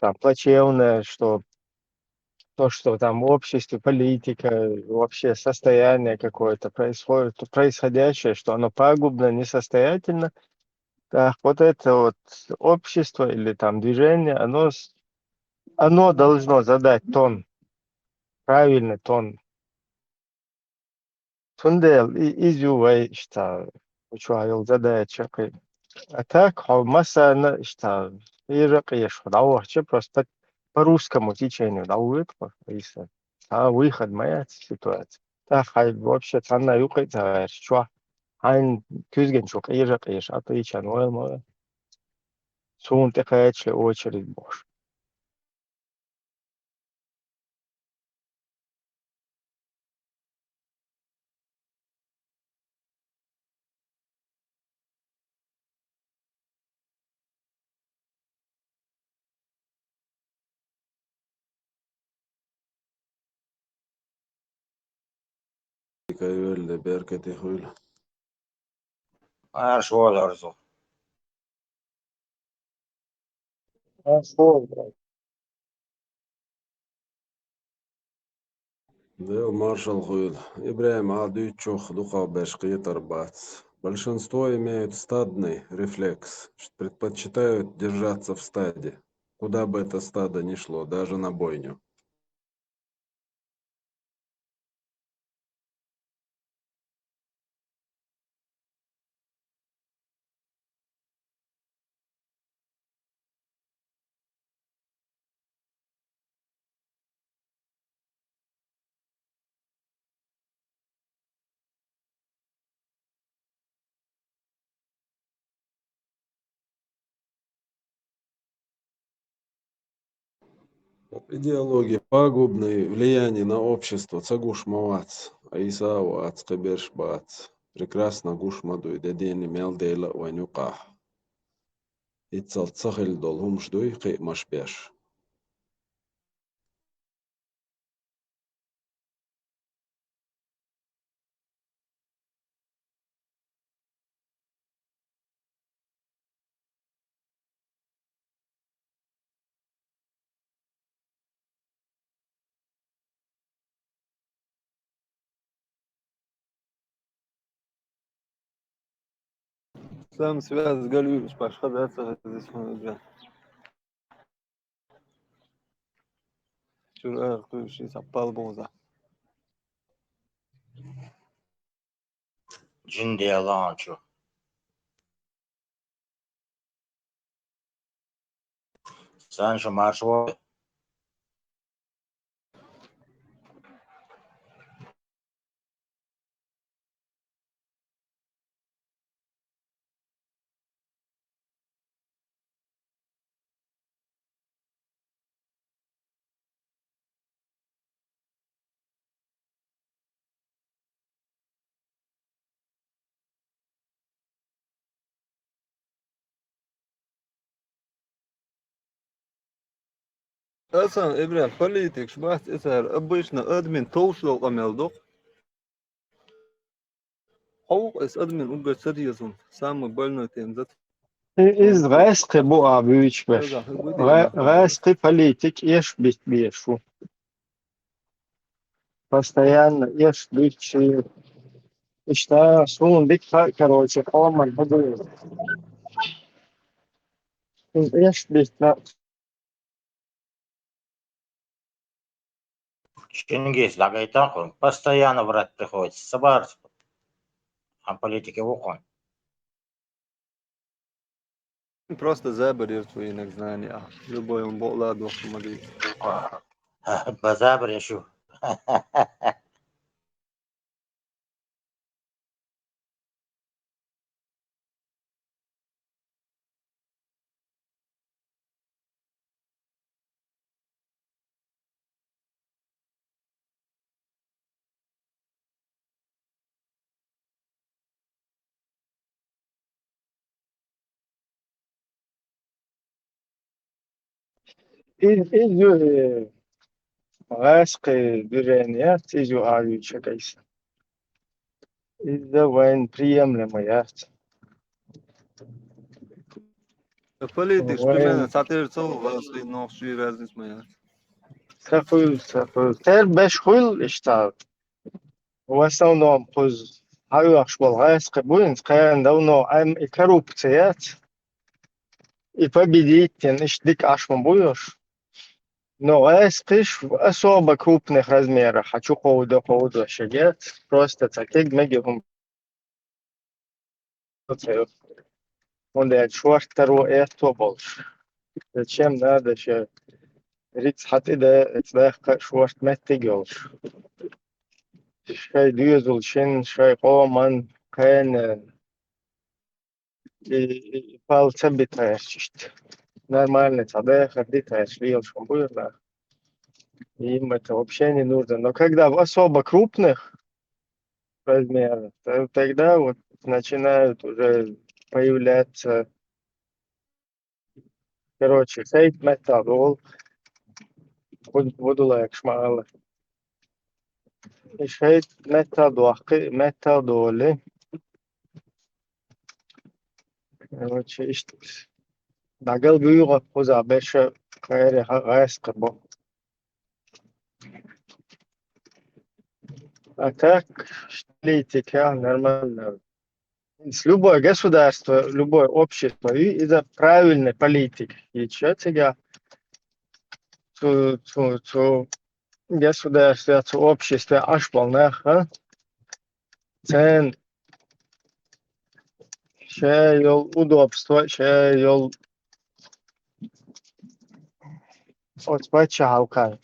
там плачевное, что то, что там в обществе, политика, вообще состояние какое-то происходит, то происходящее, что оно пагубно, несостоятельно. Так, вот это вот общество или там движение, оно должно задать тон, правильный тон. Тундел изювай, что учуял задача. А так, масса, что иракеш, вообще просто по-русскому течению даует, если выход моя ситуация. Так, вообще цена юкает, что айн күзген шок иракеш, а то и чануэл, сун текаечли очередь бош. Öyle berkete öyle. Аш оларзу. Да, маршал Хуил. Ибраим Адычох духа бешкит арбац. Большинство имеют стадный рефлекс, предпочитают держаться в стаде, куда бы это стадо ни шло, даже на бойню. Идеологии пагубные, влияние на общество, цагуш мавац, аисау ац каберш бац. Прекрасно гуш мадуй, дедени мелдейла ванюках. Ицал цахил дол хумшдуй, кы машбеш. Сам связь с Галюш, пошхадаться здесь уже. Чурах, кто еще сапал бонза. Джинди аланчу. Санчо маршвой. Асан, Ибря, политик, шбаст, это обычно админ толшло камелдох. Хаук из админ угар серьезен. Самый больной тем зат. Из райски буа бюичбеш. Да, будет я нахуй. Райски политик еш бешу. Постоянно ешь бичи. Что, сун бит, короче, омар буду. Ешь бит, Чингис лагайтахун. Постоянно врать приходится. Сабар. А политики вукон. Просто заберешь твои знания. Любой он бог двох помогает. Базабр решу. изю райски движения, изю авича кайс. Из-за войн приемлемо ясно. Politics primena وين satircu was in noch schwieriger ist mir. سافر تر بش خويل اشتا واسو نو بوز هايو اخشبال غايس قبوين قيان دو نو ام коррупцият и победить тенеш дик ашман буешь. Но эскиш в особо крупных размерах. Хочу хоуда шагет. Просто таких мегихум. Он да швартеру это больше. Зачем надо ще риц хаты да это шварт меттигелш. Шай дюзел шин шай коман кен и палца битаешчит. Нормально, тогда ходить, лил шамбура. Им это вообще не нужно. Но когда в особо крупных размерах, тогда вот начинают уже появляться, короче, фейк метал, буду лайк шмала. И фейк метал доли. Короче, дагал бюро поза беше хайре хайскабо. А так, политика нормально. Любое государство, любое общество, и из-за правильной политики. И что тебя цу государство, цу общество аж полнах, а? Цен, шейл удобство, шейл от пачалка.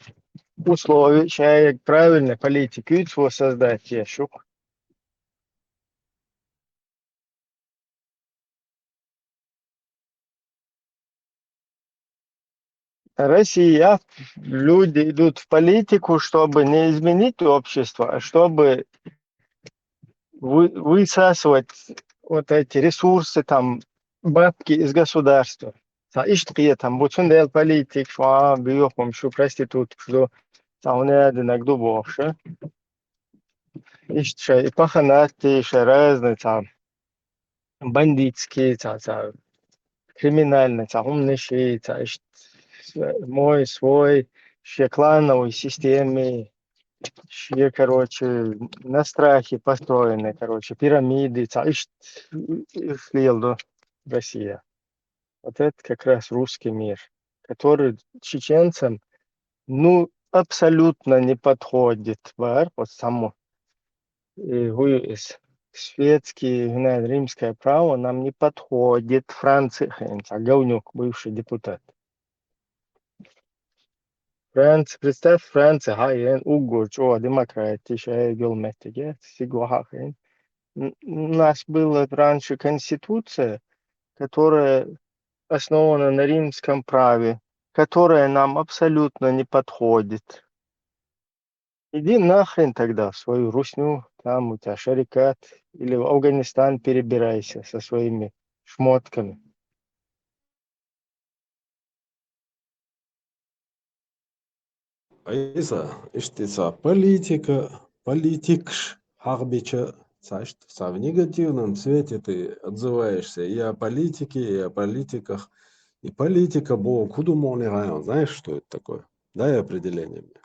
Условия, шейл правильной политики, цу создать еще. Россия, люди идут в политику, чтобы не изменить общество, а чтобы высасывать вот эти ресурсы, там, бабки из государства. Ишь там, вот он политик, что бьёхом, что проститут, что там не иногда больше. Ишь, и паханаты, и разные, там, бандитские, там, криминальные, там, умнейшие, там, мой, свой, все клановой системе, все, короче, на страхе построены, короче, пирамиды, слил Россия. Вот это как раз русский мир, который чеченцам, ну, абсолютно не подходит. Вот само светское, римское право нам не подходит. Франция, говнюк, бывший депутат. Франция, представь, Франция, угорч, демократия, геометрия, сигуахин. У нас была раньше конституция, которая основана на римском праве, которое нам абсолютно не подходит. Иди нахрен тогда в свою русню, там у тебя шарикат, или в Афганистан перебирайся со своими шмотками. Айса, иштиса политикш, харбича, в негативном цвете ты отзываешься и о политике, и о политиках. И политика, кудумони район. Знаешь, что это такое? Дай определение мне.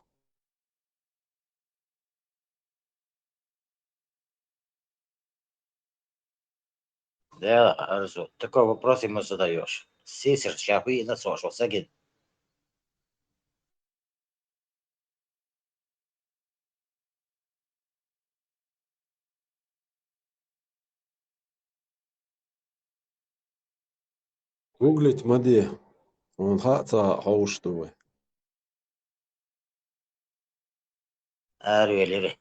Да, Арзу, такой вопрос ему задаешь. Сисер, чапы на сошел, сагин. Гуглить мади. Он хаца хауштувы. Арвелери.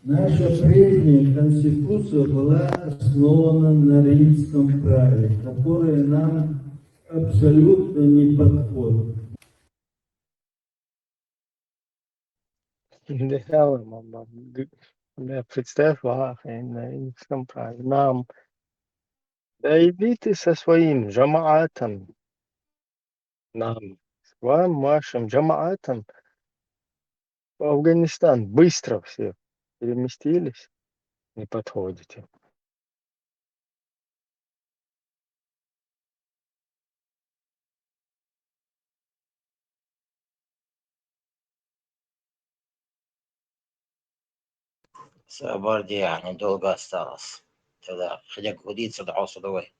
Наша прежняя конституция была основана на римском праве, которое нам абсолютно не подходит. Да, мама. Да, представь, на римском праве. Нам. Да иди ты со своим джамаатом. Нам. С вашим джамаатом в Афганистан. Быстро все переместились. Не подходите. Сабарди, недолго осталось. Тогда хотя годится, да, давай.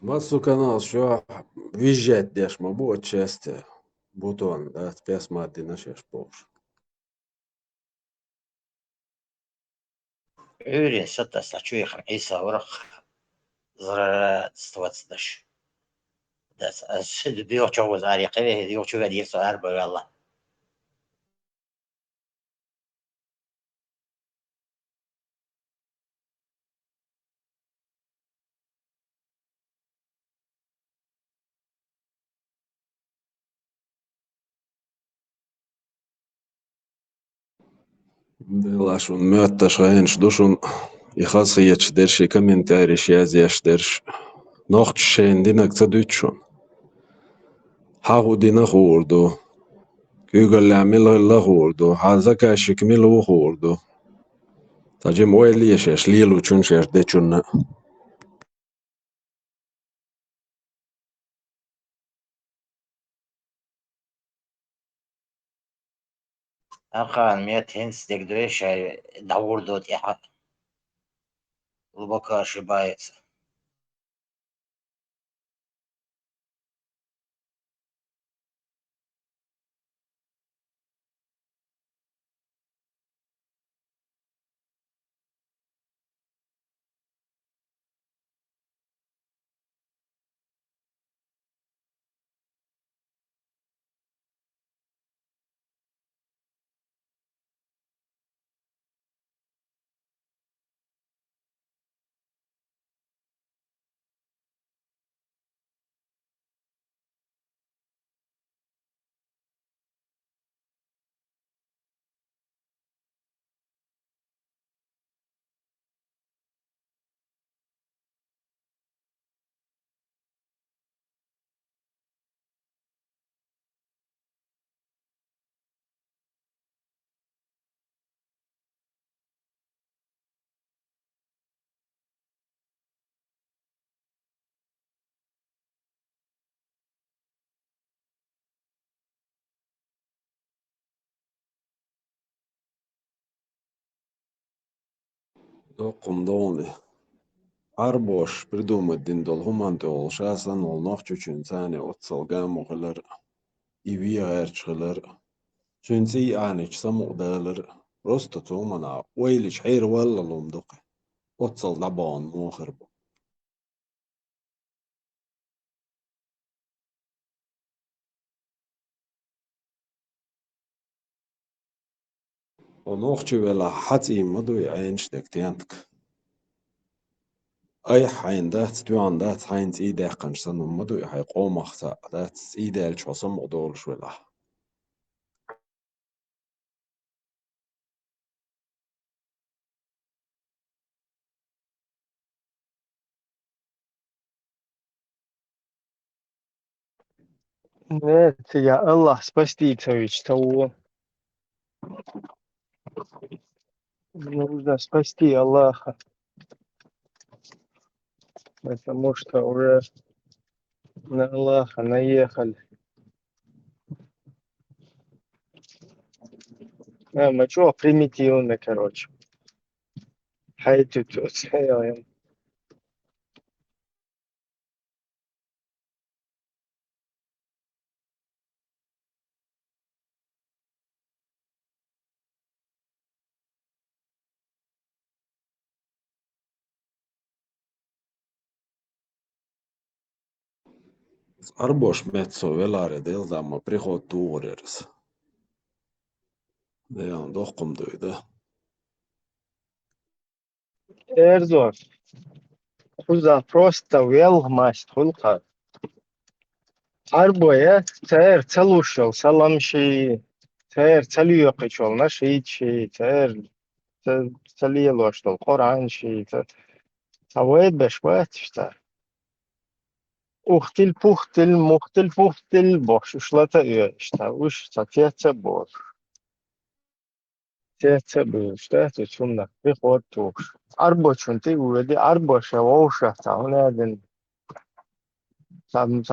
Массу канал, что визжать дешь, мабу отчасти. Бутон, да, спяс маты нашеш пош. Öyle satta saçu yakın İsa orak zarar statdaş. Das diyor çoğuz arıqı ve diyor çoğu diyor soğar böyle Allah. Делашун мётташ хаенш душун ихасыяч дерши комментарий шязяш дерш. Нохч шен динак цадучун. Хагу дина хурду. Kyygöllä hurdu. Hazakaşik milu hurdu. Tajim oelieshes lielu chunches dechunna. Akan miyat hens degdöye şey davurdot ya. Ulbaka şibayet. Доққum дони. Arbosh придумать диндол humantol шасан ол нохчучун цане отсал гамохлер. Ивия эрчхлер. Чунси анич самугдалер. Просто тумана. Уйлич حير والله لومدق. отсал лабан мохрб. ونوخچو ولا حتي مدو عينش دكتيانتك. أي حين دات دوان دات حين إيدا قنشتن مدو حي قوم أختا دات إيدا الشوصم مقدول شولا. Нет, я Аллах спаститься того. Нужно спасти Аллаха, потому что уже на Аллаха наехали. Мачо примитивно, короче. Хай тут. Arboš metso velare deldama prihod tuureres. Ja on dohkom duydu. Эрзор. Хуза просто вел масть хулка. Арбоя цер целушел, саламши, цер целюйокичол, нашичи, цер целиелоштол, коранши, цавоед бешват, что. Ухтил пухтил, мухтил пухтил, бохш, ушлата что, уж сатеца бор. Теца был, что это чумна, приход туш. Арбочун ты уведи, арбоша, воуша, цауна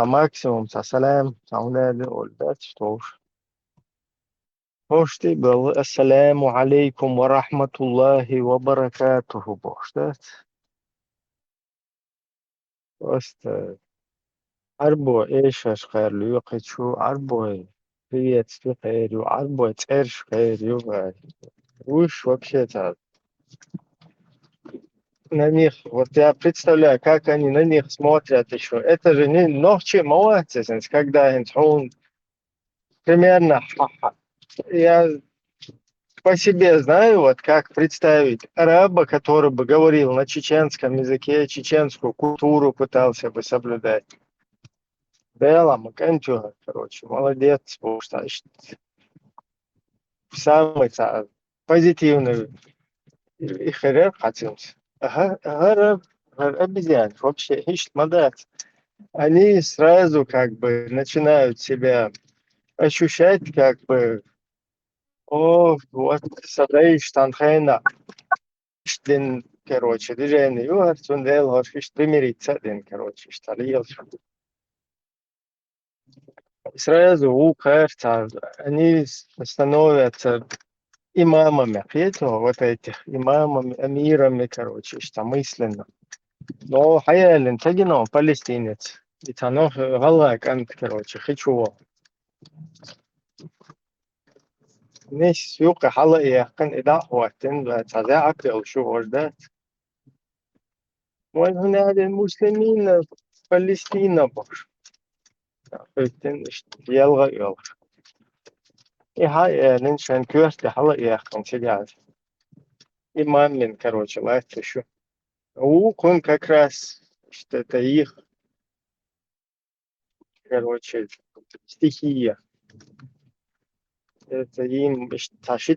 максимум, салам, цауна олдат, что уж. Hoşti bel. Esselamu aleyküm ve rahmetullahi ve berekatuhu. Boştat. Просто арбо эшаш хайрлю кычу арбо приветствую хайрю арбо церш хайрю. Уж вообще-то на них, вот я представляю, как они на них смотрят еще. Это же не ночи молодцы, когда он примерно я по себе знаю, вот как представить араба, который бы говорил на чеченском языке, чеченскую культуру пытался бы соблюдать. Бела Макантюга, короче, молодец, потому что самый позитивный и характер хотел. Обезьян, вообще, ищет модат. Они сразу как бы начинают себя ощущать как бы, о, вот, садаешь танхайна. Den, короче, движение юарц, он дел, хочешь примириться, den, короче, шталил. Сразу у кажется, они становятся имамами, поэтому вот этих имамами, амирами, короче, что мысленно. Но хаялин, тагино, палестинец. И тано галак, ант, короче, хочу. Несь юка хала яхкан ида хуатин, таза акл شو وجدات. وهنا المسلمين فلسطين بخش. فلسطين يلغى. И хай, нынче кюрте хала яхкан сидят. Имам min, короче, лайф еще. Он как раз, что это их, короче, стихия. Это им,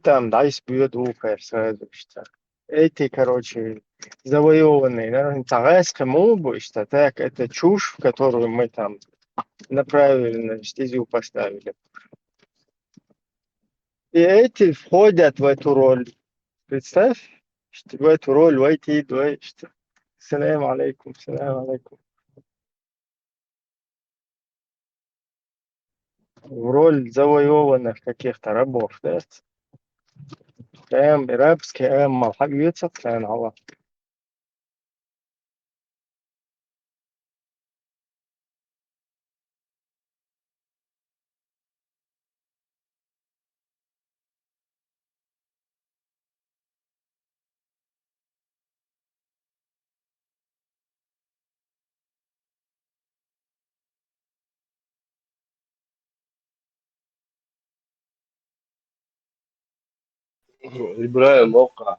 там, да, испьет ухо сразу, что. Эти, короче, завоеванные, наверное, Тарасская мову, что так, это чушь, которую мы там направили на стезю поставили. И эти входят в эту роль. Представь, что в эту роль войти, что. Салам алейкум, салам алейкум. В роль завоеванных каких-то рабов, да? Прям рабский эмма, حقيقة كان الله. إبراهيم موقع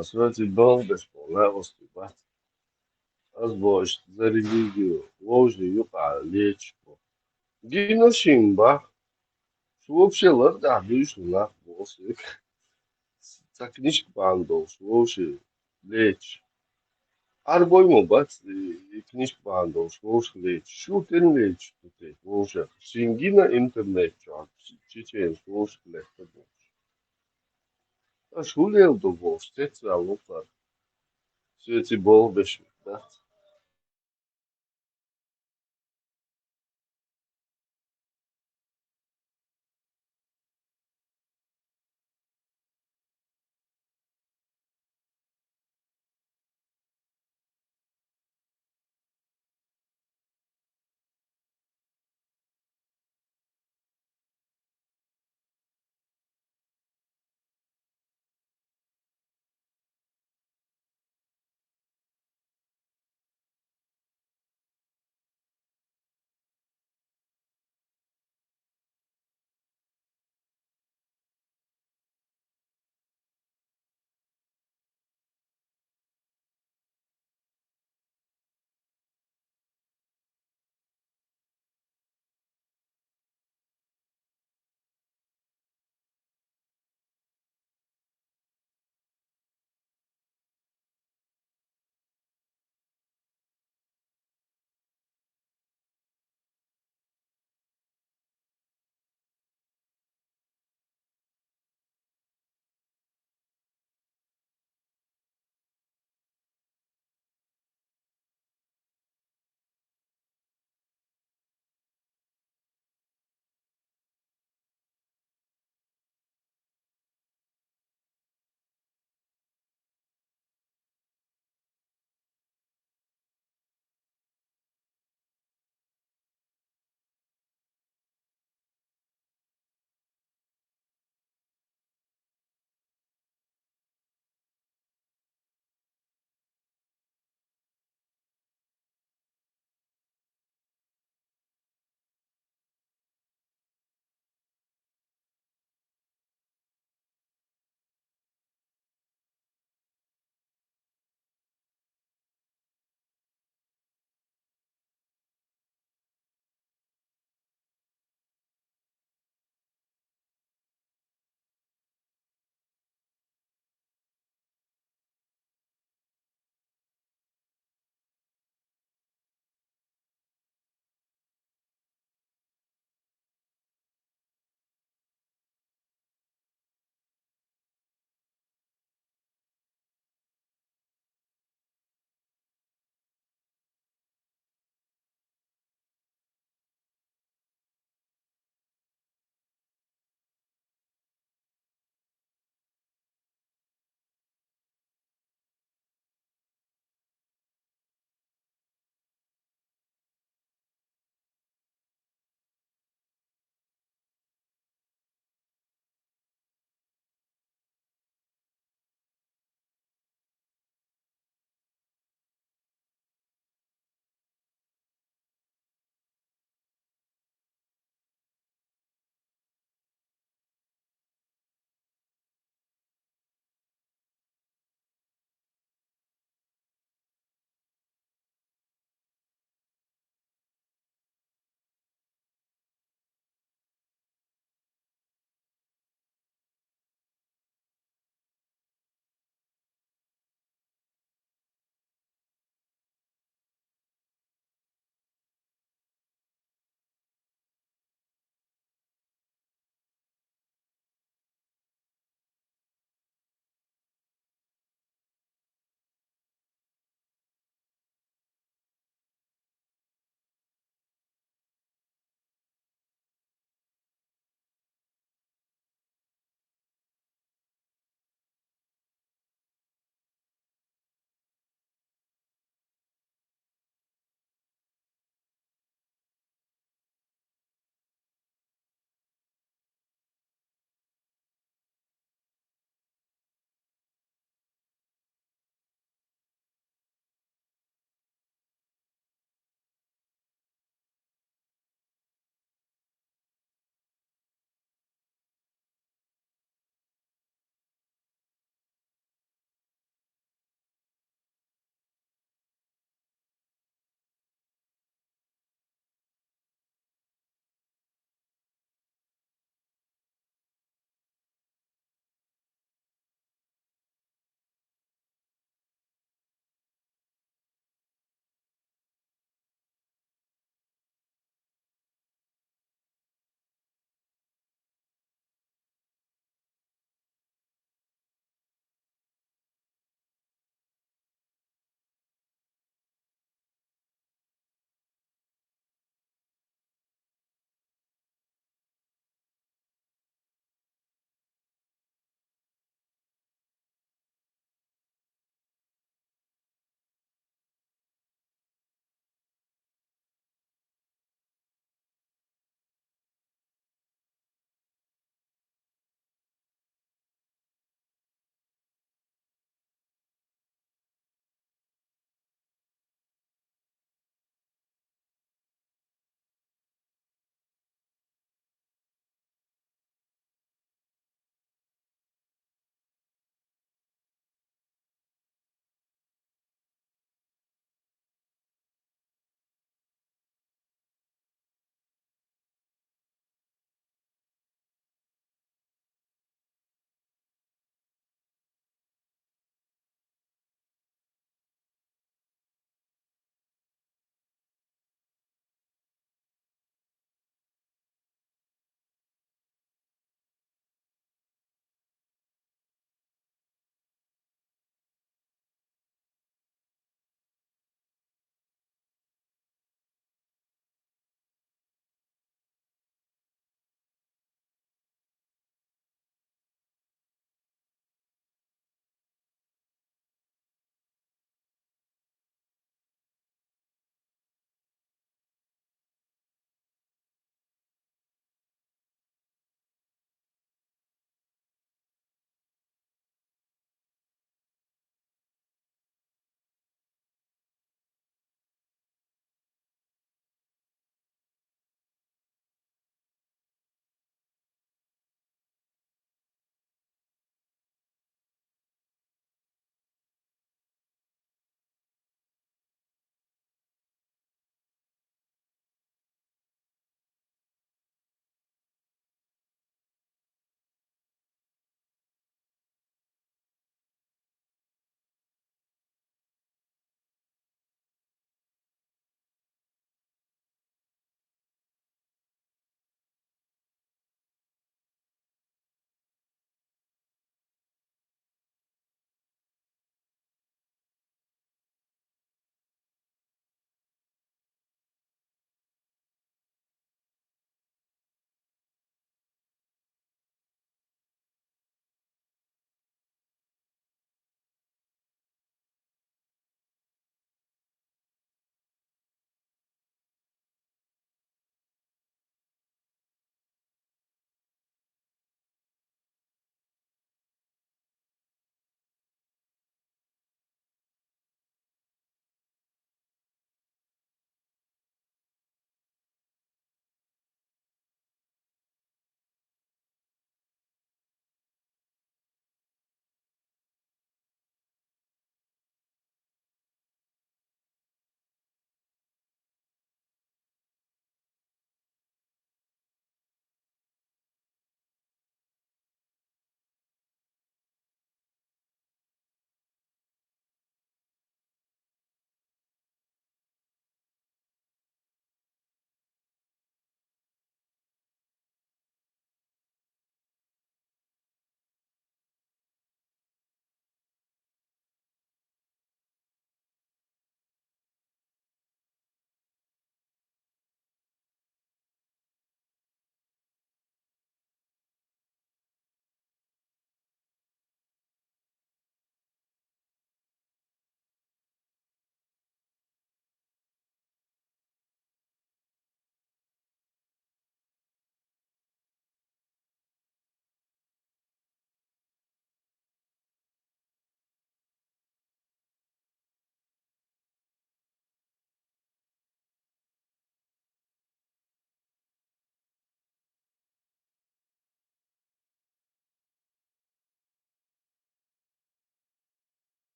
سمعت بنقدش والله وصلت أصبح اشتري فيديو ووجه يقع ليش جينا شيمبا شو вообще ларда вышел на после так книжка бандол что вообще лечь арбой ему бац и книжка бандол что вообще лечь что ты лечь тут вообще сингина интернет чечен что вообще лечь а что лел до вообще это алоха все эти болбеши да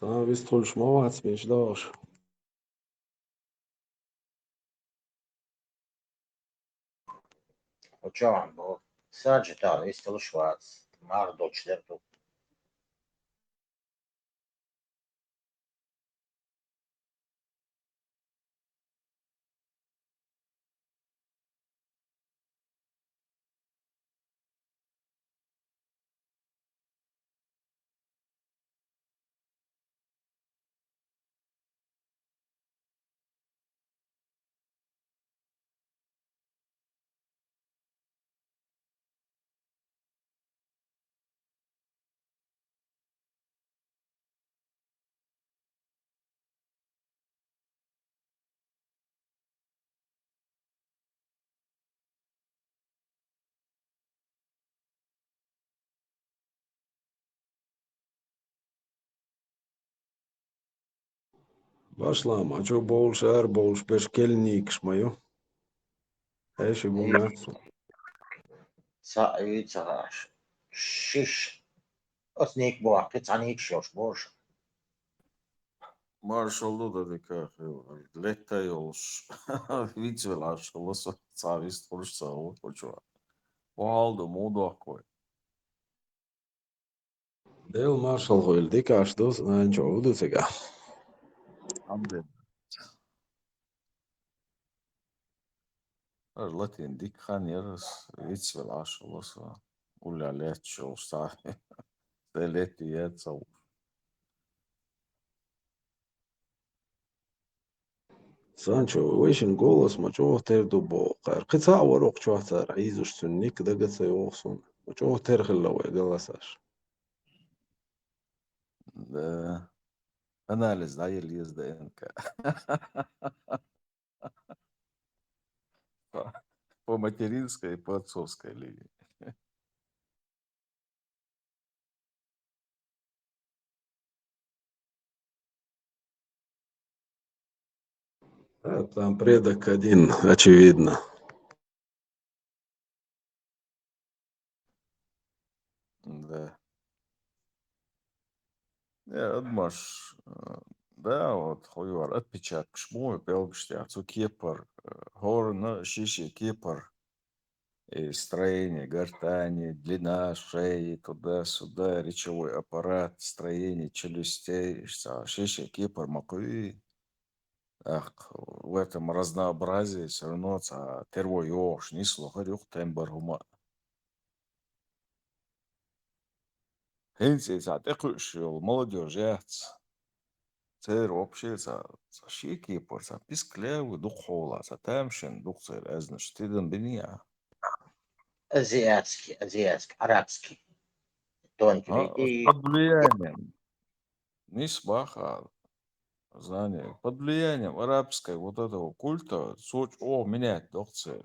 Viss tulš mavāc, viņš dauž. Očavam bo. Sagital, isto Schwarz. Mar Deutschland. Vaslāma, čo bol šār, bol špeškelnīks maju. Eši bumēcu. Sa Shish. Osnik bo, Kitsanik Shosh Bosh. Marshall da tikai Letējos vicvēlēšu lasu cavis turš savu poču. Valdu mūdokoju. Dēl maršalhoil tikāš tos nāņčo uducegā. Amden. Ar latīn dikhan jeras vicvēlēšu lasu. Uļā lietšu stāvi. Te lieti iet savu. Sančo, vaišin golos ma čo terdu boqar. Qitsa waroq čo tar aizush sunnik dagat sayoqsun. Ma čo terhilla wa galasаш. Анализ, да, или из ДНК. По материнской и по отцовской линии. Там предок один, очевидно. Да. Отмаш. Да, вот хуйвар отпечаток шмой, пелгштя, кепар, горна, шиши, кепар, и строение гортани, длина шеи, туда-сюда, речевой аппарат, строение челюстей, шиши, кепар, макуи. Ах, в этом разнообразии все равно терво ёш, не слухать юх тембр хума. Хенси текущий молодежь, цер вообще шики пор писклевы духола, тамшин духцер эзнеш тиден бения. Азиатский, арабский. Тонкий. Под влиянием, не смаха, знание, под влиянием арабской вот этого культа, меняет духцер.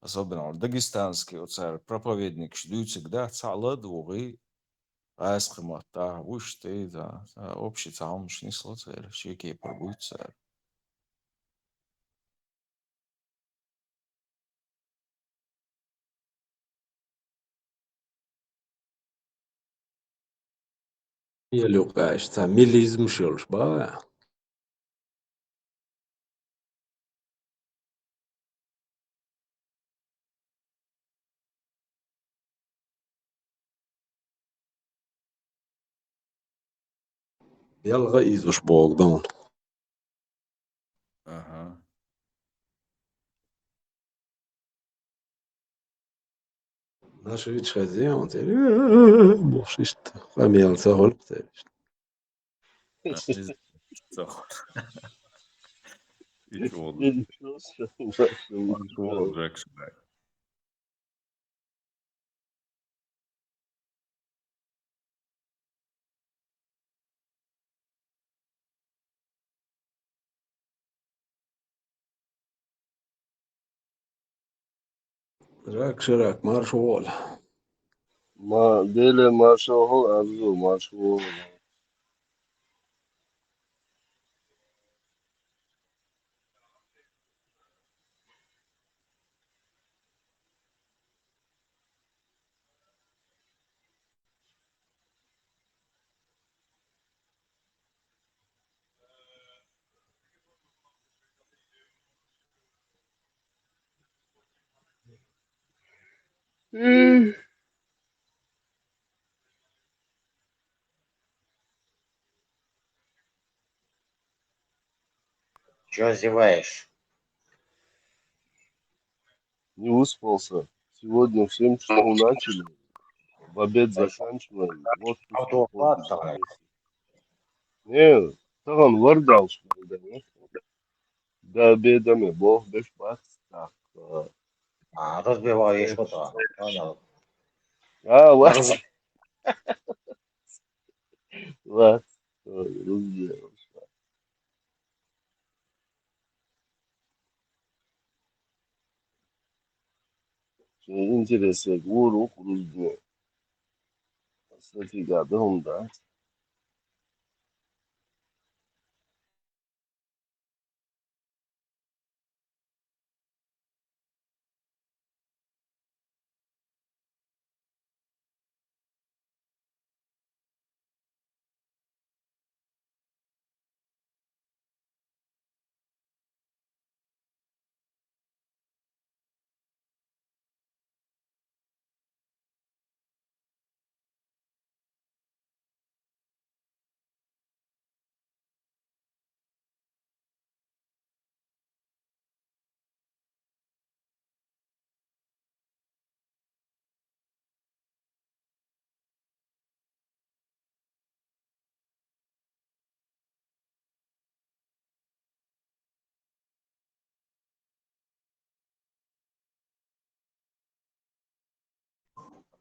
Особенно дагестанский вот царь, проповедник шдюцик, да, цала двуги, айскомата, уж ты, да, общий цаумш не слоцер, шики пробуется. Ielūkājuši tā milizmu šilš bāvē. Jelga izuš bogdan. Ага. Naši vič hazien, te bošist, pamielca holptevišt. Šarāk maršu vola. ما دل ماشو ارزو ماشو Чего зеваешь? Не выспался. Сегодня в 7 часов начали. В обед заканчиваем. В отпуск Auto уходим Platz на месяц. Не, там вардал, что ли, да, нет? До обеда мы бог без бац. Так, Разбиваешь э, что-то. Понял. вот, Раз- вот. Ой, разбил. Интересно, гуру, крузне. Кстати, годом, да.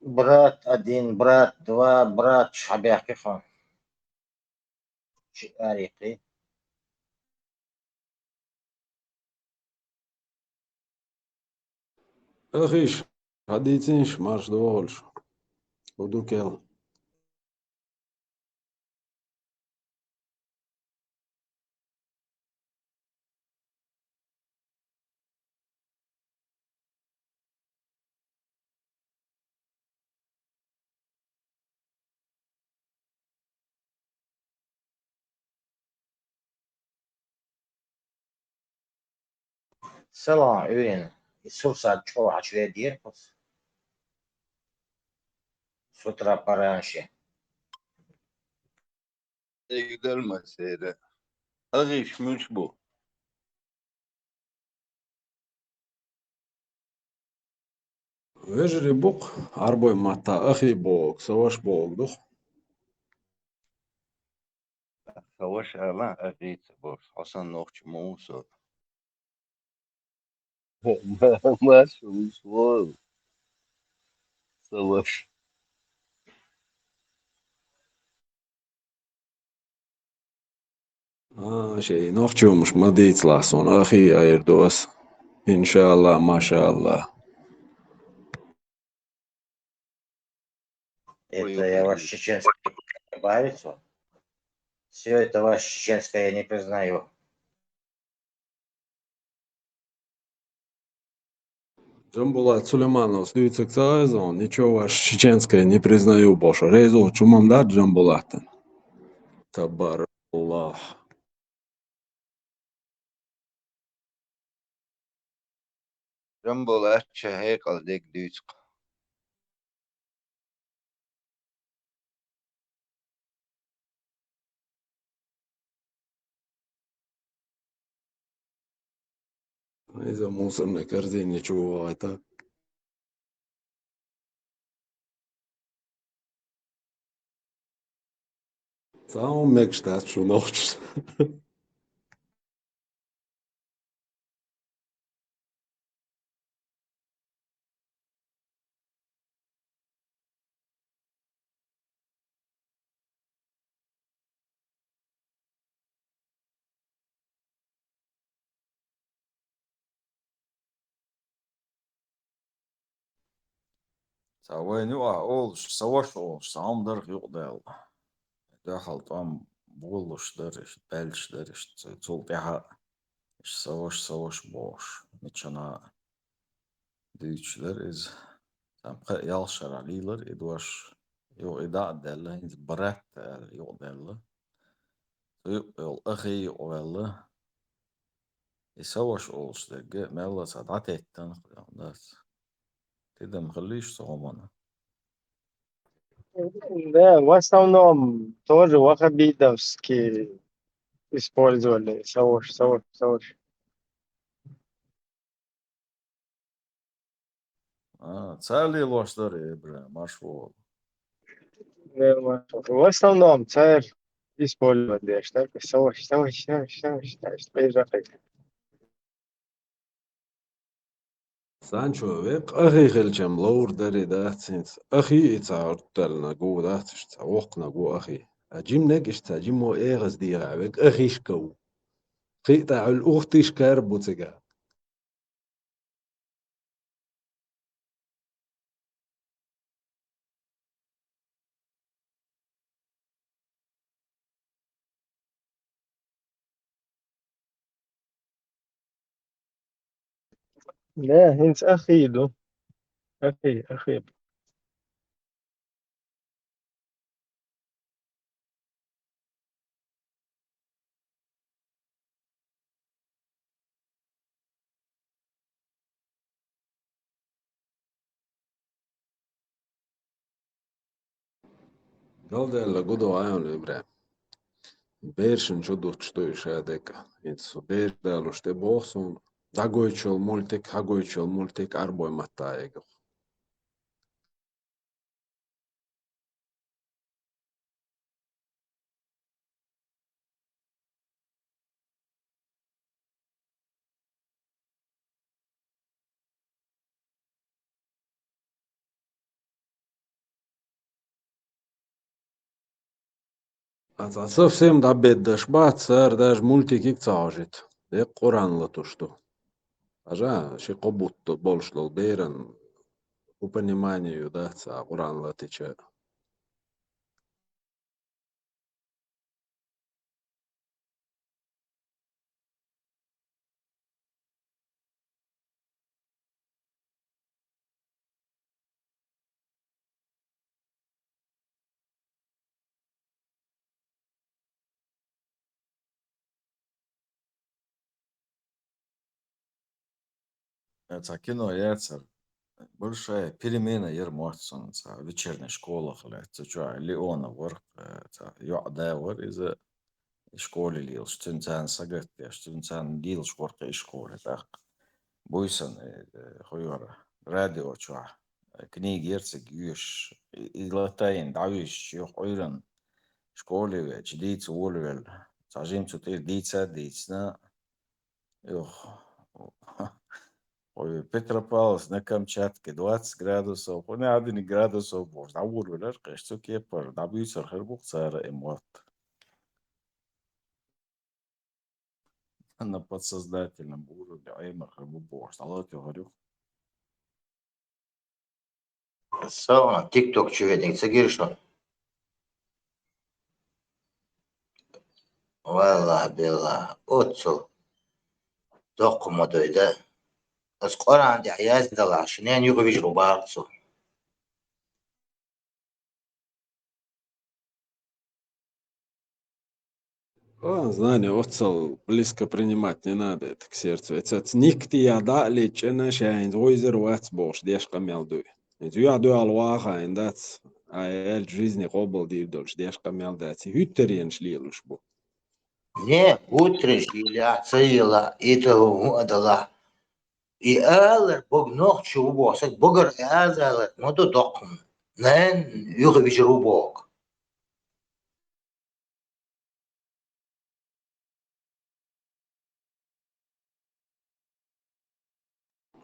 Брат один, брат два, брат шабях كيفهم عريقي أخيش حديتينش مارش دوغلش ودوك يلا سلام öğren. Сурса чего хочу дир с утра пораньше. Gidelim seyre. Arayış mülk bu. ويجري بوق عربوي ماتا أخي بوق سواش بوق دوخ Savaş alan arayış bu. Hasan Nokçu Musa. Машу, ушло. Салаш. شي نوخشو مش مديت لاسون أخي أيردوس إن شاء الله ما شاء الله Это я ваш чеченский добавить. Все это ваше чеченское я не признаю. Джамбулат Сулейманов стюицек цаэзон, ничего ваш чеченское не признаю больше. Резу чумам да Джамбулатен. Табар Аллах. Rambol erçe heykal dek düzk. إذا موسى نكرزين نشوفه هايتا. Sağ mekştat şu nohç. وين يقع أولش سواش أولش سام درخ يقدر دخل طعم بولش درش بلش درش تول بها إيش سواش بوش متشنا ديتشلر إز سام قا يالشر عليلر إدواش يو إداء دالله إنز برات يقدر يقل أخي يقبل يسواش أولش دقة مالا سادعتي تنق ناس ты да мхалиш сомана. Да, в основном тоже ваххабитовские использовали савош. Цали лоштари, бля, маршвол. Да, в основном царь использовали, что савош. Sancho veq akhi khilcham lor dari datsins. Akhi itza artalna go datsist. Waqna go akhi. Ajim negishta jimo egas diya veq akhi shkau. قطع الأخت شكاربوتجا. لا هنس أخي. قال ده اللي قدو عيون إبراهيم. بيرشن شدو تشتو يشادك. إنسو بير ده لو شتي بوسون. داغويتشول مولتك أربوي متايقو. أتا совсем дабед даш бат сар даш мультик цаажит. Дек Qur'an латушту. Ажа ши qobutto bolshlo берен. По пониманию да ца Qur'an латича. Это кино яцер. Большая перемена ермотсон, в вечерних школах, это что, Леона вор, يقعد ور إذا школе лил, студентан сагат, студентан лил шкорка из школы, так. Буйсон, خيارة راديو شو كنيج يرسك يوش إلتين دعويش يوح أيرن شكولي جديد وولول تعجيم تطير ديتسنا يوح Petra Paus na Kamchatka 20 градусов, он 1 градусов бор. Да урвелер, что кепар, да бьются хербук цара эмот. На подсознательном уровне, а им хербук бор. Стало ты говорю. Сауна, тик-ток чуветник, цигиршон. Валла билла, отцу, доку модойда. أذكر عندي عياز دل عشان يوغو بيجروا بعض. Знание отцел близко принимать не надо это к сердцу. Это никто я дали, чена шайн, озеро ватсбош, дешка мелдуй. Это я дуй алваха, индец, а эль жизни хобл дивдольш, дешка мелдать. Хюттерин шлилуш бу. Не, утреш или цила, это удала. И алер бог ночью убосок, богар азалер, моду докум. Нэн юго бижру бог.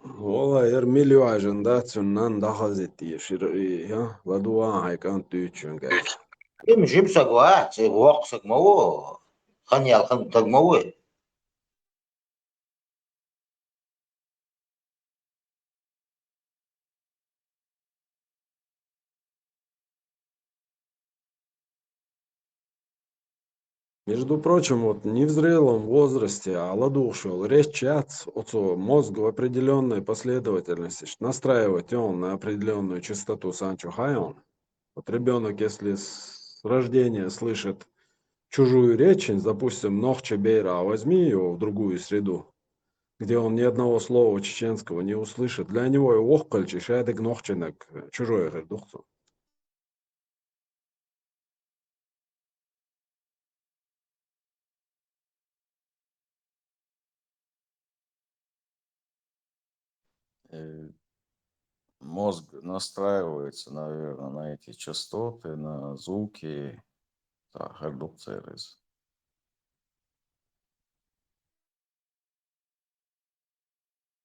والله مليواجن داتسون نان دخلتي شرقي ها ودوا هاي كان تيجون جايز. إم جيبسك وقت وقسك مو خني الخن تجموه. Между прочим, вот не в зрелом возрасте, а ладушил, речь отцу мозг в определенной последовательности, настраивать он на определенную частоту Санчо Хайон. Вот ребенок, если с рождения слышит чужую речь, допустим, Нохче Бейра, возьми его в другую среду, где он ни одного слова чеченского не услышит. Для него и охкальчи, шайдек нохченок, чужой гордухцу. Мозг настраивается, наверное, на эти частоты, на звуки. Хардукцерис.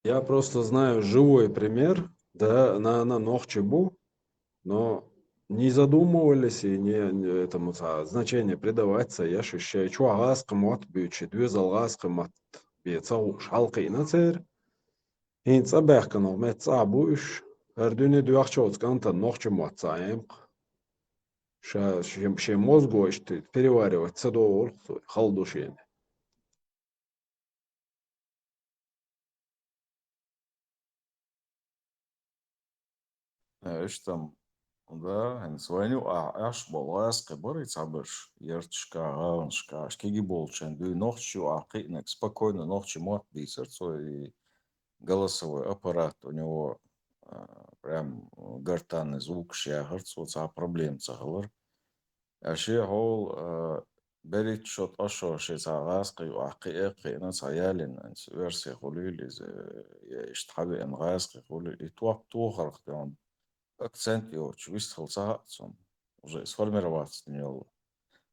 Я просто знаю живой пример, да, на Нохчебу, но не задумывались и этому значение придаваться. Я ощущаю, что агаском от бючи, две залгаском от бецау шалкы на цер. И цабехка но мет цабуш. Ардуне дуахчоц канта Нохчему отцаем. Ше мозгу что переваривать цадовол халдушение. Эш там, да, они звоню, аш балас, кабарит сабыш, ертшка, гауншка, шкиги болчен, ду ночью, акинек, спокойно, ночью мот бисерцо и голосовой аппарат у него прям гортанный звук шягерц, вот проблем цагалар. Аше хол берит шот ашо ше цагаски, акиэки, на цаялин, версия хулили, иштхаби эмгаски хулили, туак тухарх, акцент его чувствовался, уже сформироваться у него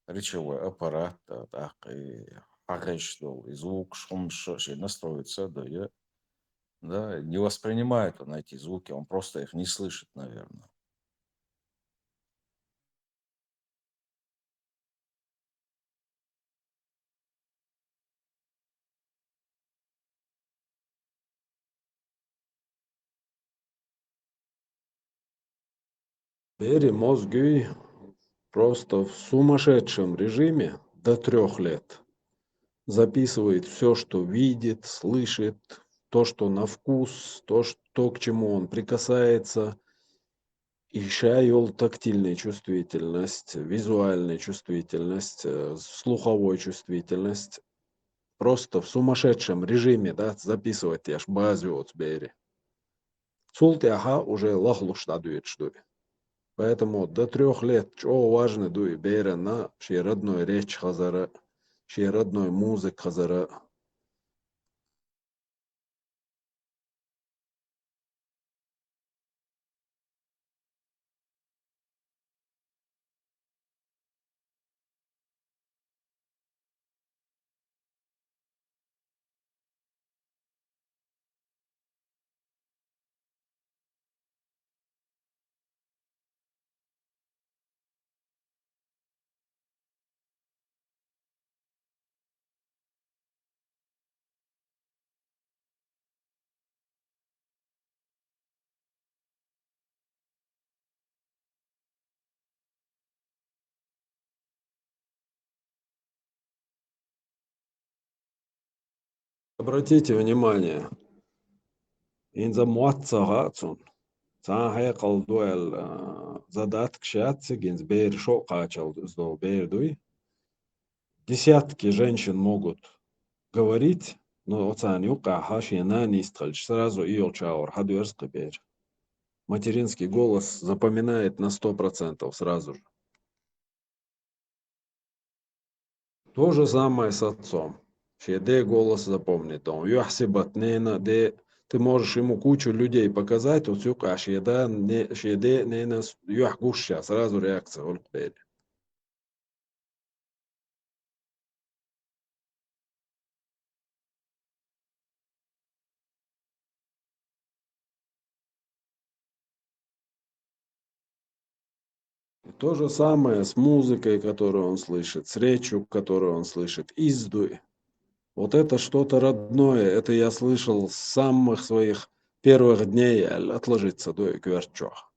речевой аппарат, так и агрещ, и звук, шум, настроится, да, не воспринимает он эти звуки, он просто их не слышит, наверное. Бери мозги просто в сумасшедшем режиме до 3 лет. Записывает все, что видит, слышит, то, что на вкус, то, к чему он прикасается. И шайол тактильная чувствительность, визуальная чувствительность, слуховой чувствительность. Просто в сумасшедшем режиме, да, записывать я ж базу от бери. Султи аха уже лахлуш дадует что. Поэтому до 3 лет что важно дуй бери на шей родной речь хазара, шей родной музык хазара. Обратите внимание, инза муатцагацун, цахай колдуэл задат кшатцы гинзбейр шо качал сдол бейрдуй. Десятки женщин могут говорить, но оцан юка хашина нисткальч сразу и олчаур хадуэрск бейр. Материнский голос запоминает на 100% сразу же. То же самое с отцом. Шеде голос запомнит он. Юхсибат нена де. Ты можешь ему кучу людей показать, вот сюка шеда не шеде нена юхгуша, сразу реакция улкбели. То же самое с музыкой, которую он слышит, с речью, которую он слышит, издуй. Вот это что-то родное, это я слышал с самых своих первых дней отложиться до кверчох.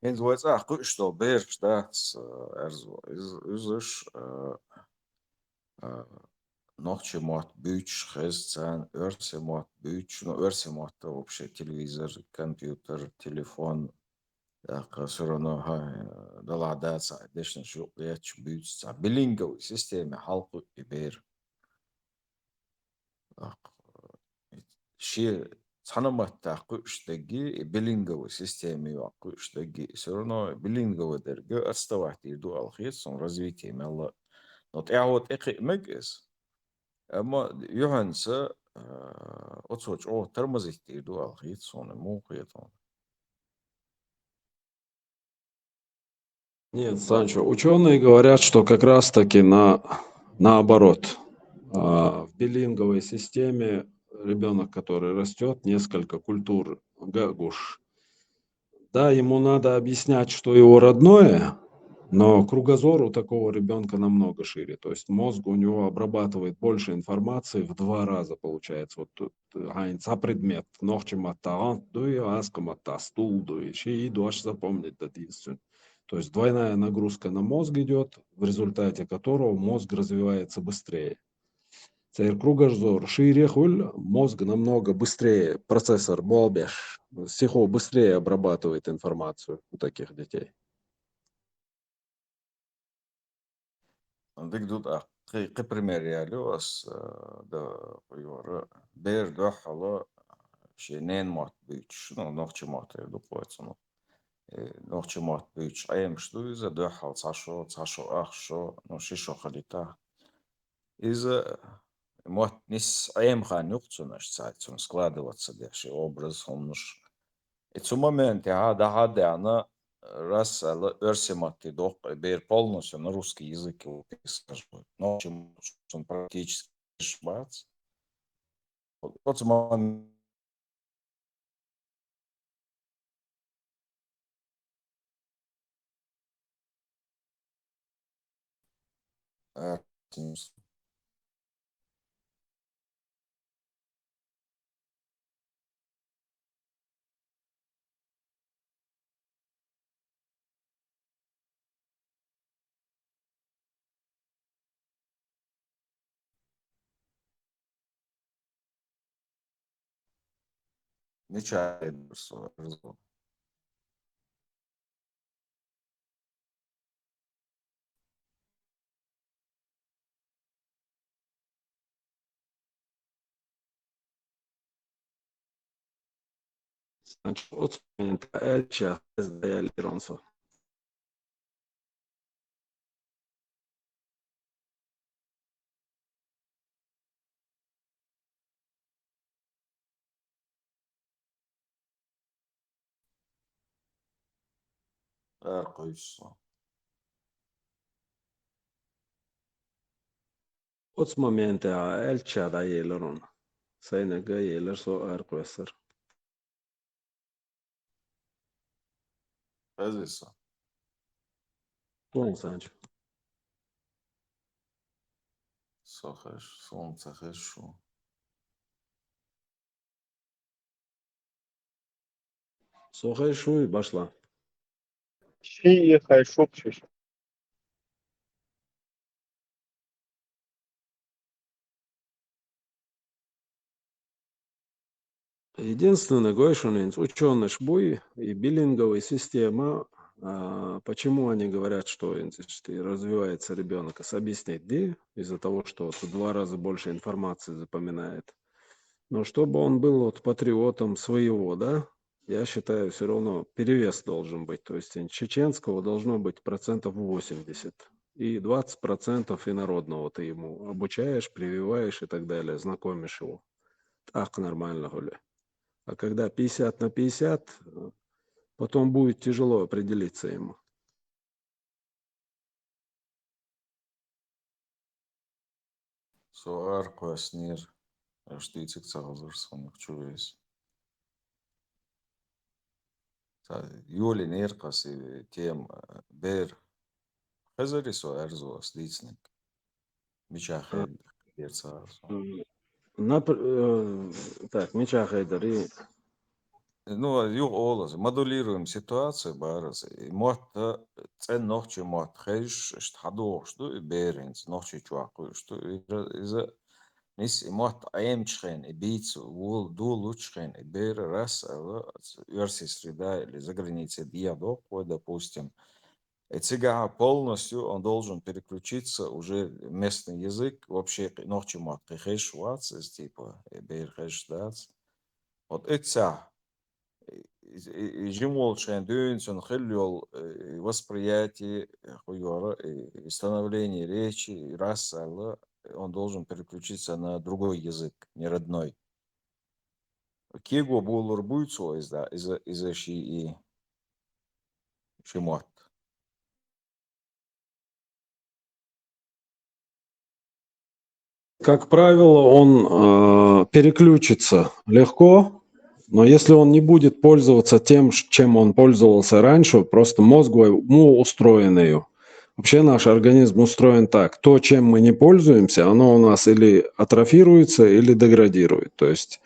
Więc vajadzētu kuģis to bērns tāds erzo izliš ночимот бюч хезцан örsemot бюч, ну örsemot это вообще телевизор, компьютер, телефон, все равно дала даться, дешно шо яч бьются. Билинговой системе халку и бер. Ши санаматта куштаги билинговой системе куштаги. Все равно билинговой дерге отставать иду алхисон развитие мелла. Но я вот мегис. Ama Johansa отсоч о тормозить иду алхисон ему куетон. Нет, Санчо, ученые говорят, что как раз-таки наоборот. В билинговой системе ребенок, который растет, несколько культур гагуш. Да, ему надо объяснять, что его родное, но кругозор у такого ребенка намного шире. То есть мозг у него обрабатывает больше информации в 2 раза, получается. Вот тут предмет, ногчем отталант, дуй, аском оттастул, дуй, и дождь запомнить единственно. То есть двойная нагрузка на мозг идет, в результате которого мозг развивается быстрее. Цейр кругозор шире хуль, мозг намного быстрее, процессор болбеш, всего быстрее обрабатывает информацию у таких детей. Дик тут قي пример реалю ас да юра бер да хала шенен мат бич ну нохчи мат я допоется ну нохчи мат бич аем что из да хал цашо ах шо ну шишо халита из мат нис аем хан нухцунаш цайцун складываться деши образ он И в моменте да она раз эрсимати дох бер полностью на русский язык его пересказывают. Но чем он практически шбац. Вот момент нечаянно. Значит, эльча Ронсо. Аркойсо. От момента эльча да елерон. Сайнага елерсо арквесер. Азиса. Тон Санчо. Сахаш, солнце хэшу. Сохай шуй башла. Ши хорошо пишешь. Единственное, Гойшунинс, ученый шбуй и биллинговая система, почему они говорят, что развивается ребенок, объяснить, да, из-за того, что в 2 раза больше информации запоминает. Но чтобы он был вот патриотом своего, да, я считаю, все равно перевес должен быть. То есть чеченского должно быть 80%. И 20% инородного ты ему обучаешь, прививаешь и так далее, знакомишь его. Так нормально, гуля. А когда 50 на 50, потом будет тяжело определиться ему. Со аркос нир. Штицик цалзурсон чувес. Юли ниркас и тем бер. Хазарисо арзо стицник. Мичахед герцарсо. Так, Мича Хайдари. Ну, юг олаз, модулируем ситуацию, бараз. Мот цен нохчи мот хэш, штхадох, что и беренц, нохчи чуаку, что из Nis imot аемчхен и бийцу вул дулучхен и бер раз версии среда или за границей диадок, допустим, Цыга полностью он должен переключиться уже в местный язык, вообще ночью мат хэшвац, типа бейрхэшдац. Вот это жимол шен дюнсон хиллиол восприятие хуёра и становление речи раса, он должен переключиться на другой язык, не родной. Кего булур будет свой из-за ши и шимот. Как правило, он переключится легко, но если он не будет пользоваться тем, чем он пользовался раньше, просто мозгу устроенную. Вообще наш организм устроен так. То, чем мы не пользуемся, оно у нас или атрофируется, или деградирует. То есть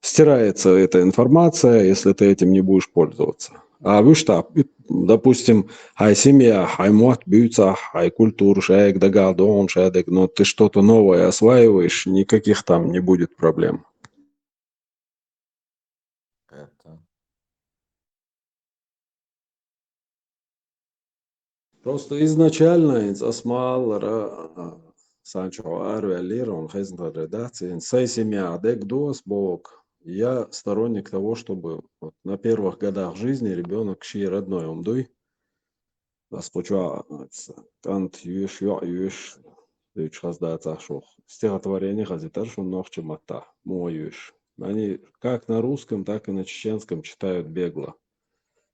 стирается эта информация, если ты этим не будешь пользоваться. А вы что, допустим, хай семья, хай мот бьются, хай культур, шаек дагадон, шаек, но ты что-то новое осваиваешь, никаких там не будет проблем. Это. Просто изначально осмал Санчо Арвелир, он хезнет редакции, сей семья, дек дос бог. Я сторонник того, чтобы вот на первых годах жизни ребенок чьи родной умдуй, Спочва кант юш раздаться шох. Стихотворение газетар шум нохче мата. Мой юш. Они как на русском, так и на чеченском читают бегло.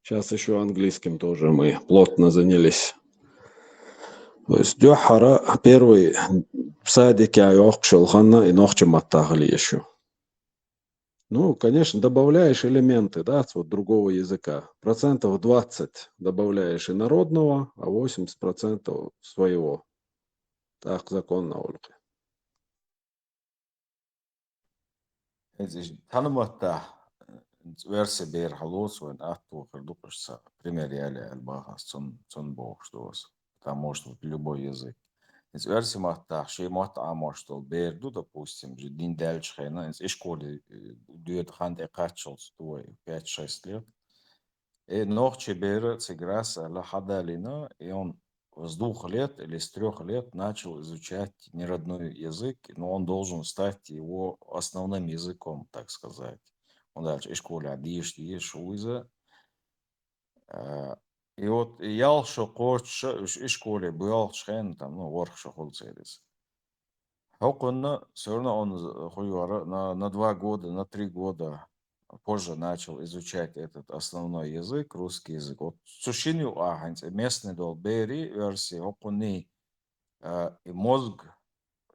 Сейчас еще английским тоже мы плотно занялись. То есть дюхара первый в садике айох шелхана и нохче мата еще. Ну, конечно, добавляешь элементы, да, вот другого языка. 20% добавляешь инородного, а 80% своего. Так закон на улице. Таныматта версия бер халос вен атту хардукашса. Пример яли альбаха сон бог что вас. Там может быть любой язык. Версия матта шей матта амор что берду, допустим, дин дальчхена, из школы дует ханд экачелс твой 5-6 лет. И ногче бера циграс ла хадалина, и он с 2 лет или с 3 лет начал изучать неродной язык, но он должен стать его основным языком, так сказать. Он дальше и школе адиш, и шуиза. И вот ял шокоч и школе был шхен там, ну, ворх шохолцерис. Хоконна все равно он хуёра на 2 года, на 3 года позже начал изучать этот основной язык, русский язык. Вот сушиню аханц, местный долбери версии, окуни и мозг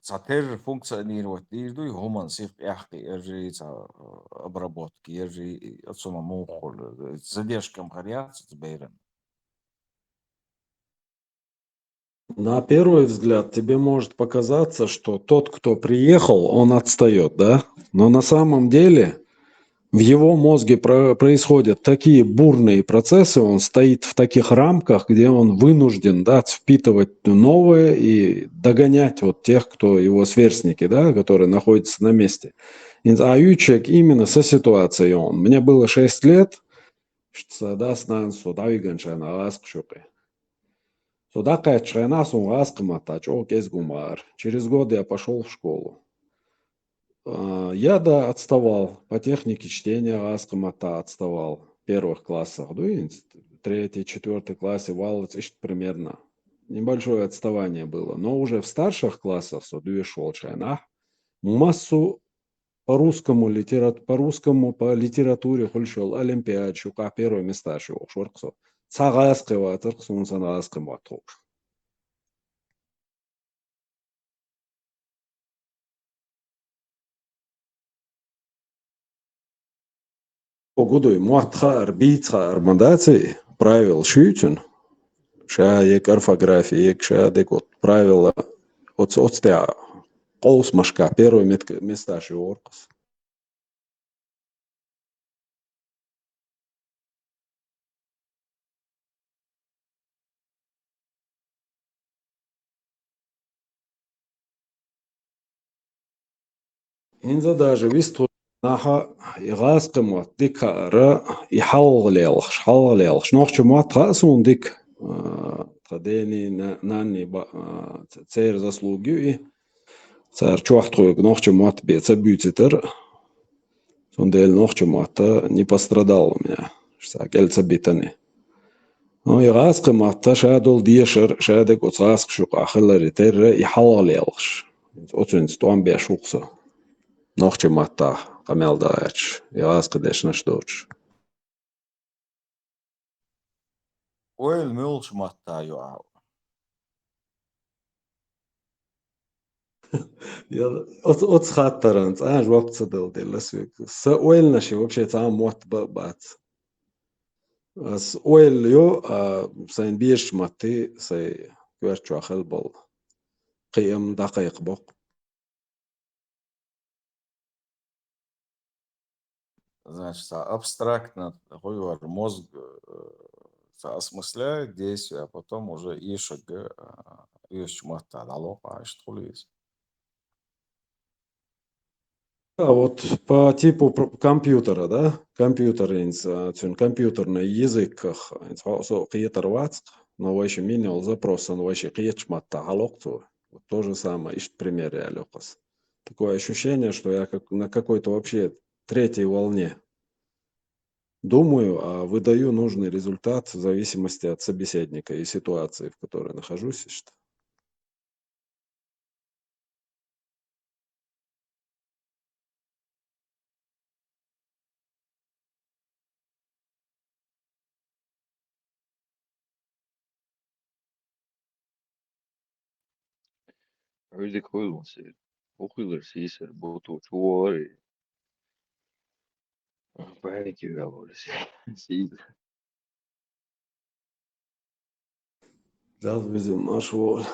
цатер функционировать дирду, и гуман сих яхки, ержи обработки, ержи отсума мухол, задержкам харяц, бейрен. На первый взгляд тебе может показаться, что тот, кто приехал, он отстает, да? Но на самом деле в его мозге происходят такие бурные процессы, он стоит в таких рамках, где он вынужден, да, впитывать новое и догонять вот тех, кто его сверстники, да, которые находятся на месте. А человек именно со ситуацией он. Мне было 6 лет, что да, снан суда виганшана аскшуки. Суда качана сун аскмата, гумар. Через год я пошел в школу. Я, да, отставал. По технике чтения аскомата отставал. В первых классах. Ну, и в 3-4 классе валец примерно. Небольшое отставание было. Но уже в старших классах судуе шел чайна. Массу по литературе хульшел олимпиад, шука первые места шел. Шорксо. Цагаскова, цирксун санаскова. Погодой муатхар, битхар, мандации правил шютен. Ша ек орфография, ек ша декот правила от стя колсмашка первые места шиоркас. إنزا داجا ويستو ناحا يغاسق موات ديك را يحول ليلخ نوخش موات خاصون ديك تديني ناني تسير заслуги цар чуахтруг нохч мот беца бютитер сондел нохч мота не пострадал у меня что гельца битани но يغاسق موات شادول ديشر شادك وصاسق شو قاخلر تر يحول ليلخ اوتن ستوان بيشوقسا نوخش موتا قمل دايتش يغاسق ديش نشدوش Oil mulch matta joa. يلا أوت خاطرنت أنا جوابت صدق دي لسويك سأويل نشي وبشي تعام موت بات بس أويل يو سين بيش ماتي سي كويرتشو أخل بول قيم دقيق بق Значит, абстрактно такой мозг осмысляет действия, а потом уже ишек маtta далока иштхулис. вот по типу компьютера, да? Компьютер цен компьютерный язык со қиетер вацк, но вообще минимал запрос, он вообще қиетч матта халокту. Вот то же самое, ищет пример реально. Такое ощущение, что я как на какой-то вообще третьей волне. Думаю, а выдаю нужный результат в зависимости от собеседника и ситуации, в которой нахожусь. Öyle koyulması. Okuyorlar siyser, botu, çuvari. Belki öyle siyser. Das bizim нашел.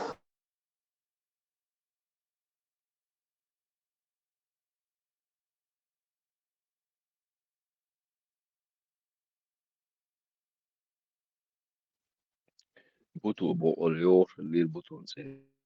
Botu, bu oluyor, lir botun sen.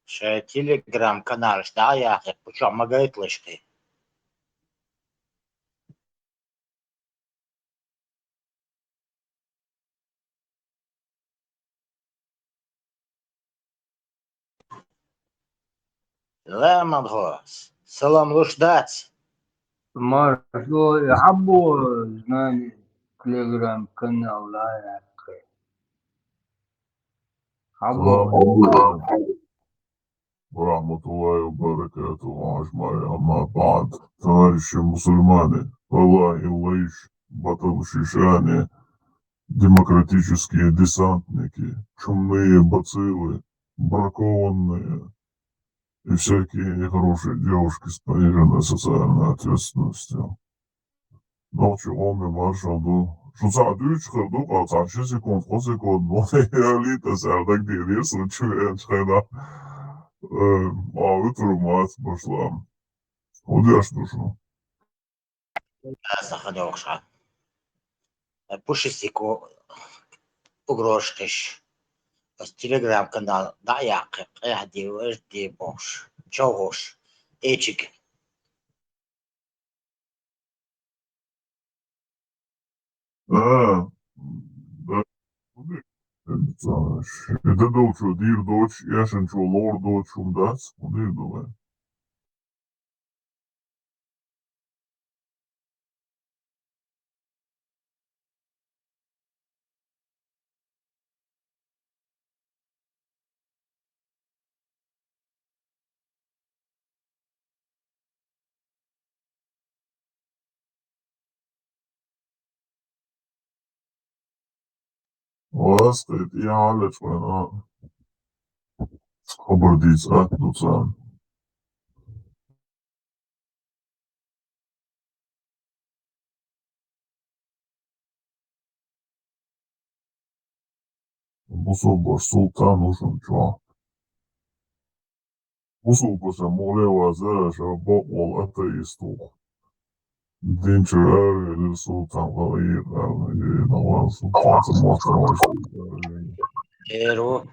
تليجرام канал, да, يا أخي بشو ما قلت لك لا مدهوس سلام لوشدات Маршо, або знание телеграм-канал, да, السلام або. عليكم ورحمة الله وبركاته. أما بعد товарищи мусульмане, Allah и лаиш, баталшишане, демократические десантники, чумные бациллы, бракованные и всякие нехорошие девушки с пониженной социальной ответственностью. Ночью омми маршалду. Şu saat 3 kırdık, 60 sekund, 10 sekund, realite serdek değil, случай şeyler, oturmat başlam. O diyorsun şu. заходовша пушистику угрошкиш телеграм-канал, да, я أخي قاعد وجدي بوش شوش إيجيك Ha, ben bu değil. Şeyde de uçuyor, değil doç, yaşın çoğu, lor doç, umdat, o değil de. O стоит, я алец, خبر ديز دوتسان. Bu boş sultan olsun şu an. Bu mole vazara şabak ol ateistlik. Dinçer sultan gayir navan sultan muhtemel.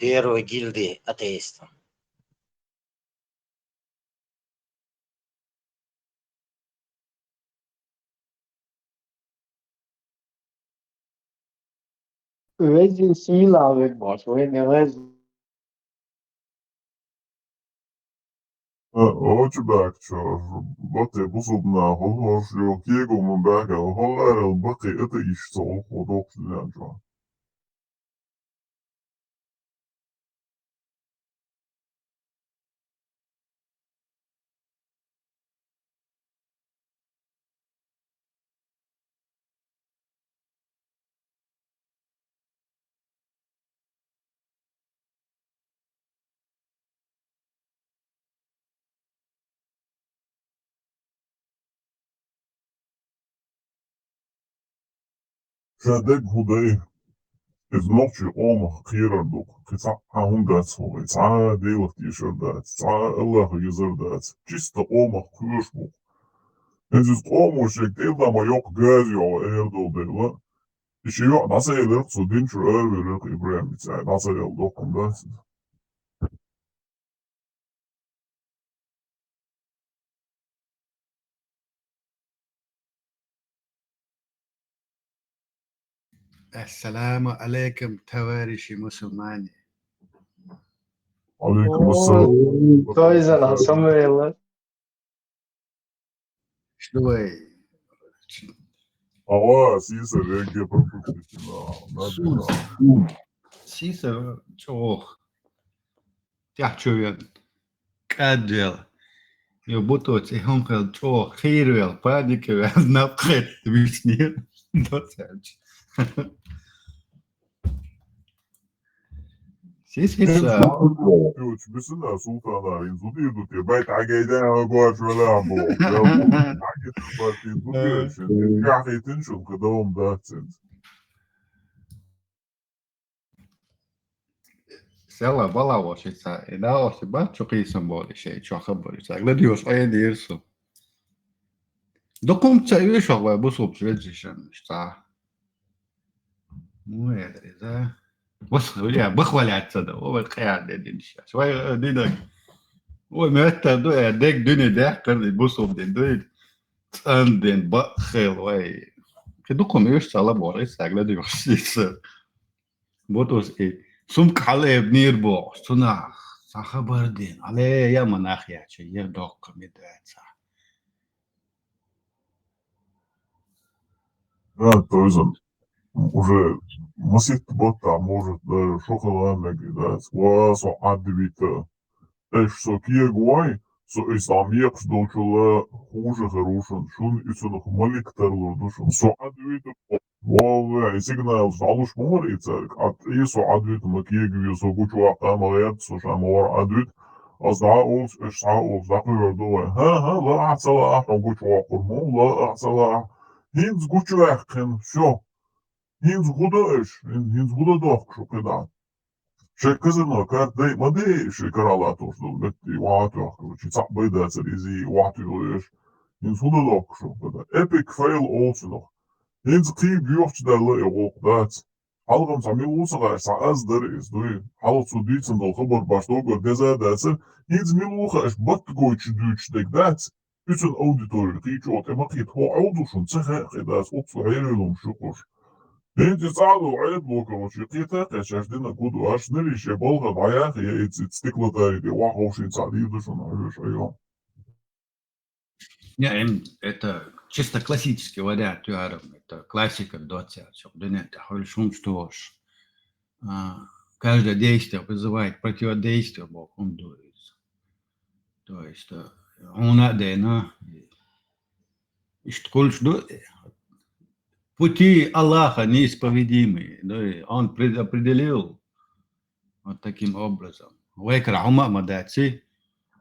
первый гильдии атеистов. Vezin sila ve boş ve ne vez Ocho back charge, but the busub na hoş yok yego mun back al holar bakı ateist ol hodok lanca. Şadek huday النوتشي قوم خيرا دوك قطع هوندات هو يتعا ديوك تيشر دات يتعا الله يزر دات جيست قوم خيوش بو انزيز قوم وشيك ديلا ما يوك غازي او ايردو ديلا işi yok nasıl elir su dinç verir İbrahim bitsay nasıl el dokum da السلام عليكم تواريشي مسلماني aleyküm o selam toizan Samuel شلوي hava siyse rege perfect na سيسا شوخ تحشوين كادل يبطوت هم خل شوخ خيرول باديك نبخت بيشنير دوتاج سيسا Yok, mesela sultanlar inzudiyordu diye. Ben takeyden algoç vela bu. Ya bu takeyden parti inzudiyor şimdi. Kahiyetin şu kadar dağıtsın. سلا بلا واشيتا إذا واشيبا شو قيسم بولي شيء شو خبري ساق لديوش أي ديرسو دوكم تسوي شغله بصوب ريجيشن اشتا مو يدري ذا بص ولا بخ ولا تصدق هو القيادة دي شوي دينك ومتى دو ديك دنيا ده كان يبصوا بدين عندن بخل واي كدوكم يوش صلا بوريس أغلى دي وشيس بوتوس سمك على بنير بو سنا خبر دين عليه يا مناخ يا شيء يدوك مدرسة Да, то есть уже مسيت بطع может даже шоколадно кидать. Васо адвита. Эш сокие гуай, со исамиек сдолчула хуже хорошен. Шун исунух малик тарлор душун. Со адвита والله سيجنال صالوش مور يتسالك إيسو عدويت مكيج ويسو كوشو عقامغيات سو شامور عدويت أصدعاء إشعاء زاقير دوه ها لا أحسلا أحن كوشو عقرمو لا أحسلا هينز كوشو أحكن شو هينز غدا هينز غدا دوخ شو كده شكزنا كارت دي ما دي شكر على توصل بتي واتو أخرج صح بيدا سريزي واتو إيش هينز غدا دوخ شو كده epic fail also Hens qiyib yo'qchidarlar yo'qdat. Halqam sami usaga sa'az dar is doy. Halq suditsen dal khabar başdoga gezadası. Hens miluha ish bat goychi duçdek dat. Bütün auditori qiç ot ema qit ho auduşun tsaha qidas otsu hayelum şukur. Hens sa'adu ayet bloka o qita qashafdina kudu ashneli shebalga bayaq ya itstiklatari de wa hoshin sa'diduşun ayo. Не, это чисто классический вариант юаром. Это классика 20. Это хольшум что ж. Каждое действие вызывает противодействие Богом дуется. То есть он адена. И что пути Аллаха неисповедимые. Да, он определил вот таким образом. Вайкра мадаци.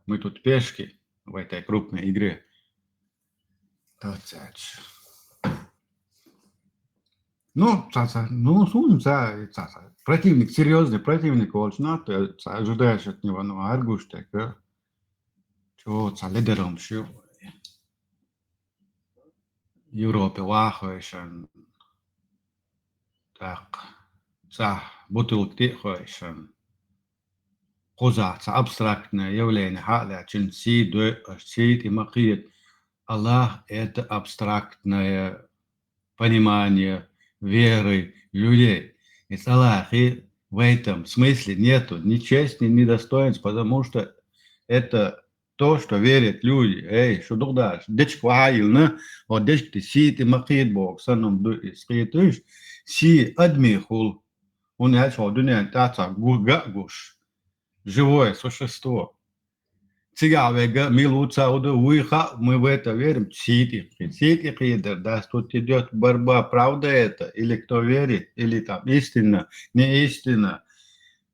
Мы тут пешки в этой крупной игре. Ну, противник, серьезный противник, ты ожидаешь от него, ну, аргуш так, чего лидером шил. Европе вахуешен, так, бутылки хуешен, коза, абстрактное явление, халя, чин си, и махит. Аллах – это абстрактное понимание веры людей. И Аллахи в этом смысле нету ни чести, ни достоинства, потому что это то, что верят люди. Эй, что тогда? Дечк ваилна, вот дечк ты си, ты махит Бог, саном скритуешь, си адмихул. Он я что, дуня, таца, гуш, живое существо. Цигавега, милуца, уиха, мы в это верим. Сити, да, тут идет борьба, правда это, или кто верит, или там истина, не истина.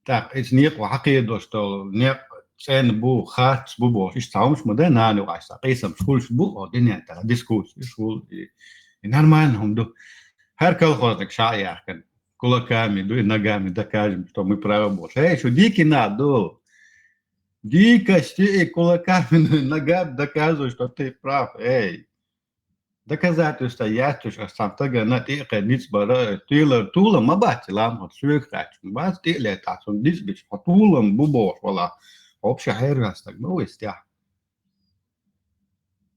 Так, это не хакидо, что не цен бу, хат бу, и стаумш мода на ну айса, айсам скульш бу, один это дискуссия, скул и нормально, он хар колхозник шаяхкан, кулаками, и ногами докажем, что мы правы больше. Эй, что дикий надо. Дикости и кулаками ногами доказывают, что ты прав. Эй, доказательства есть, что сам тага на тихо ниц бара тула мабати лам от свекач. Бац ти лета, сон дис бич тулам бубош вала. Общий хайрас так ну есть я.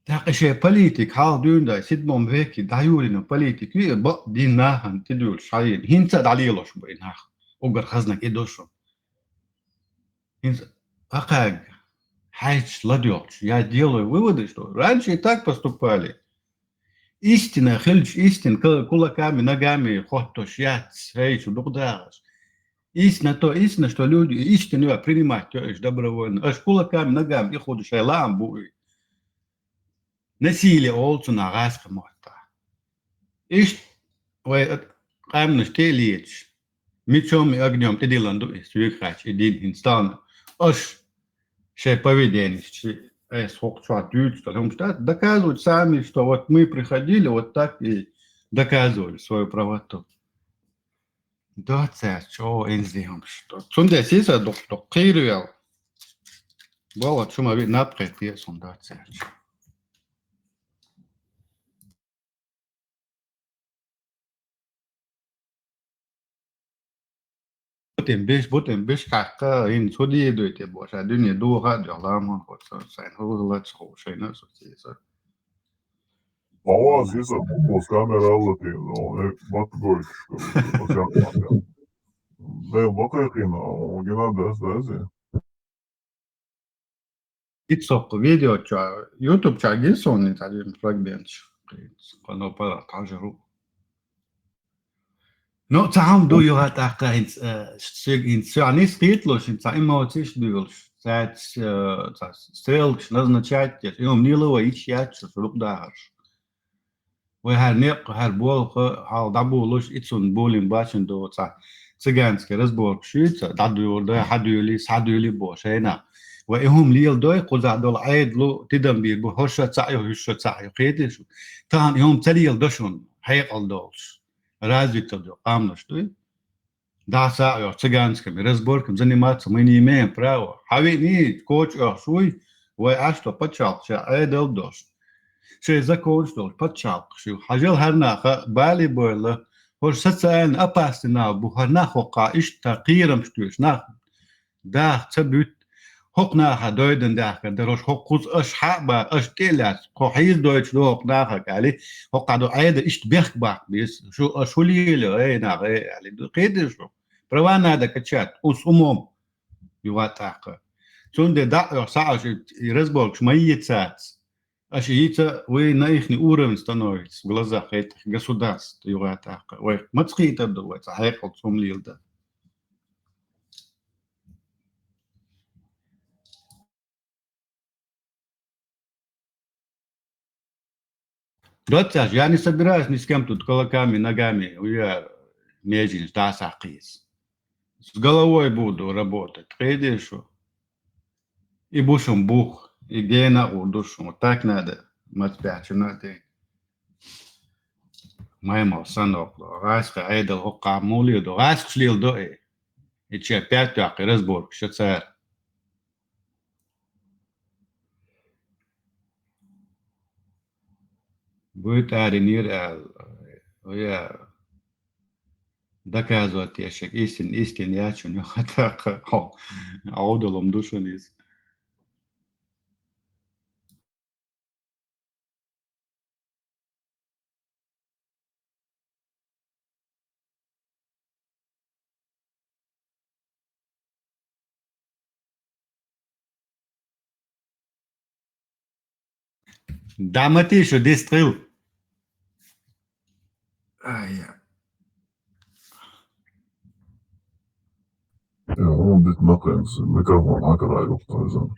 Так еще политик хал дюнда сидмом веки даюрина политик и ба динахан тидул шаин. Хинца далилош бинах. Угар хазнак идошон. Хинца а как? Хайч ладёж. Я делаю выводы, что раньше и так поступали. Истина, хельч истин, кулаками, ногами, хоттош, яц, хейч, удугдаш. Истина то, истина, что люди истину принимать, то есть добровольно. Аж кулаками, ногами, и ходишь, лам буй. Насилие олцу на раска мота. Ишь, вы камнешь те лечь. Мечом и огнем ты деланду, и свекач, и дин инстан. Аж поведение, доказывают сами, что вот мы приходили, вот так и доказывали свою правоту. Да, это что инзиам, что. Сунде сиса доктор Кирилл. Было чума вид напред, я сунда это. بوتين بيش كاكا إن سودي دويتي بوش الدنيا دوها جلام هو سين هو لا تسخو شيء نفسه تيسا Valla sisa bos kamerallakin on matkoiks, asiakkaat. Ne matkoikin on tästä. يتسوق فيديو تشا يوتيوب تشا جيسون نتاعي فراغمنتش قالوا بلا تاجرو نو تعم دو يو هات اكا ان سعني سقيتلوش انت اما تيش دولش ساعت ستريلش назначать يوم نيلو ويتشات شروق داهر وهر نيق هر بول هال دابولوش اتسون بولين باشن دو تا цыганский разбор شيت دادو يوردا حدو يلي سادو يلي بوشينا وإهم ليل دوي قزع دول عيد لو تدم بير بهرشة تعيو هرشة تعيو قيدش تان يوم تليل دشون هيقل دولش رازي تدو قامنش دوي دا ساعة цыганским разборком заниматься мы не имеем права. Хавини коч шуй وعشتو بتشالق شا عيدل دوش شي زكوش دوش بتشالق شو حاجل هرناخا بالي بويلا هور ستسألن أباستنا بوهرناخو قائش تقيرم شتوش ناخ داخ تبوت حقنا دويدن داخل دروش حقوز اش حابا اش تيلاس قحيز دويتش لو حقنا قالي حقادو عيد اش بيخ باك بيس شو ليلو اي ناغ يعني دو قيد شو بروانا دا كتشات اوس اموم يواتاق سون دي دا ساعش يرزبولك شميت ساعت اش يتا وي نايخني اورن становится в глазах этих государств يواتاق وي ما تخيت دو هيقل سوم ليل دا Дотяж, я не собираюсь ни с кем тут кулаками, ногами, я мечень, да, сахис. С головой буду работать, видишь? И бушем бух, и гена у душу. Вот так надо, матпячу надо. Моему сынок, раска айдал хока мулиду, раск шлил до и че опять так разбор, что царь. Будет аренир, я доказывать ящик истин я чу не так аудалом душу низ. Да, Матишу, дистрил. Ай, Ja, on dit makens, mikrofon hakkaa kohtaisen.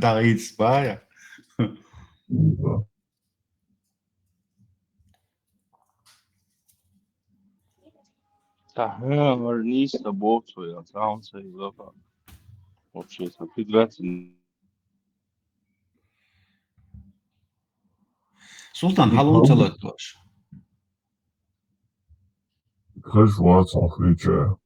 да, inspire. Tahmir niista bootsuja, saunsa ei loka. Вообще, федерация. Sultan halon çalatmış. Kaç var safriçe?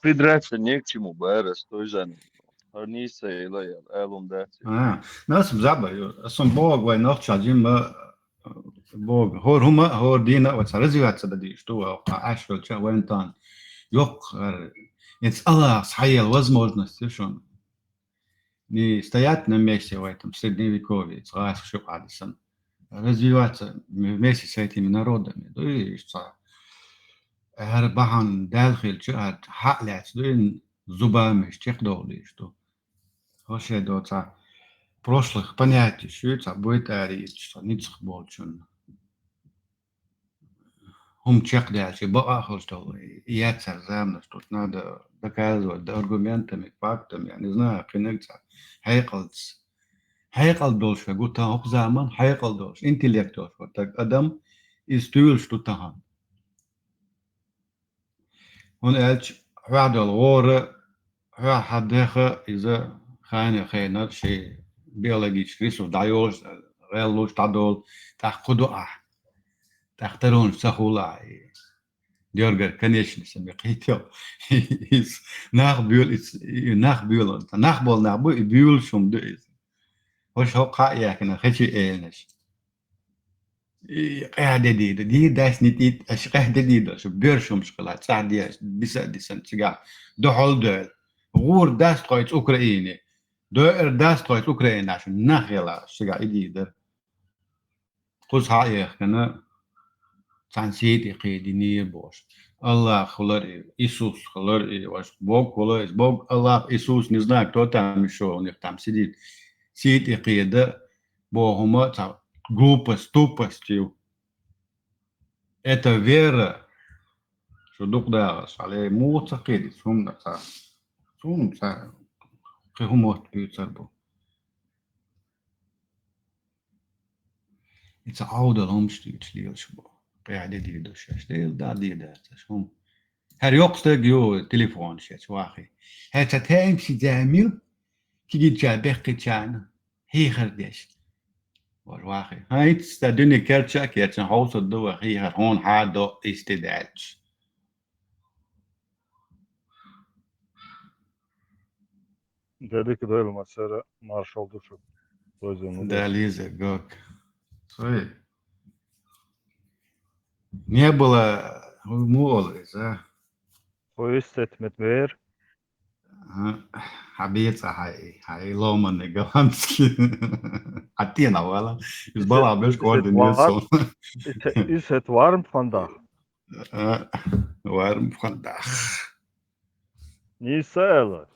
Федерация не к чему, Байрес, той же. Niista ei ole, elum dēci. Nasıl zabay? Son bog vai nochchajim bog hor dina ve sarıziyat da di что ашвел ча вентан. Yok it's Allah схаял возможности что не стоять на месте в этом средневековье, раз все адресан. Развиваться вместе с этими народами. То есть бахан дальхил ча хатлят дуин зубами штехдоли что вообще до прошлых понятий, что будет арить, что ницх болчун. Чек дальше, бахал, что я царзамно, что надо доказывать аргументами, фактами, я не знаю, коннекция. Хайкал дольше, гута обзаман, хайкал дольше, интеллектор, вот так адам из тюль, что тахан. Он эльч, радал воры, хадеха из-за خاينة شيء بيولوجي ريسو دايوش ريلوش تادول تاخدوا تختارون سهولا ديورجر كنيش نسمي قيتو ناخبيول ناخبول بيول شوم دويز وش هو قايا كنا خشي اينش قاعدة دي داس نتيت أش قاعدة دي شو بيرشم شغلات ساعة دي بس دي سنتيجا دحول دول غور داس قايت أوكراني دور داس قايت أوكراني عشان نخيلا شجع إيدي ده قص هاي كنا سانسيتي قيديني بوش الله خلر Иисус خلر واش Бог خلر Бог الله Иисус не знаю кто там еще у них там сидит сидит قيدة Богома там глупость тупостью это вера شو دوك داغس على مو تقيد سوم سا كهموت بيتصربو It's oude omstuurt lielsbo. Ja, dit die dus stil daar die dat som. Her jokste jo telefoon shit wachi. Het het heim si jamil ki dit ja bekchan. Heger des. War wachi. Heit sta dunne kertja ket een house do heger hon ha do is dit dat. Dedik doylu masara marşal duşu. Doyzunu. Да Лиза гок. Сой. Не было молодость, а? O hissetmet ver. حبيت هاي لومن جوانسكي عطينا ولا يزبلا بيش كوردينيسون Is het warm vandaag? warm vandaag Niet zelf.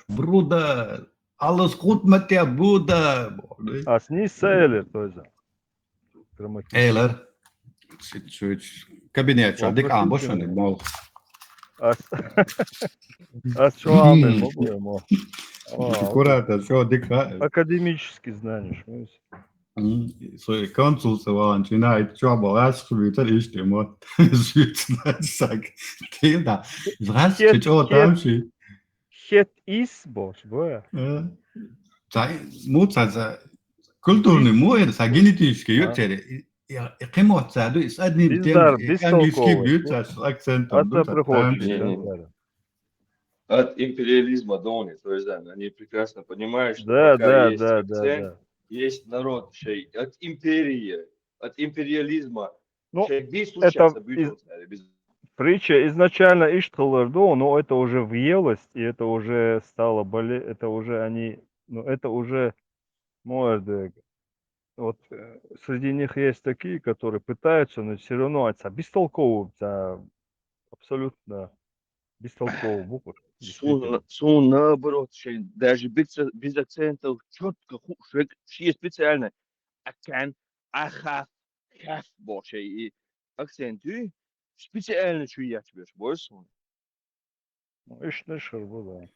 broeder alles goed met je broeder Als niet zelf, doyza. Eiler zit zoiets kabinetje dik aan bosch van mol Als şu an ben mogujem o. аккуратно что dik Академически знаешь. so консулство начинает чёба раскрывать лишь ему так ты да здравствуйте что там ши Het is boş boya. муца культурный мой это генетический ютери قيمة سعدو يسألني Bizler biz английский толковый. с акцентом Это приходит. От империализма дони, то есть, да, они прекрасно понимают, что Да, пока да, есть да, акцент, да. есть народ, шей, от империи, от империализма, Ну, шей, bir случается, Притча изначально Иштхалардо, но это уже въелось, и это уже стало это уже они, ну это уже молодые. Вот среди них есть такие, которые пытаются, но все равно это бестолково, абсолютно бестолково буквы. Сун наоборот, шей, даже без акцентов, четко, шей специально, акцент, ахав, хав, шей, и акценты специально чуять беш, больше. İşte bu da.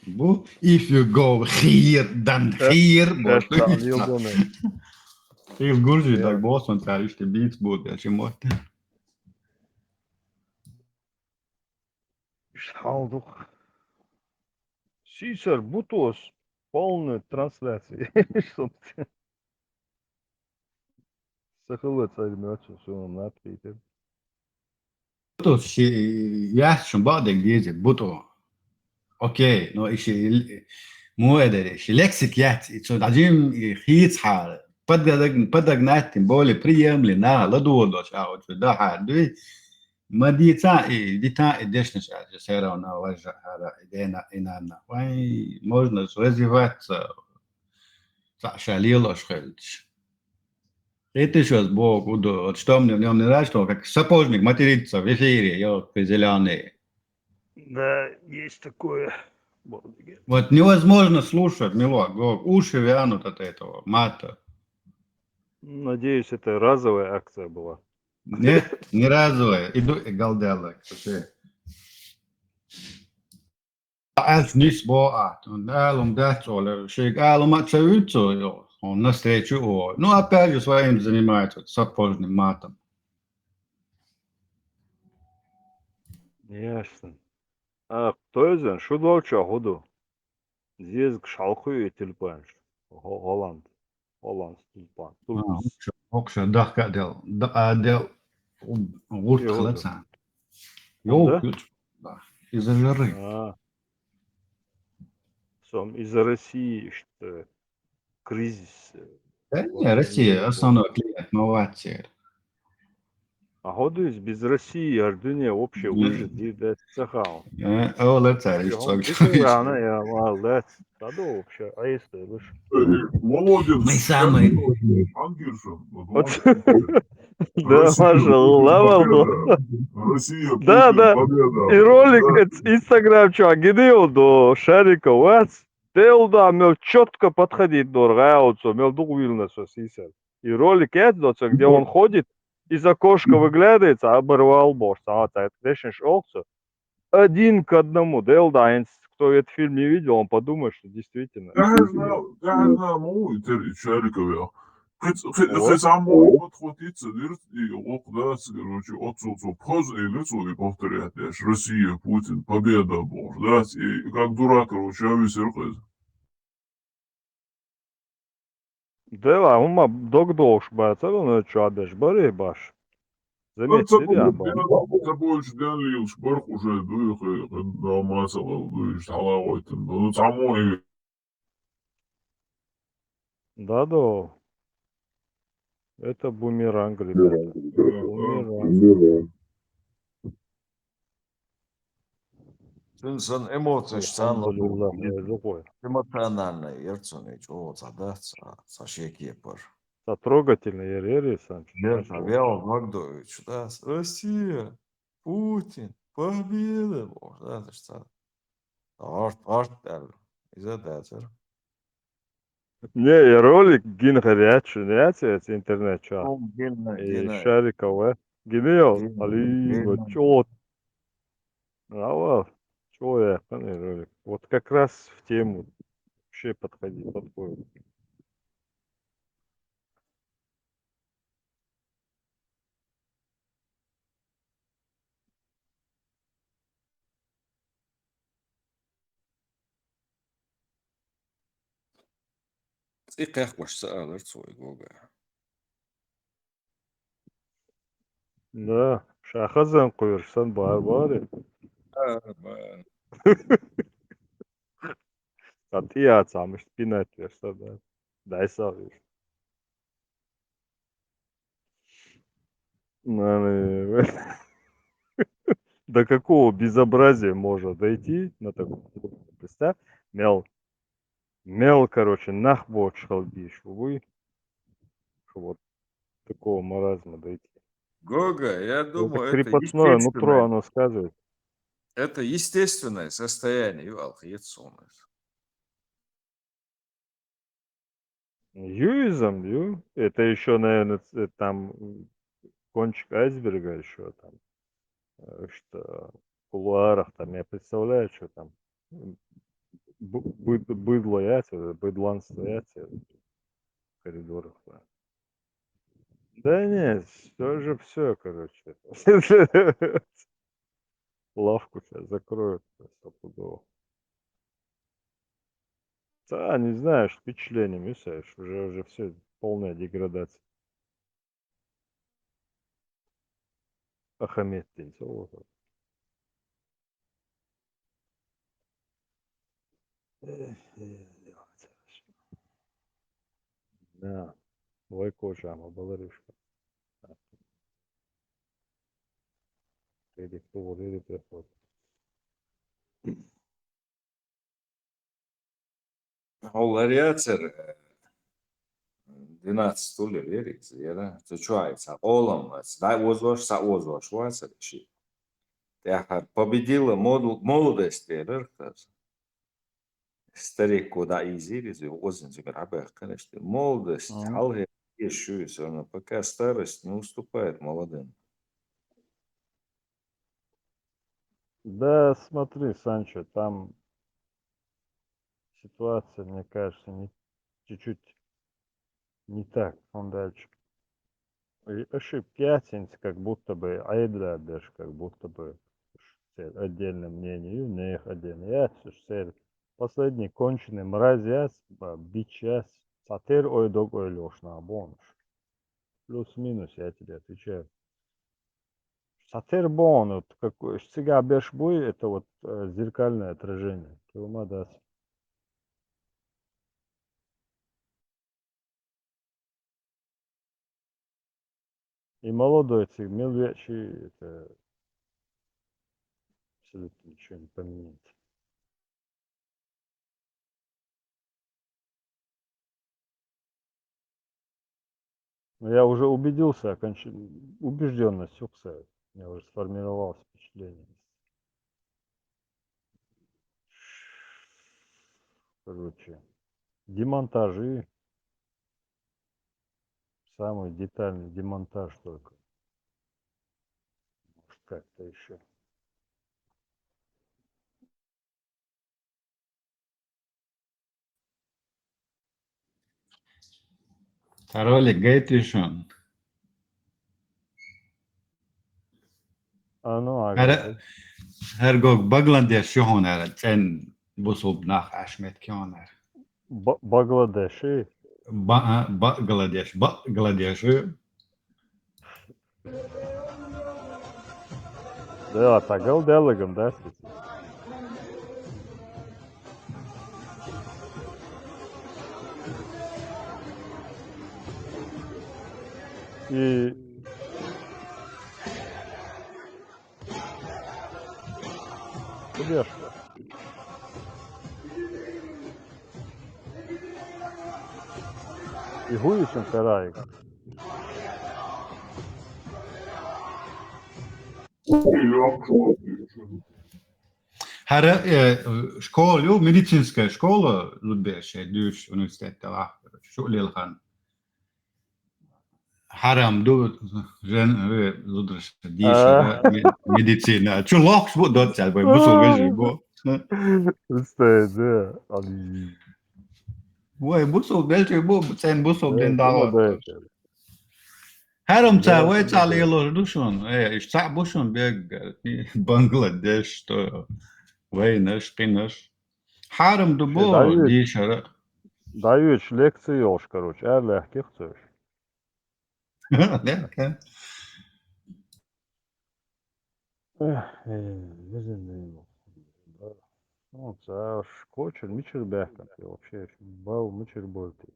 Bu if you go here then here Heel gurži da Boston tā išti beats būtu, ja šim otē. Aldık. Сисер, Бутос, полная трансляция. Сахалет сагмёчу, что он напитет. Butos šī jāšķum bādēk diezi, buto. Okei, no išī muederi, šī leksik jāci, so dažim hīts hāra. Padag nātim boli prijemli nā, ladodoš āot, da hādui. Ma di tā идешнеш āģi sērā un važa hāra idēna ināna. Vai можно развиваться шалило шхельч. Это сейчас Бог, вот что мне в нем не нравится, как сапожник матерится в эфире, зеленый. Да, есть такое. Вот невозможно слушать, милок, уши вянут от этого мата. Надеюсь, это разовая акция была. Нет, не разовая. Иду и галдела. Als niet boat, en daarom dat zo, шик алом отцовицу, он навстречу о. Ну опять же своим занимается сапожным матом. Ясно. А кто из них? Что долго году? Здесь шалхую тюльпан. Голланд. Голланд тюльпан. Окша дахка дел гурт хлебца. Йо, да. Из-за жары. Из-за России, что кризис Да не, Россия основной клиент, молодцы. А ходишь без России, Ардуния вообще выжить, и да, сахал. Оla царь, Чего? что Ты курана, я молодец. Саду вообще, а если выше? Молодец, Мы самые. Шамилов, Ангерсон. Вот Вот, он. да, Россия, машалла, Путин, молодец. победа. Россия, Да, Путин, да. И победа. ролик, Да. Инстаграм, что, gidiyor до Шарика, вац. Телда, мел четко подходит до Рауцу, мел дугвилна, сосисел. И ролик это, где он ходит, из окошка выглядывает, оборвал борт. А это решишь оксу. Один к одному. Делда, кто этот фильм не видел, он подумает, что действительно. قاعدنا مو شركة وياه Вот. خزعمو подхватиться и окдаться, короче, отцу поз и лицо и повторять, знаешь, Россия, Путин, победа, бог, да, и как дурак, короче, а весь рхез. Дела, ума догдош бац, ну что, дашь, бори баш. Заметили, я баш. Ты больше дали шбарх уже, дух, на масса, дуешь, халавой, ну, самой, Да. Это бумеранг, ребята. Бумеранг. Сын эмоции штанло Альхамдулиллах, зухой. эмоциональный ерцуный чего цадас сашекепар. Сотрогательный Ерери, Санчо. Я Вел Вагдович, да, Россия, Путин, победа, бог, да, это что? Арт, изадатер. Не, и ролик гин горячий, это интернет-чат. И Гена, Шарикове. Гинео, али, вот чё, а вот, чё я, ролик. Вот как раз в тему вообще подходит, подходит. и как ваш саалер свой гога. Да, шахазан кuyursan бар. Atījācām spinēties tādā. Daisāvies. До какого безобразия можно дойти на таком? Представь, мел, короче, нахбот шалдиш. Вы, вот такого маразма дойти. Гога, я Это думаю, крепостное нутро, оно сказывает. это естественное состояние Юалха Яцуна. Юизом, это еще, наверное, там кончик айсберга еще там, что в кулуарах там, я представляю, что там быдло яйца, быдлан стоять в коридорах. Да, да нет, все, короче. Лавку сейчас закроют стопудово. Да, не знаешь, впечатление, мешаешь, уже все, полная деградация. Ахамет день, вот. Да, лайко жама, баларышка. Или кто или приход. Олариацер 12 стулья верится, да? Ты чуается, олам, дай возваш, са возваш, вася, щи. Тяха победила молодость, верхас. Старик, куда изирис, озин заграбах, конечно. Молодость, алге, еще и все равно, пока старость не уступает молодым. Да, смотри, Санчо, там ситуация, мне кажется, чуть-чуть не так. Он дальше. И ошибки ясенс, как будто бы айдрадеш, как будто бы отдельное мнение, не их отдельно. Я последний конченый мразь яс, бич яс, сатир ойдог ойлош на бонус. Плюс-минус, я тебе отвечаю. Сатир бон, вот какой, сега бешбуй, это вот зеркальное отражение. Килмадас. И молодой цик, мелвечий, это абсолютно ничего не поменяется. Но я уже убедился, убежденность сукса. Я уже сформировалось впечатление. Короче, демонтажи, самый детальный демонтаж только. Может, как-то еще. Ролик гейтишон. А ну, ага. Her gång Bangladesh johonar sen busub nach Ashmet kionar. Бангладеши. Bangladesh. Да, тагал делегам, да, И Кудешка. И Гуичем Караик. Her школа, jo, медицинская школа, Лудбеше, Дюш, университет, Шулилхан. Харам, жен, Лудрш, Диша, медицина. Чулок, что дотя, бусул вежи, бо. Представь, да. Ой, бусул, дельче, бо, цен бусул, ден дала. Herım Харам ца, ой, ца лило, душон, ишца бушон, бег, Бангладеш, то, вейнеш, кинеш. Харам дубо, Диша, Dayıç lekции yoş, короче, легких цеш. Ну, це ж кочер, мічер бехкан, вообще, бау, мічер больти.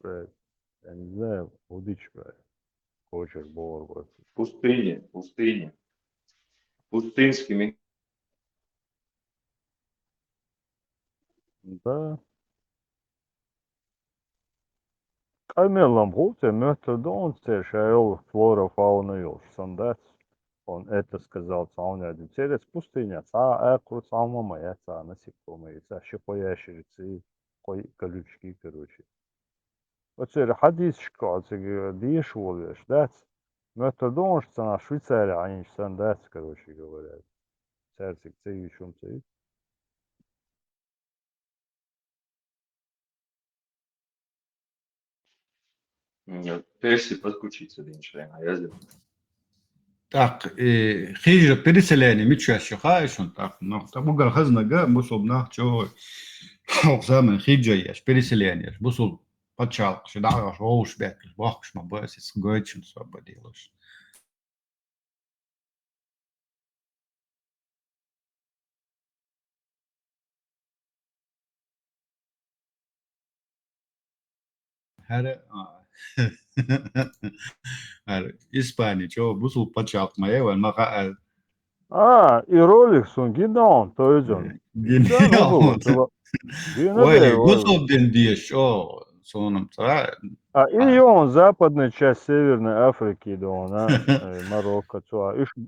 Я не знаю, удич, кочер, бор, Пустыня. Пустынскими. Да. Каймелам гуте, методон, шайл, флора, фауна, ёж, сандец. Он это сказал, он один. Через пустыня, экрут, мама, яйца, насекомые, щепоящирицы, колючки, короче. Вот это хадис шкац, диш волешь, да? Методон, что на Швейцарии, они сандец, короче говоря. Церцик, цей, шум, цей. Перси подключиться до члена, я сделал. Так, хижа переселение, митча шахайшон, так, ну, там угол хазнага, бусул нах, чё, оксамен хижа яш, переселение, бусул почал, шедага, шоуш бекл, вахш, мабас, из гойчин свободилось. Испания, чё, бусул почал, маева, маха, И ролик сон гидон, то есть он. Ой, бусул ден диеш, о, соном, цара. И он западная часть Северной Африки, да, Марокко,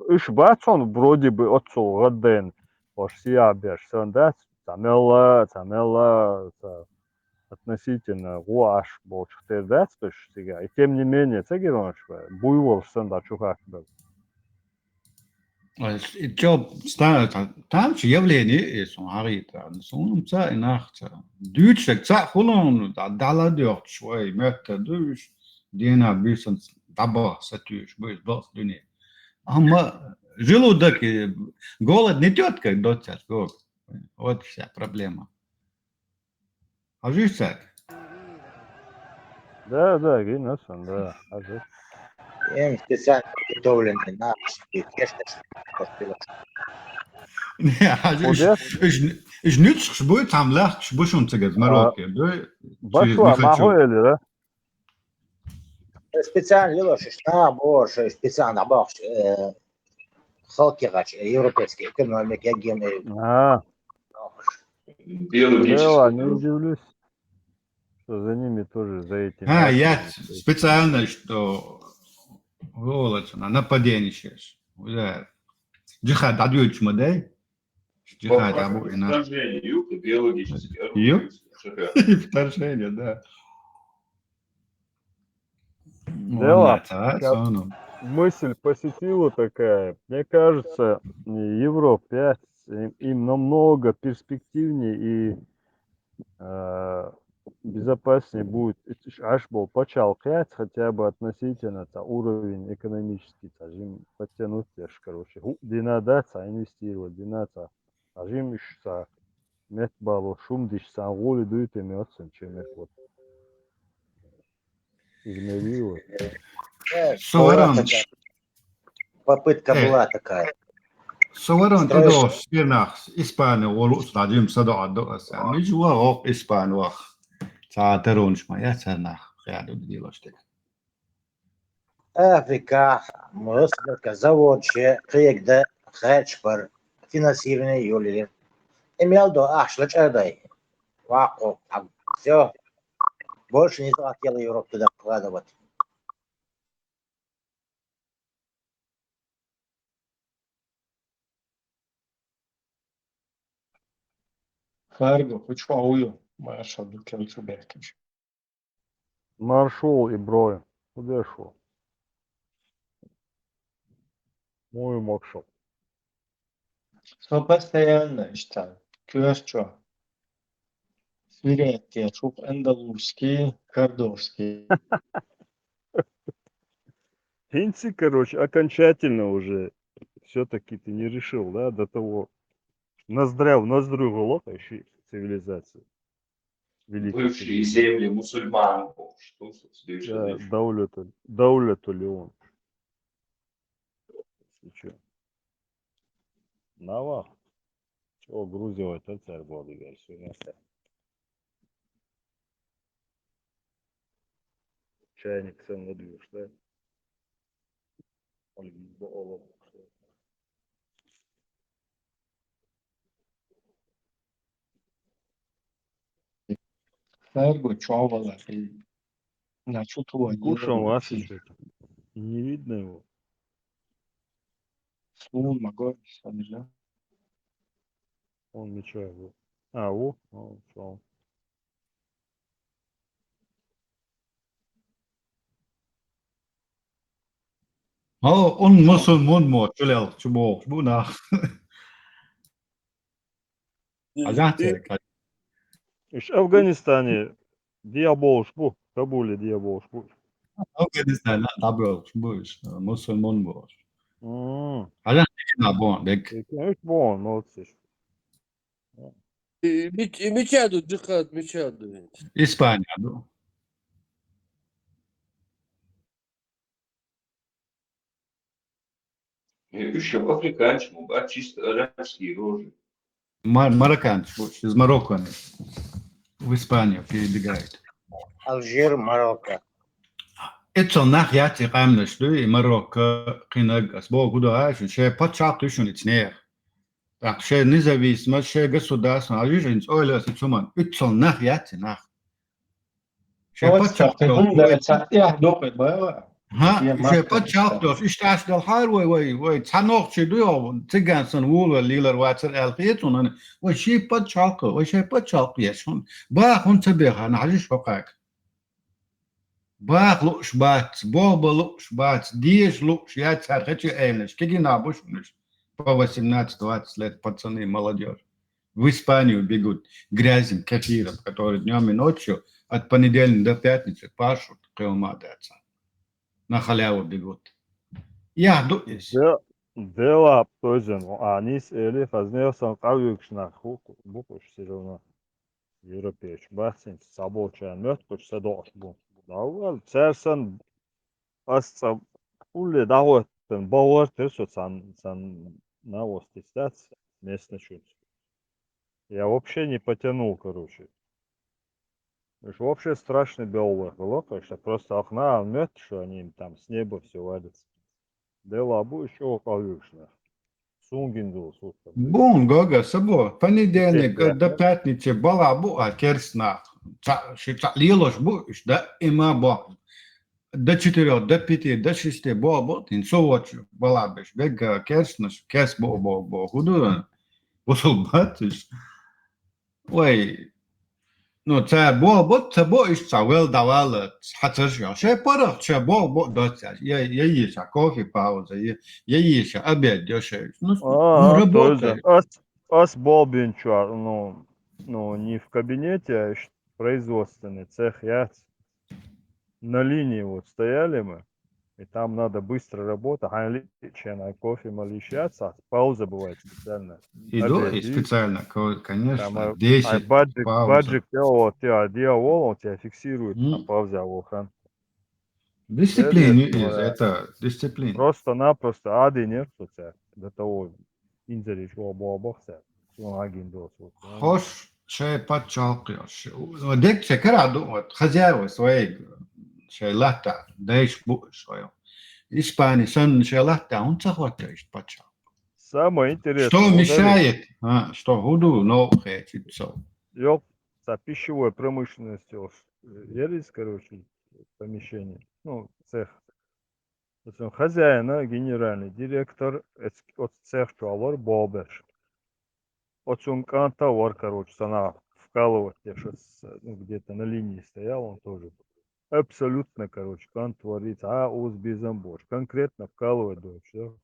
иш бацон вроде бы отцу гаден, ош сиабеш, сандас, тамела, относительно гуаш, больше тердец, сега. И тем не менее, цегеронш, буйвол санда чухак был. Чё, там че явление, сон харита, соном, ца, инахта. Дючек, ца, хулон, дала дёрт, швой, мёрта, душ, дина, бюсен, таба, сатюш, бюс, бос, дуни. Ама, желудок, голод не идёт, как дотяж, гог. Вот вся проблема. А жизнь так? Да, гинасан, да. Им специально приготовленный на тесто. Ich nütze Spult am Lach, Busch und Ziggers, Marokko. Башла, махуэли, да? специально Лилош, больше специально бахш халкигач европейский экономик ягем А, Биологический да, не друг. удивлюсь, что за ними тоже, за этими Я акциями стоит. специально, что голос на нападение сейчас. Уже джихад адвич модель. По Джихад абу ина. вторжению биологически Ее? оружие. Вторжение, да. Дела, Ладно, сейчас мысль посетила такая. Мне кажется, Евро-5 им намного перспективнее и безопаснее будет. Аж был почал 5 хотя бы относительно уровень экономический, им подтянуть, короче. Динадаться, инвестировать, динаться. Ажим еще мет балу шум диш сам воли дует имется, чем их вот игнорировать. Была такая, попытка была такая. صورون Строишь إدو سيناخ إسبانيا ولوس راجيم صدق عدو أسان ميجوا غوق إسبان وخ تعترونش ما يتناخ خيادو بديلوشتك Африка, Москва, завод, قيق ده خارج بر финансирование юлили. Имел до ашлач адай. Вако, все, больше не захотела Европу туда вкладывать. Fergo, which one you? Marshall, do kill back. Маршал и Брой. Куда шел? Мой маршал. So постоянно, что? Кверчо. Свирепкий, шуб андалузский, кордовский. Финцы, короче, окончательно уже все-таки ты не решил, да, до того. Ноздря в ноздрю голокающей цивилизации. Великой Бывшие цивилизации. земли мусульман. Что Да, слышали? Даулету Леон. Если что. Нава. Чего Грузия, это царь Владимир. Чайник сам надвиж, да? Fergo, чувала. На что-то Не кушал делал. вас что-то. Не видно его. Слон, могу, да? Он меча был. А, он шел. он مسلمون مو تلال شبوك شبونا عزاتك Иш Афганистане диаболш bu. Кабуле диаболш bu. أفغانستان لا طبعا شبوش مسلمون بوش عزاتك نابون دك Hiç bon, молодцы. Мечаду, джихад, мечаду. إسبانيا دو Еще африканчему, а чисто арабские рожи. мароккан شبوش из Марокко они в Испанию перебегают Алжир, Марокко. اتشل ناحياتي قامنش دوي Марокко قينق أسبوع قدو عايش شيء باتشاق تشون اتنير شيء نزويس شيء государство عجيش انت أولا سيتشومان اتشل ناحياتي ناح شيء باتشاق شيء باتشاق دوش اشتاش دل حار وي تنوق شي دوي تيجانسن وولا ليلر واتر القيتون أنا وشي باتشاق يشون باخون تبيها أنا عجيش وقاك باخ لوش بات بوبا لوش بات ديش луч я царь хочу эйлеш киги на бушниш по 18-20 лет пацаны молодежь в Испанию бегут грязем кефиром которые днем и ночью от понедельника до пятницы пашут километраться на халяву бегут я дуюсь Дела тоже, анис элиф азнеосан кавюкшна хуку букуш все равно европееш бассен сабочан мёткуш садош бу. Давал церсан асца уле давоттен бауэр что сан навости стать местно чуть. Я вообще не потянул, короче. Вообще страшный белый лока, что просто окна мет, что они им там с неба все валится. Дела бу еще околюшно. Сунгин был сутка. Bun, Goga, sabo, понедельник Теперь, до пятницы была бу, а керсна. Лилош бу, да, има бу. До 4, до 5, до 6 бу, тин совочу, была беш, бег керснаш, керс бу, худу, уsul батыш. Ой, ну, це бо іще вел давали, хаташ, ще порох, ще бо доця. Я їша кофе, пауза, я їша обед, дешевле. Ну, тоже. работает. Ас Бобинчу, ну, не в кабинете, а производственный цех. Я на линии вот стояли мы, и там надо быстро работать. А кофе малищаться, пауза бывает специальная. Иду и Обед. специально, Там конечно, 10 пауза. баджик тебя тебя фиксирует, а пауза охран. Дисциплина есть, это дисциплина. Просто ады нет, что тебя до того инзериш бокса. Хош, шей подчалкиваешь. Дек чекараду, вот, хозяева своей, шей лата, даешь бу свою. Испания, сон шей лата, он захватываешь подчал. Самое интересное. Что мешает? Что худу, но хотит все. Ёп, за пищевой промышленностью есть, короче, помещение. Ну, цех. Хозяина, генеральный директор, от цех чуалор Бобеш. От товар, короче, она вкалывать, я сейчас где-то на линии стоял, он тоже. Абсолютно, короче, кан творится, уз безамбош. Конкретно вкалывать, да, все.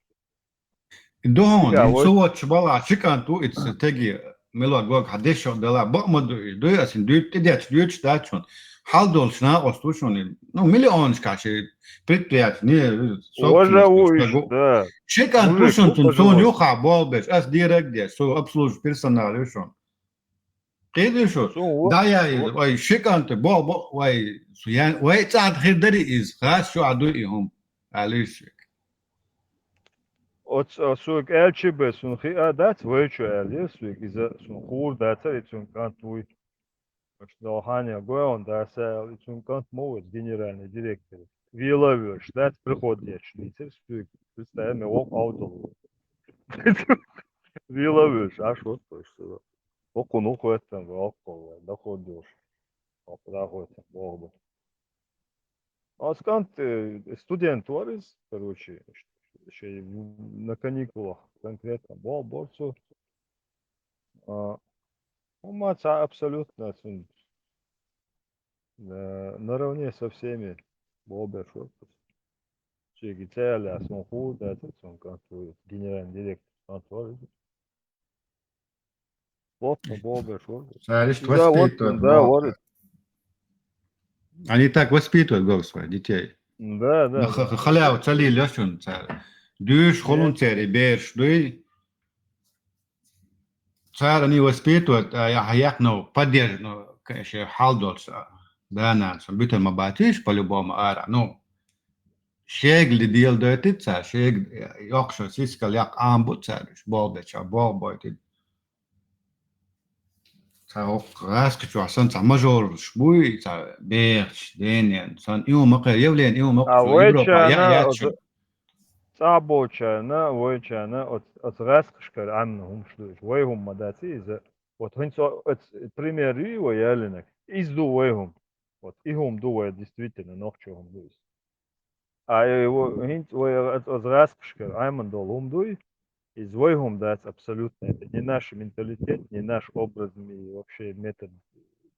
Дон, in so chbala chikan tu it's tegi melo gog hadesho dela ba modu do asin do tedet do station haldol shna ostushon no millions kashi предприятие не собственность Да. chikan tushon tun son yuha bolbes as direct де so обслуживаешь персонал решон кедешо да я ой chikan te bo ой суян ой цад хидери из хорошо аду ихом алиш Suik elçibe sun dat veçu el suik iza sun khur data sun kant vui что Ханя Гоэн даса sun kant мовит генеральный директор. Виловеш, дат приход я швейцар суик представляем ок аудол. Виловеш, а что то что? Окуну хуэтен окол, доходишь. Окуда бог. Аскант студент варис, короче, еще на каникулах конкретно борцу. Маца абсолютно наравне со всеми болбер шорпус. Чеги целя смоху, да, это он контует генеральный директор контует. Плотно болбер шорпус. Да, вот. Они так воспитывают, Бог своих детей. Да. Халяву цали лешун царь. Дюш холун царь, берш, дуй. Царь они воспитывают, я ну, поддерживают, конечно, халдолса. Да, на, битер мабатиш, по-любому, ара, ну. Шег ли дел дойти царь, шег, якшо, сискал, як амбут царь, болбеча, болбойти. Раска чуа сан са мажор шбуй са берч денен сан иу мака евлен иу мака Европа я чу Цабочана, войчана, от раскшкар аннахум шлуш. Войхум мадати из вот хинцо от примери вояленок. Изду войхум. Вот ихум дуя действительно нохчухум дуис. А его хинц от раскшкар аймандол хум дуй. Из войхум дать абсолютно. Это не наш менталитет, не наш образ и вообще метод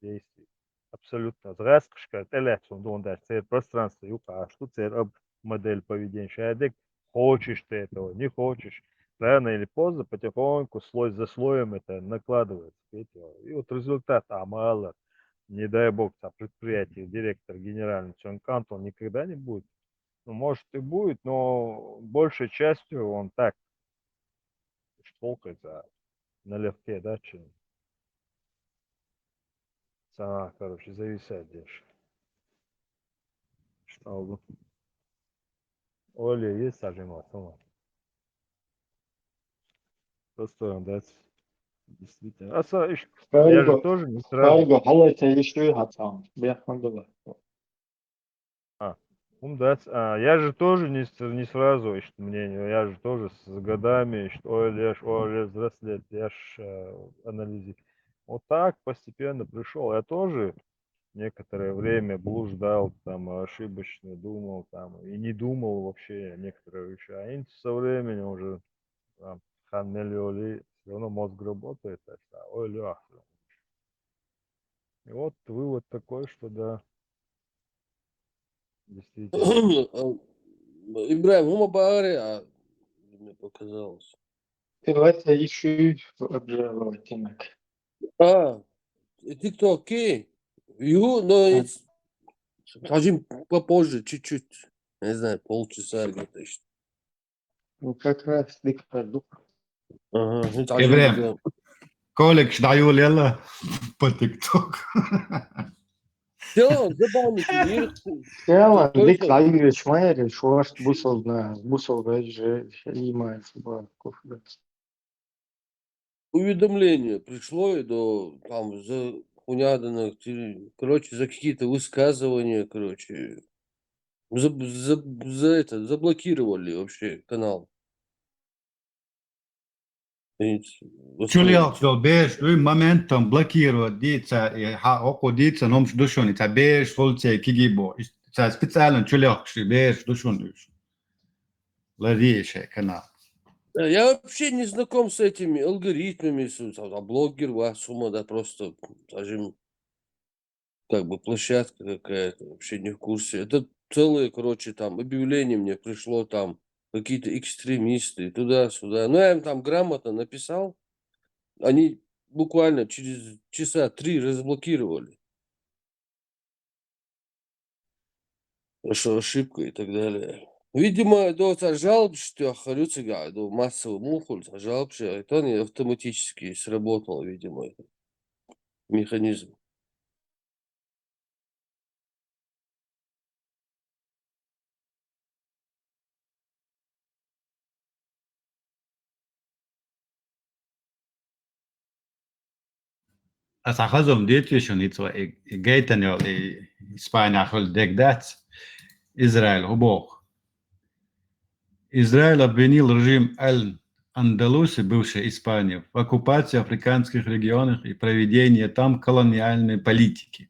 действий. Абсолютно. Раскшкар телецом дон дать пространство юка, а что цер модель поведения. Шайдек хочешь ты этого, не хочешь. Рано или поздно, потихоньку, слой за слоем это накладывается. И вот результат мало. Не дай бог, предприятие, директор, генеральный Чонкант, он никогда не будет. Ну, может и будет, но большей частью он так штолкается налегке, да, чем сама, короче, зависать дальше. Что Оля есть сажима, Тома? Просто дать Действительно. Я же Fargo, тоже не сразу. Fargo, halata еще hatam. Бяхмандула. Я же тоже не сразу, мнение. Я же тоже с годами, ой, леш, взрослеть, я ж анализирую. Вот так постепенно пришел. Я тоже некоторое время блуждал, там, ошибочно думал, там, и не думал вообще некоторые вещи. Со временем уже там, все равно мозг работает, ой, лях. И вот вывод такой, что да, действительно. Ибраим, хума бааре, мне показалось. Это еще обжаловательник. ТикТоки. Но скажем попозже, чуть-чуть. Не знаю, полчаса где-то еще. Ну, как раз диктатура. Ага, ابراهيم كولك شدعيول يلا بالتيك Все, забавники, мир. Села, Кто dik это? laimīgs šmēri, šost busol veži, īmājas bārku. Уведомление пришло и до там за хуняданных, короче, за какие-то высказывания, короче, заблокировали вообще канал. Čuljāks vēl bieži, tu momentam blokirot dīca, oko dīca noms dušuni, tā bieži fulcē kigibo. Tā специально čuljāks bieži dušuni. Ладейшая канал. Я вообще не знаком с этими алгоритмами, блогер, сумма, да, просто, скажем, как бы площадка какая-то, вообще не в курсе. Это целое, короче, там объявление мне пришло, там какие-то экстремисты, туда-сюда. Ну, я им там грамотно написал, они буквально через часа 3 разблокировали. Что ошибка и так далее. Видимо, жалоб, что харюцига, массовый мухуль, жалоб, что это не автоматически сработал, видимо, этот механизм. أخذهم ديتيشن يتوا جيتن يولي إسبانيا خل ديك إسرائيل هبوخ. Израиль обвинил режим Аль-Андалуси, бывшей Испании, в оккупации африканских регионов и проведении там колониальной политики,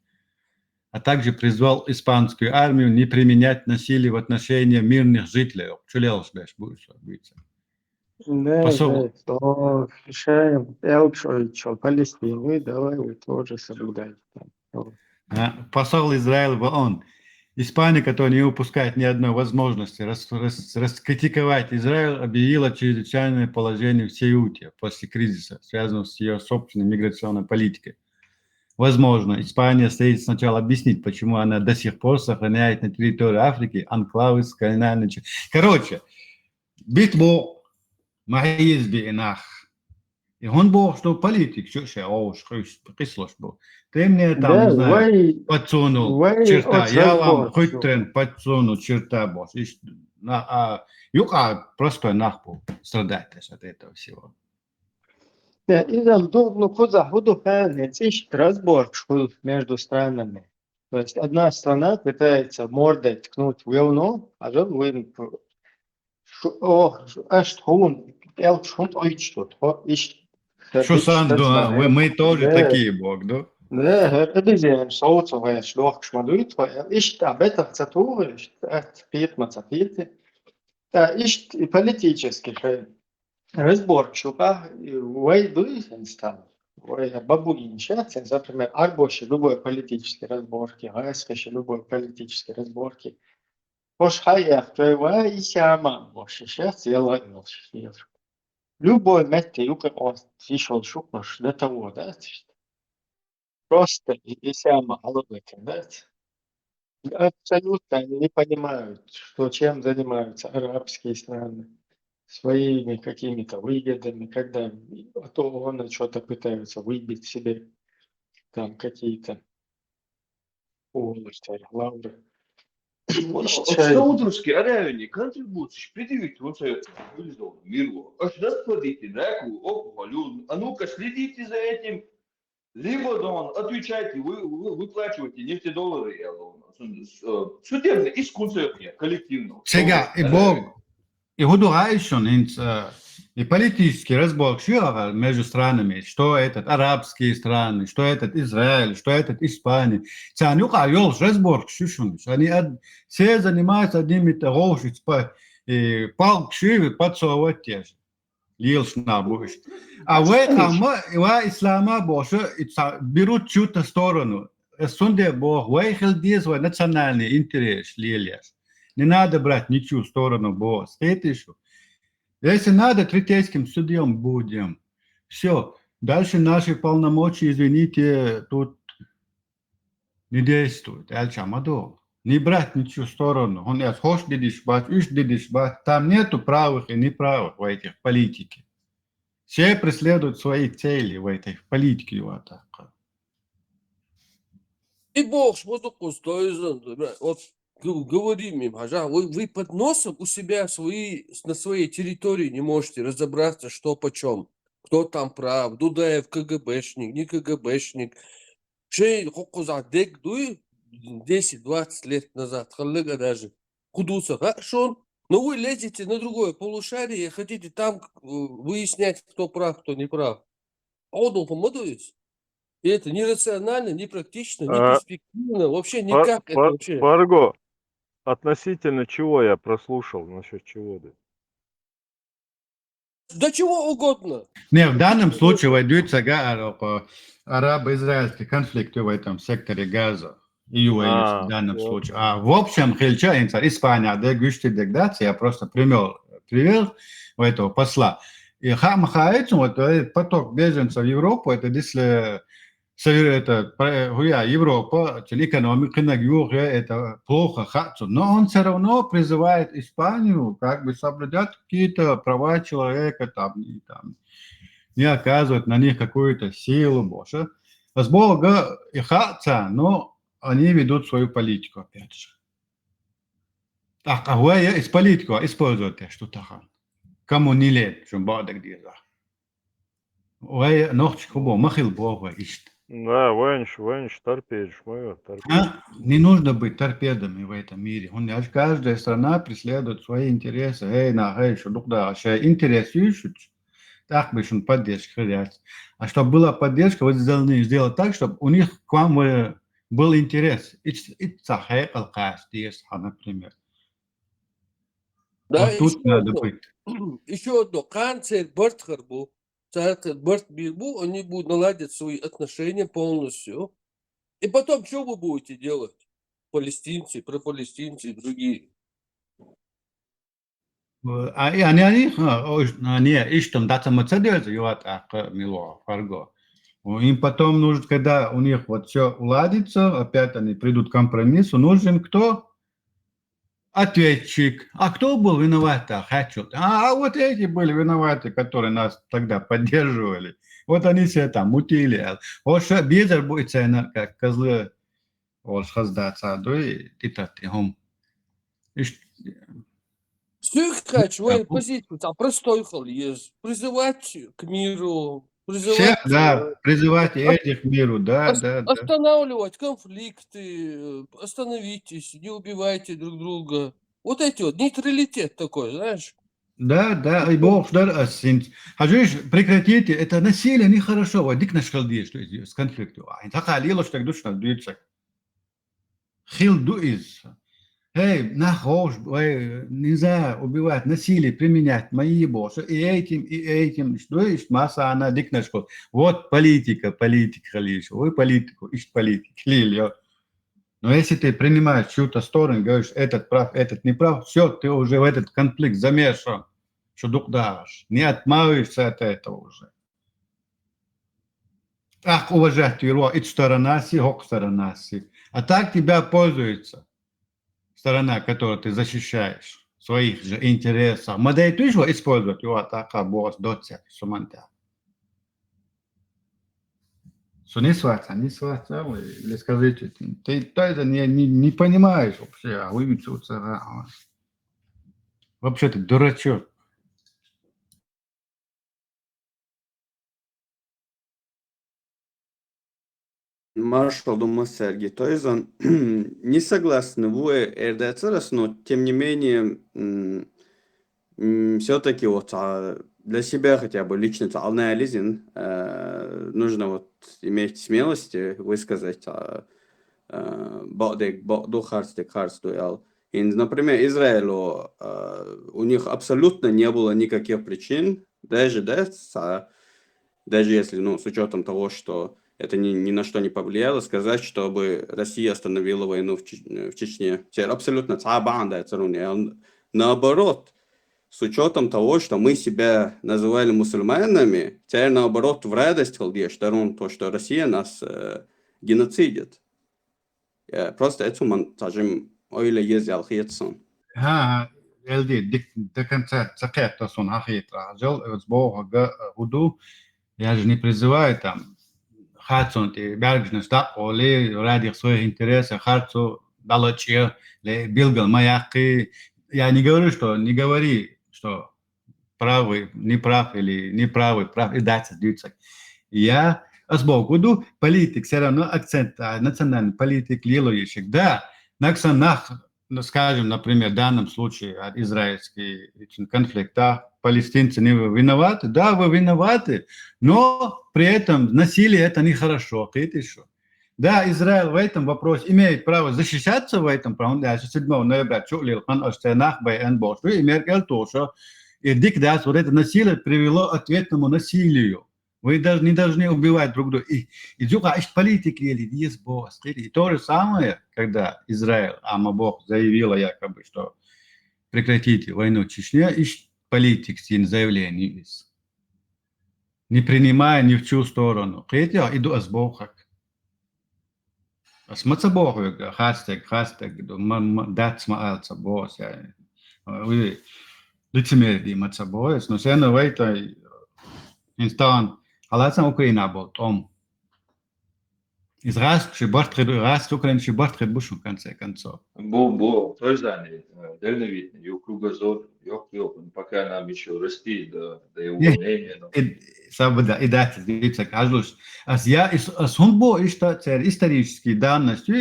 а также призвал испанскую армию не применять насилие в отношении мирных жителей. Да, то решаем. Элчо, Палестину, давай вы тоже соблюдайте. Посол Израиля в ООН. Испания, которая не упускает ни одной возможности раскритиковать Израиль, объявила чрезвычайное положение в Сеуте после кризиса, связанного с ее собственной миграционной политикой. Возможно, Испания стоит сначала объяснить, почему она до сих пор сохраняет на территории Африки анклавы с колониальной... Короче, битву معيز بإناخ. И он был, что политик, что прислуш был. Ты мне там, Да, не знаю, подсунул черта. Я вам разбор. хоть трен подсунул черта, босс. Юка просто нахуй страдать от этого всего. Да, إذا ну, худу есть разбор между странами. То есть одна страна пытается мордой ткнуть в говно, а другой Что Санду, мы тоже такие, Бог, да? Да, redzējām saucoties ļoti šmadīt, ищта бета цатуры, пирма цапити. Да, ищт и политически разбор чупа, вай дуисен стал. Вай бабугин шатся, например, арбоши любой политической разборки, гайскоши любой политической разборки. Пош хаях, твоя и сяма, боши шатся, я ладно, любой метр, юка он фишел шукнуш до того, да? Просто и сяма, алабекин, да? Абсолютно они не понимают, что чем занимаются арабские страны своими какими-то выгодами, когда то он что-то пытаются выбить себе там какие-то области, лавры. Saudrunski arēni kontribūcijas pridivīt un se uzdevumi mirlo. Aš распладите реку, алкоголю, а ну-ка следите за этим. Либо он отвечайте, вы выплачиваете нефтедоллары. Судебное искусство коллективно. Сега, и Бог, и году раньше, и политический разбор между странами, что этот арабские страны, что этот Израиль, что этот Испания. Цанюка йол разбор шушуниш. Они все занимаются одним и того же, палк шивы подсовывать те же. Лилшна будешь. А вы ислама больше берут чью-то сторону. Сунде Бог, вы хилдиз, свой национальный интерес лилияш. Не надо брать ничью сторону Бога. Это еще. Если надо, третейским судьем будем. Все. Дальше наши полномочия, извините, тут не действуют. Не брать ничью сторону. Он я хочешь дидишбать, дидишбать. Там нету правых и неправых в этих политике. Все преследуют свои цели в этой политике. Вот так. И Бог, что такое стоит, вот говорим им, вы под носом у себя на своей территории не можете разобраться, что почем, кто там прав, Дудаев КГБшник, не КГБшник. Шей хокузадек дуй 10-20 лет назад, халлега даже, кудуса, хорошо, но вы лезете на другое полушарие и хотите там выяснять, кто прав, кто не прав. А он помодуется. И это не рационально, не практично, не перспективно, вообще никак это вообще. Фарго, относительно чего я прослушал, насчет чего ты? Да чего угодно. Не, в данном случае ведется арабо-израильский конфликт в этом секторе Газа. И в данном случае. А в общем, Испания, да, я просто привел этого посла. И вот этот поток беженцев в Европу, это если Европа, экономика на юге, это плохо. Но он все равно призывает Испанию как бы соблюдать какие-то права человека, там, не оказывать на них какую-то силу больше. С Бога и хатца, но они ведут свою политику, опять же. Так, а вы из политику используете что-то? Кому не лет, что бадок диза. Вы ночь кубо махил Бога ищет. Да, ваниш, торпедишь, мое Не нужно быть торпедами в этом мире. Каждая страна преследует свои интересы. Интерес ищут, так бы он поддержка. А чтобы была поддержка, вы должны сделать так, чтобы у них к вам был интерес. Например. Да, вот тут надо быть. Еще одно. Канцель Бартхарбу. Они будут наладить свои отношения полностью. И потом, что вы будете делать? Палестинцы, пропалестинцы и другие. Они ищут дата Мацедеза, Мило, Фарго. Им потом нужно, когда у них вот все уладится, опять они придут к компромиссу, нужен кто? Ответчик. А кто был виноват? А вот эти были виноваты, которые нас тогда поддерживали. Вот они все там мутили. Вот что Безер будет цена, как козлы, вот создаться, да и титатихом. Сюхач, свою позицию, простой есть. Призывать к миру. Всех, да, призывать этих к миру, да. Останавливать конфликты, остановитесь, не убивайте друг друга. Вот эти вот, нейтралитет такой, знаешь. Да, и Бог прекратите, это насилие нехорошо. Вот дик наш халдиш, что из конфликта. Захалило, что так душно дуется. Хилду из. Нельзя убивать, насилие применять, мои боссы, и этим, что есть масса, она дикнашко. Вот политика лишь, вы политику, ищет политики, лилия. Но если ты принимаешь чью-то сторону, говоришь, этот прав, этот не прав, все, ты уже в этот конфликт замешан, что дух дашь, не отмавишься от этого уже. Так уважать его, и сторона си, хок сторона си. А так тебя пользуется сторона, которую ты защищаешь, своих же интересов. Модель ты же использовать его атака босс доцек суманта. Что не сватца, или скажите, ты тоже не понимаешь вообще, а вы вообще ты дурачок. Маршал Дума Сергей. То есть он не согласен в РДЦ, но тем не менее все-таки вот для себя хотя бы лично анализин нужно вот иметь смелости высказать например, Израилю у них абсолютно не было никаких причин, даже если, с учетом того, что это ни на что не повлияло, сказать, чтобы Россия остановила войну в Чечне. Абсолютно наоборот, с учетом того, что мы себя называли мусульманами, теперь наоборот в радость то, что Россия нас геноцидит. Просто это скажем, öyle yazılıyetsın. ها LD до конца цакета сон ахитра. Жел с Бога худу, я же не призываю там Хацон, ты бергжно стаколи, ради своих интересов, Харцу, Далаче, Билгал, Маяки. Я не говорю, не говори, что правый, неправ или неправый, прав, и дать двигаться. Я с Богу политик, все равно акцент, национальный политик, лилующий. Да, скажем, например, в данном случае израильский конфликт, палестинцы не виноваты, да, вы виноваты, но при этом насилие это нехорошо, да, Израиль в этом вопросе имеет право защищаться в этом праве, 7 ноября, вы имеете тоже, и дикдас, вот это насилие привело к ответному насилию. Вы даже не должны убивать друг друга. И политики или есть Бог. И то же самое, когда Израиль, Бог заявила якобы, что прекратите войну в Чечне, и политик с заявлением не принимая ни в чью сторону. Хотя иду с Богом. С Богом, хастег, дать маалца Бог. Вы лицемерие Богом, но все равно в этой инстан Халатсан Украина был том. Из раз украинский бортред бушу в конце концов. Бо, тождане, дальновидный, и кругозор, пока нам еще расти до увольнения. И дать двигаться каждый. Он был исторические данности,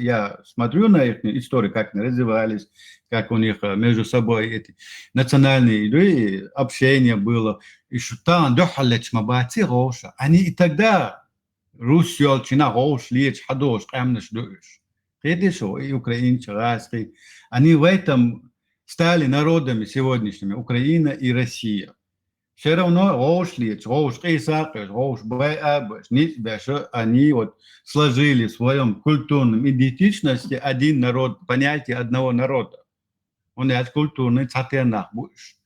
я смотрю на их историю, как они развивались, как у них между собой эти национальные общения было. И что там дохалеч мабати роша. Они и тогда Руссия, Чина, рош, лечь, хадош, камнеш, душ. Что и украинцы, русские, они в этом стали народами сегодняшними, Украина и Россия. Все равно рош, лечь, рош, кейсакеш, рош, бэабэш, они вот сложили в своем культурном идентичности один народ, понятие одного народа. Он это культурный цатенах будешь.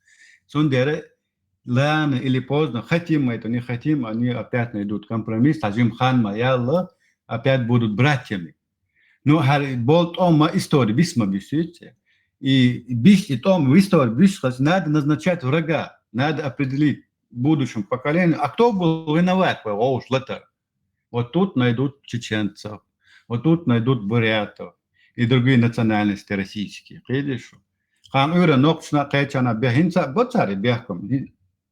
Рано или поздно, хотим мы это, не хотим, они опять найдут компромисс, Таджим хан, Маялла, опять будут братьями. Но болт история, бисма бисите. И в истории надо назначать врага, надо определить будущему поколению, а кто был виноват, вот тут найдут чеченцев, вот тут найдут бурятов и другие национальности российские. Видишь? Хан Ура Нокшна Кайчана Бяхинца, Боцари Бяхком.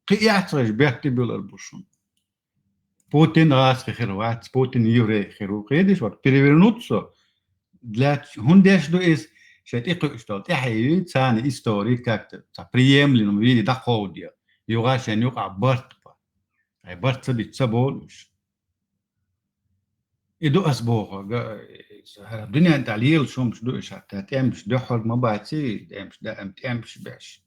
Кияцреш бяхтибулар бушун. Путин русский херват, Путин еврей херу. Видишь, вот перевернуться для хундешду из шатику что тяхи цани истории как-то приемлемом виде доходя. Югашен юга бартпа. Ай бартса бит соболуш. Иду асбога. Дуня далил шумш дуишат. Темш дохол мабати, темш беш.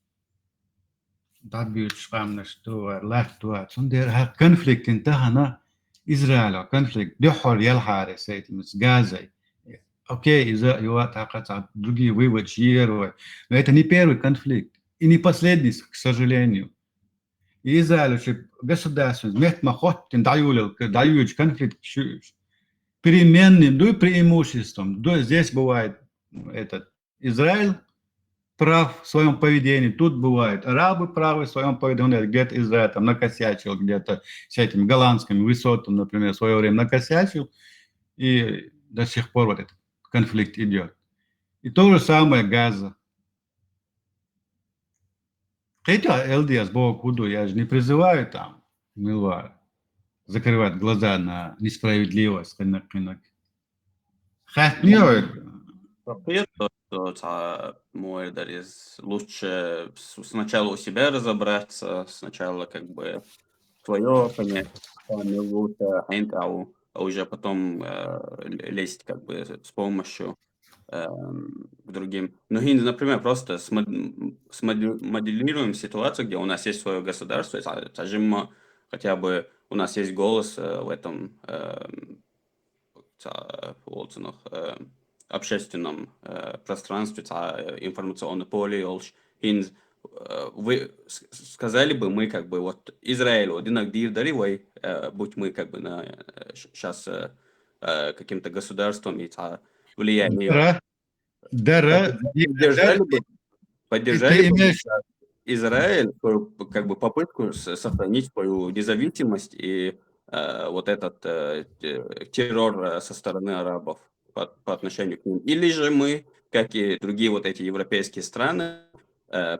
Dat buurtschap door lacht door. Zonder conflict in Tahana, Israël, conflict. De hor jelhare zegt met Gaza. Oké, je wat hakat другие выводчики. Но это не первый конфликт и не последний, к сожалению. Израиль, государственность, мехмахот, дают конфликт переменным, преимуществом. Здесь бывает этот Израиль прав в своем поведении. Тут бывает арабы правы в своем поведении, где-то Израиль там накосячил, где-то с этими голландскими высотами, например, в свое время накосячил, и до сих пор вот этот конфликт идет. И то же самое Газа. Хотя ЛДС, Бог худу, я же не призываю там, закрывать глаза на несправедливость. Вообще, мой лучше сначала у себя разобраться, сначала как бы свое понять, лучше, а уже потом лезть как бы с помощью к другим. Ну, и, например, просто смоделируем ситуацию, где у нас есть свое государство, скажем, хотя бы у нас есть голос в этом общественном пространстве, информационном поле, вы сказали бы, мы как бы вот Израиль, одинак дирдаривай, будь мы как бы сейчас каким-то государством и влияние. Поддержали бы Израиль, как бы попытку сохранить свою независимость и вот этот террор со стороны арабов по отношению к ним. Или же мы, как и другие вот эти европейские страны,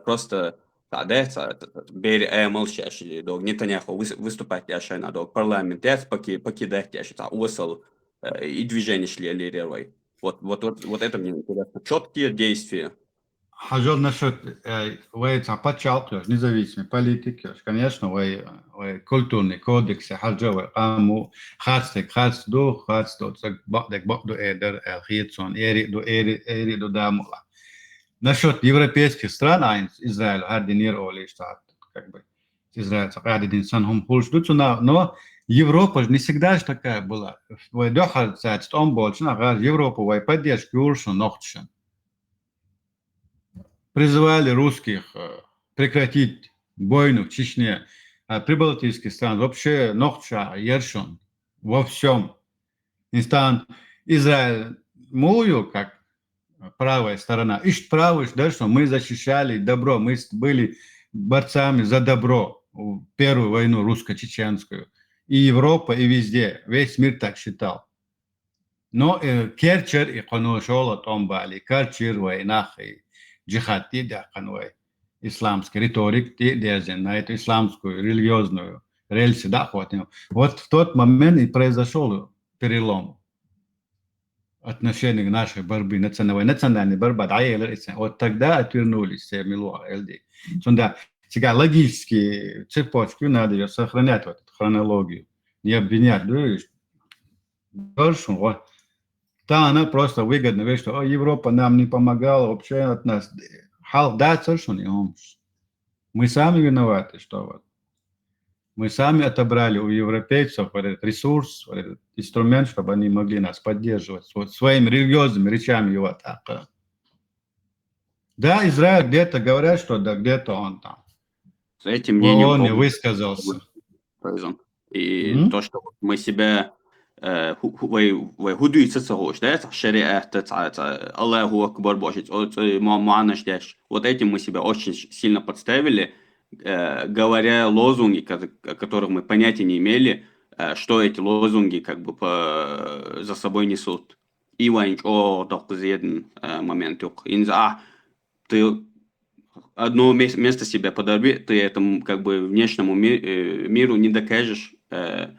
просто молчать, Нетаньяху выступать надо, парламент покидать, усал и движение шли лидерой. Вот это мне интересно. Четкие действия. Хажор насчет подчалки, независимой политики, конечно, культурный кодекс, хажор, аму, хацтек, хацду, бакду эдер, хитсон, эри до дамула. Насчет европейских стран, Израиль, Арденир, Оли, штат, как бы, Израиль, Арденир, Санхум, Пульш, но Европа же не всегда же такая была. Европа, поддержка, Уршун, Нохтшин. Призывали русских прекратить войну в Чечне, прибалтийских стран, вообще Нохча, Ершун, во всем. Израиль, мою, как правая сторона, ищет правую, да, что мы защищали добро, мы были борцами за добро в первую войну русско-чеченскую. И Европа, и везде, весь мир так считал. Но Керчер и Коношола Томбали, Керчер, войнах и джихад, исламский риторик, на эту исламскую религиозную рельсу, да, вот в тот момент и произошел перелом отношений к нашей борьбе, национальной борьбы. Вот тогда отвернулись все милуа ЛД. Сега логические цепочки надо ее сохранять, вот эту хронологию, не обвинять, да, она просто выгодна, говорит, что Европа нам не помогала, вообще от нас. Да, совершенно. Мы сами виноваты, что вот. Мы сами отобрали у европейцев этот ресурс, этот инструмент, чтобы они могли нас поддерживать вот, своими религиозными речами его так. Да, Израиль где-то говорят, что да, где-то он там. С этим мнением он не высказался. И то, что мы себя худуется согош, да, шариат, Аллаху Акбар, божить, вот этим мы себя очень сильно подставили, говоря лозунги, о которых мы понятия не имели, что эти лозунги как бы за собой несут. И один момент, ты одно место себя подорви, ты этому как бы внешнему миру не докажешь, как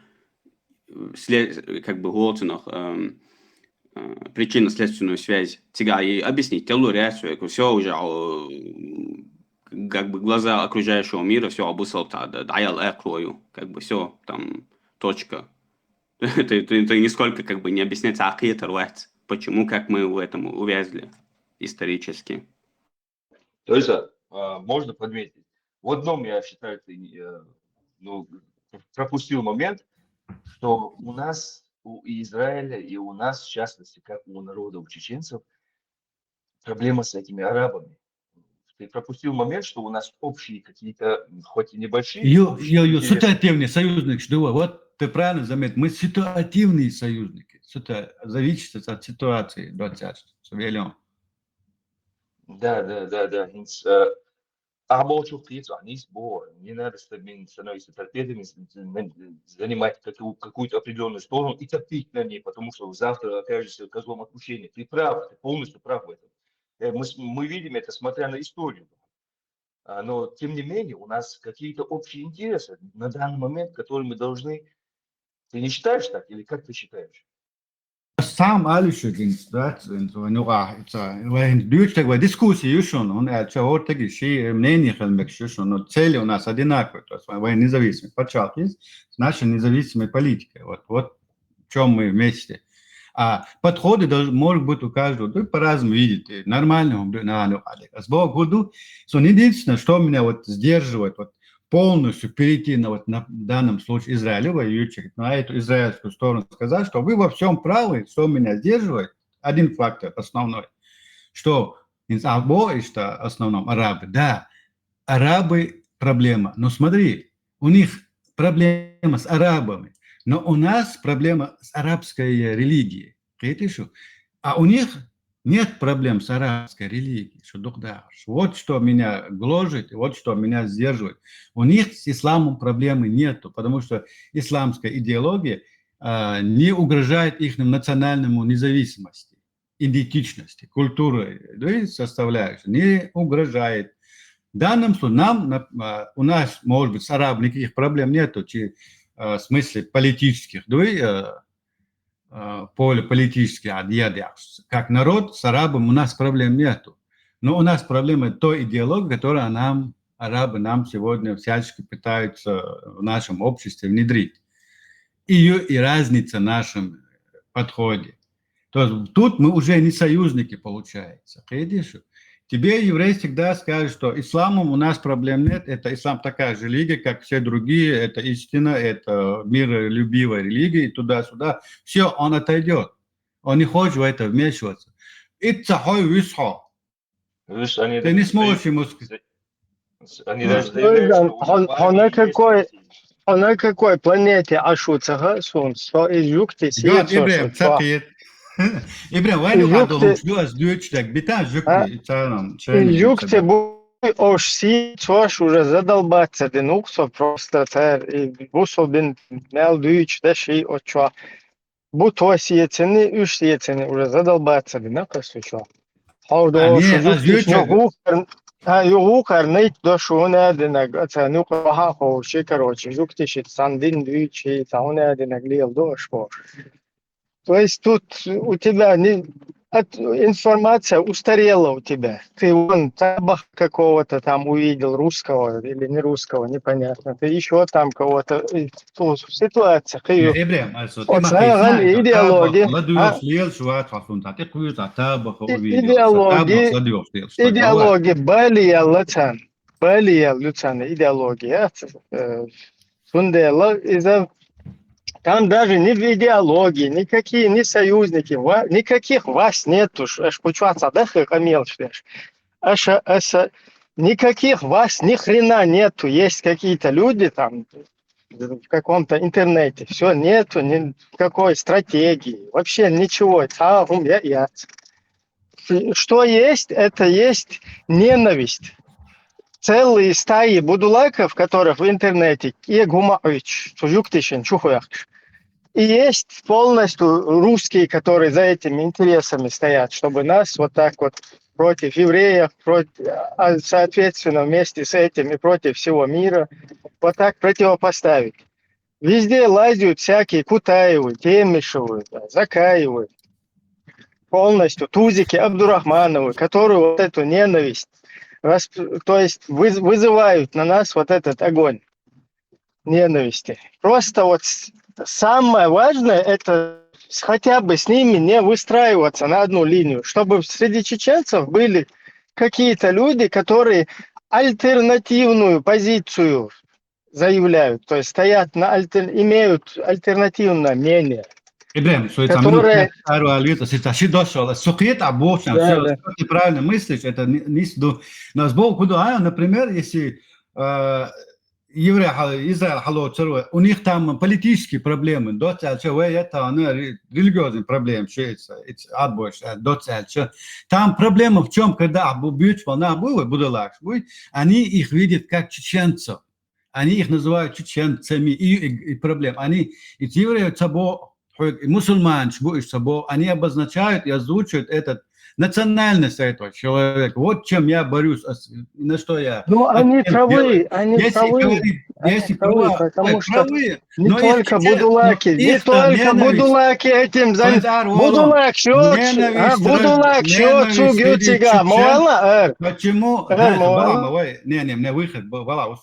бы причинно-следственную связь. Тебя и объяснить телу реакцию, все уже как бы глаза окружающего мира все обуслал, как бы все там точка. ты нисколько как бы не объясняется почему, как мы в этом увязли исторически. То есть можно подметить. В одном, я считаю, ты пропустил момент, что у нас, у Израиля и у нас, в частности, как у народа, у чеченцев, проблема с этими арабами. Ты пропустил момент, что у нас общие какие-то, хоть и небольшие... Ситуативные союзники, что вот ты правильно заметил, мы ситуативные союзники. Это зависит от ситуации 20 велем. Да. А молчу птицу, они сбор. Не надо становиться торпедами, занимать какую-то определенную сторону и топить на ней, потому что завтра окажешься козлом отпущения. Ты прав, ты полностью прав в этом. Мы видим это, смотря на историю. Но, тем не менее, у нас какие-то общие интересы на данный момент, которые мы должны... Ты не считаешь так или как ты считаешь? Сам Alüş'ün в дискуссии он отчего-то ши мнение что но цели у нас одинаковые, то есть независимость, подчеркиваю, наша независимая политика, вот в чем мы вместе. А подходы может быть у каждого, вы по-разному видите, нормально, с Богу, единственное, что меня вот сдерживает, вот полностью перейти на данном случае Израиля, воюющих, на эту израильскую сторону, сказать, что вы во всем правы, что меня сдерживает, один фактор основной, что что в основном арабы, да, арабы проблема, но смотри, у них проблема с арабами, но у нас проблема с арабской религией, а у них нет проблем с арабской религией. Вот что меня гложет, вот что меня сдерживает. У них с исламом проблемы нету, потому что исламская идеология не угрожает их национальному независимости, идентичности, культуры, составляющей, не угрожает. В данном случае у нас, может быть, с арабами никаких проблем нету, в смысле политических, поле политических, как народ с арабом у нас проблем нету. Но у нас проблема той идеологии, которую арабы нам сегодня всячески пытаются в нашем обществе внедрить. И разница в нашем подходе. То есть тут мы уже не союзники, получается. Видишь? Тебе еврей всегда скажет, что исламом у нас проблем нет, это ислам такая же религия, как все другие, это истина, это миролюбивая религия, и туда-сюда. Все, он отойдет. Он не хочет в это вмешиваться. Ты не сможешь ему сказать. Они даже заявляют, что на какой планете ашуцага солнце, из югти сидит İbrahim, why you had the Jews Deutschland? Bitan Югте ош сидит, уже задолбаться, денуксо просто бусол бин мел дүйч, да ши очо. Буто сиецени, уж сиецени, уже задолбаться, денука сучо. Хауdo шу югти югукар нейт до шуна денаг, это нука бахахо, ши, короче, югти шит сандин дүйчи, тауна денаг лил дошко. То есть тут у тебя информация устарела у тебя. Ты вон табах какого-то там увидел, русского или не русского, непонятно. Ты еще там кого-то в ситуациях. Идеология болела, идеология. Сундела из-за там даже ни в идеологии, никакие, ни союзники, никаких вас нету. Аж почуваться, да, как мелочь. Никаких вас ни хрена нету. Есть какие-то люди там в каком-то интернете. Все, нету никакой стратегии. Вообще ничего. Что есть, это есть ненависть. Целые стаи будулаков, которых в интернете, и гумаевич, юктишин, чухуях. И есть полностью русские, которые за этими интересами стоят, чтобы нас вот так вот против евреев, соответственно, вместе с этими против всего мира, вот так противопоставить. Везде лазят всякие Кутаевы, Темишевы, Закаевы, полностью Тузики, Абдурахмановы, которые вот эту ненависть, то есть вызывают на нас вот этот огонь ненависти. Просто вот самое важное, это хотя бы с ними не выстраиваться на одну линию, чтобы среди чеченцев были какие-то люди, которые альтернативную позицию заявляют, то есть стоят имеют альтернативное мнение. Ибрахим, что это ты правильно мыслишь, это не например, если евреи, Израиль, у них там политические проблемы, это религиозные проблемы, там проблема в чем, когда бьют волна будулак, они их видят как чеченцев, они их называют чеченцами, и проблем, они, евреи, мусульман, они обозначают и озвучивают этот национальность этого человека. Вот чем я борюсь, на что я... Ну, они правы, Если правы, потому что не но только их хотят, будулаки, но не их-то только ненависть. будулаки этим Пазар волом. Будулак Ненависть, будулак ненависть шот среди гютига, чечен. муала, Почему? Не, выход, бала.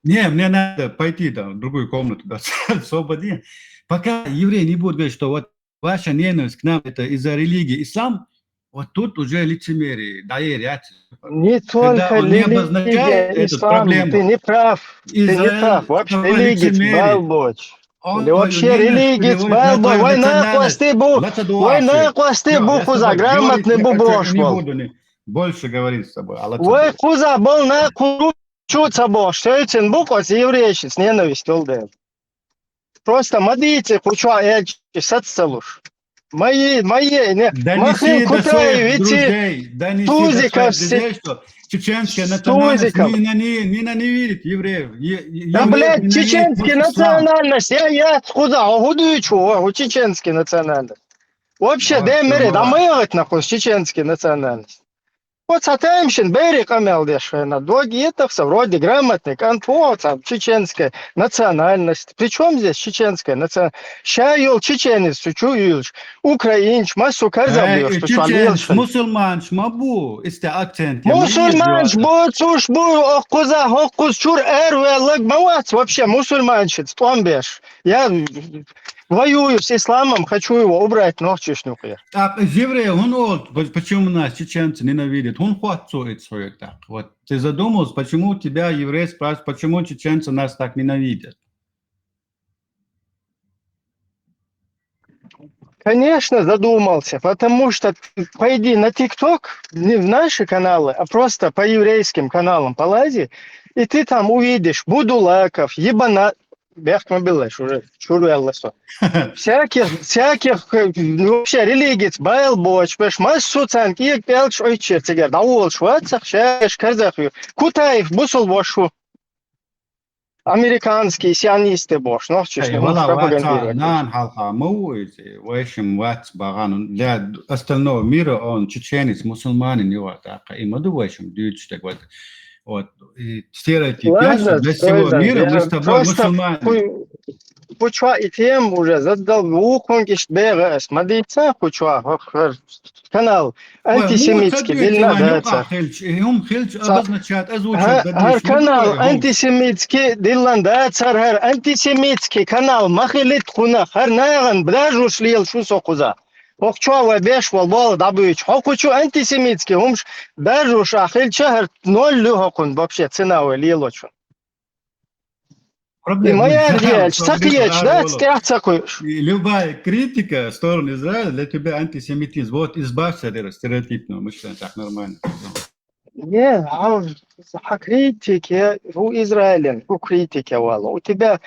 Не, мне надо пойти в другую комнату, да, освободи. Пока евреи не будут говорить, что вот ваша ненависть к нам это из-за религии ислам, вот тут уже лицемерие, доверять. Не только религия, ислам, ты не прав, вообще религия, балбоч. Или вообще религия, балбоч, война класты бухуза, грамотный бубош был. Больше говорить с тобой. Ой, хуза был на кучуца бош, шейтин бухоз еврейщин с ненавистью олден. Просто мадите, куча эльчи, сацелуш. Мои, махнем Кутаевичи, Тузиков, чеченская национальность ненавидит евреев. Да, блядь, чеченская национальность, я куда, у чеченской национальность. Вообще, да мы нахуй, чеченская национальность. Вот сатаемщин, берег амелдешена, догитовся, вроде грамотный, конфуца, чеченская национальность. Причем здесь чеченская национальность? Ща чеченец, чуюльш, украинч, массу карзавлёш, чеченец, мусульманш, мабу, исте акцент. Мусульманш, буцуш, оккуза, оккуз, чур, эрвеллаг, мавац, вообще мусульманщиц, томбеш. Я воюю с исламом, хочу его убрать, но чешнюхи. А евреи, почему нас чеченцы ненавидят? Он хочет так. Вот ты задумался, почему тебя евреи спрашивают, почему чеченцы нас так ненавидят? Конечно, задумался, потому что пойди на ТикТок, не в наши каналы, а просто по еврейским каналам полази, и ты там увидишь будулаков, ебана... Бехмобилеш уже, чурелласо. Всяких, вообще религий, байлбоч, беш, массу цанки, и пелч, ойче, цигар, да уол швацах, шеш, казахю. Кутаев, бусул бошу. Американские сионисты бош, ну, честно, для остального мира он чеченец, мусульманин, не вот так. И мы думаем, вот, стереотипация для всего мира, мы с тобой мусульмане. Почва и тем уже задал ухонгиш БРС, мадица, почва, канал антисемитский, дильнадаться. Канал антисемитский, дильнадаться, антисемитский канал, махилит хуна, харнаган, бражу шлил, шусокуза. Окчова беш волбол дабыч. Хокучу антисемитский, умш даже шахиль чахар 0 люхакун вообще цена лилочу. И моя речь, сакиеч, да, стяцакуешь. Любая критика в сторону Израиля для тебя антисемитизм. Вот избавься от этого стереотипного мышления, так нормально. Не, критики у Израиля, у критики, у тебя...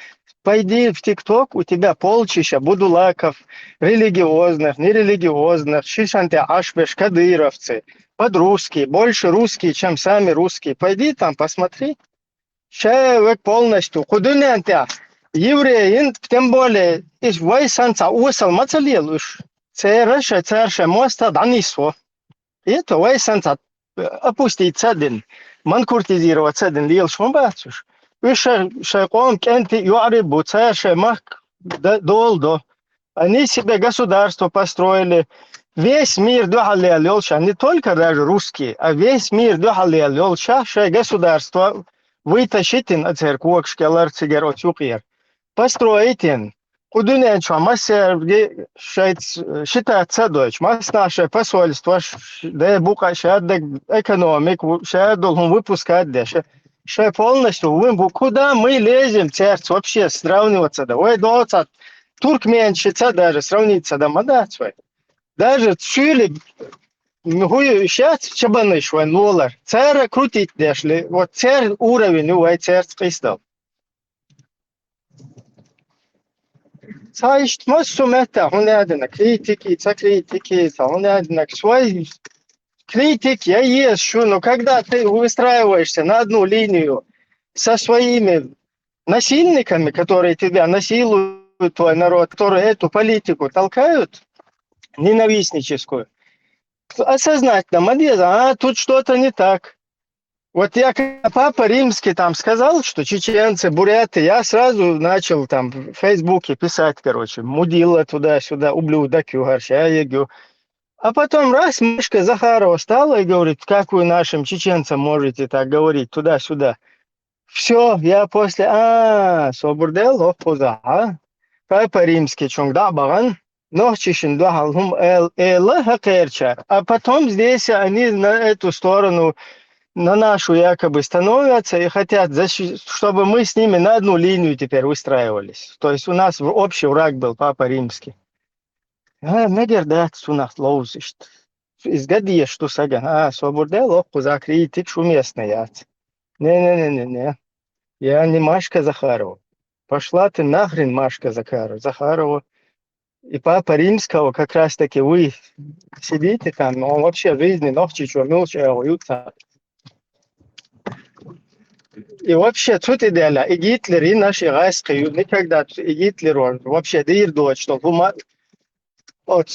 Пойди в ТикТок, у тебя полчища будулаков, религиозных, нерелигиозных, шишанте ашбеш, кадыровцы, подрусские, больше русские, чем сами русские. Пойди там, посмотри. Человек полностью. Кудунянте, евреи, тем более, из вайсанца усал мацалил уж. Церша моста данисо. Это вайсанца опустить цедин, манкуртизировать цедин, лил шумбацуш. Шайком кенти юарибу, мах долдо. Они себе государство построили. Весь мир духалел лёлша, не только даже русские, а весь мир духалел лёлша, шай государство вытащить от церквок, шкелар, цигар, отюкер. Построить им. Кудунен, что масса считается дочь. Масс наше посольство, да бука, шадек экономик, шад должен выпускать дальше. Что полностью вымбу, куда мы лезем, церковь вообще сравниваться, да, ой, доца, туркменщица даже сравниться, да, мадацвай. Даже чили сейчас чабаныш вай нолар. Цера крутить дешли. Вот цер уровень вай цер скистал. Цаишт массу мета. Он ядена критики, критики. Он ядена свой критик. Я есть что, но когда ты выстраиваешься на одну линию со своими насильниками, которые тебя насилуют, твой народ, которые эту политику толкают, ненавистническую, осознательно, тут что-то не так. Вот я, когда Папа Римский там сказал, что чеченцы, буряты, я сразу начал там в Фейсбуке писать, мудила туда-сюда, ублюдок, югарщаегю. А потом раз Мишка Захарова стала и говорит, как вы нашим чеченцам можете так говорить туда-сюда. Все, я после, собурдел, опоза, Папа Римский, чунгда баган, нохчишин дуахалхум элла хакерчар. А потом здесь они на эту сторону, на нашу якобы становятся и хотят, чтобы мы с ними на одну линию теперь выстраивались. То есть у нас общий враг был Папа Римский. Медердат сунах лоузишт. Изгадие, что сага. Собурдел, опоза, критик, шуместный яц. Не. Я не Машка Захарова. Пошла ты нахрен, Машка Захарова. И Папа Римского как раз таки вы сидите там, но он вообще в жизни ногти чумился. И вообще, тут идеально. И Гитлер, и наши райские, никогда и Гитлеру вообще дырдует, что от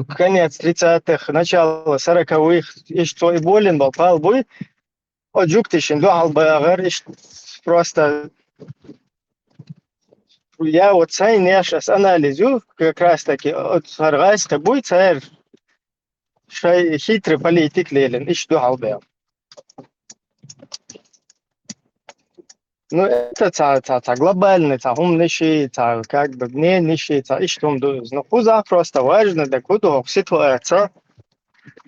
конец 30-х, начало 40-х, и что и болен был, пал бой, от жуктишин, просто я вот цей не сейчас анализю, как раз таки от райска бой, цей хитрый политик лелен, и что албел. Ну, это глобальный, умный ши, как бы мнение ши, и что он думает. Но куда просто важно, да куда ситуация,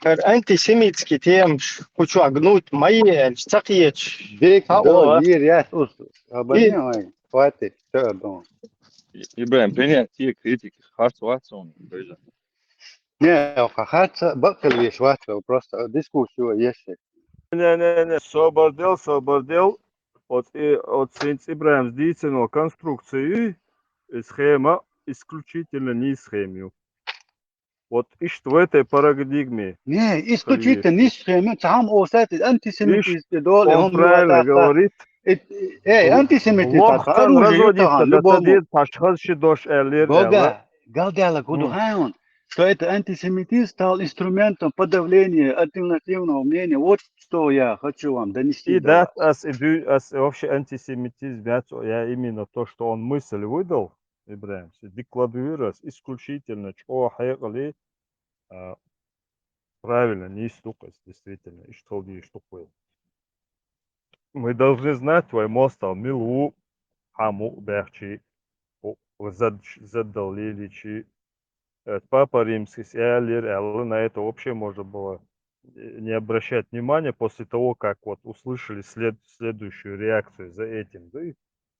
как антисемитский тем, хочу огнуть мои, цакьеч. Бек, да, я абонент, хватит, все, да. Ибраим, принять те критики, харц Ватсон, бежа. Не, харца, бакали есть ватсон, просто дискуссию есть. Не, собордел. От Сенц Ибраим действительно конструкции схема исключительно не схемию. Вот и что в этой парадигме. Не, исключительно не схема, там осет антисемитизм, долы, он правильно говорит. Антисемитизм, Бога, Галдела Гудухайон, что это антисемитизм стал инструментом подавления альтернативного мнения. Вот что я хочу вам донести. И да, вообще антисемитизм, я именно то, что он мысль выдал, Ибраим, декларирует исключительно, что хайгали правильно, не стукать, действительно, и что не штукает. Мы должны знать, твой мост, милу, хаму, бехчи, задалиличи. Папа Римский, на это вообще можно было не обращать внимания после того, как вот услышали следующую реакцию за этим, да,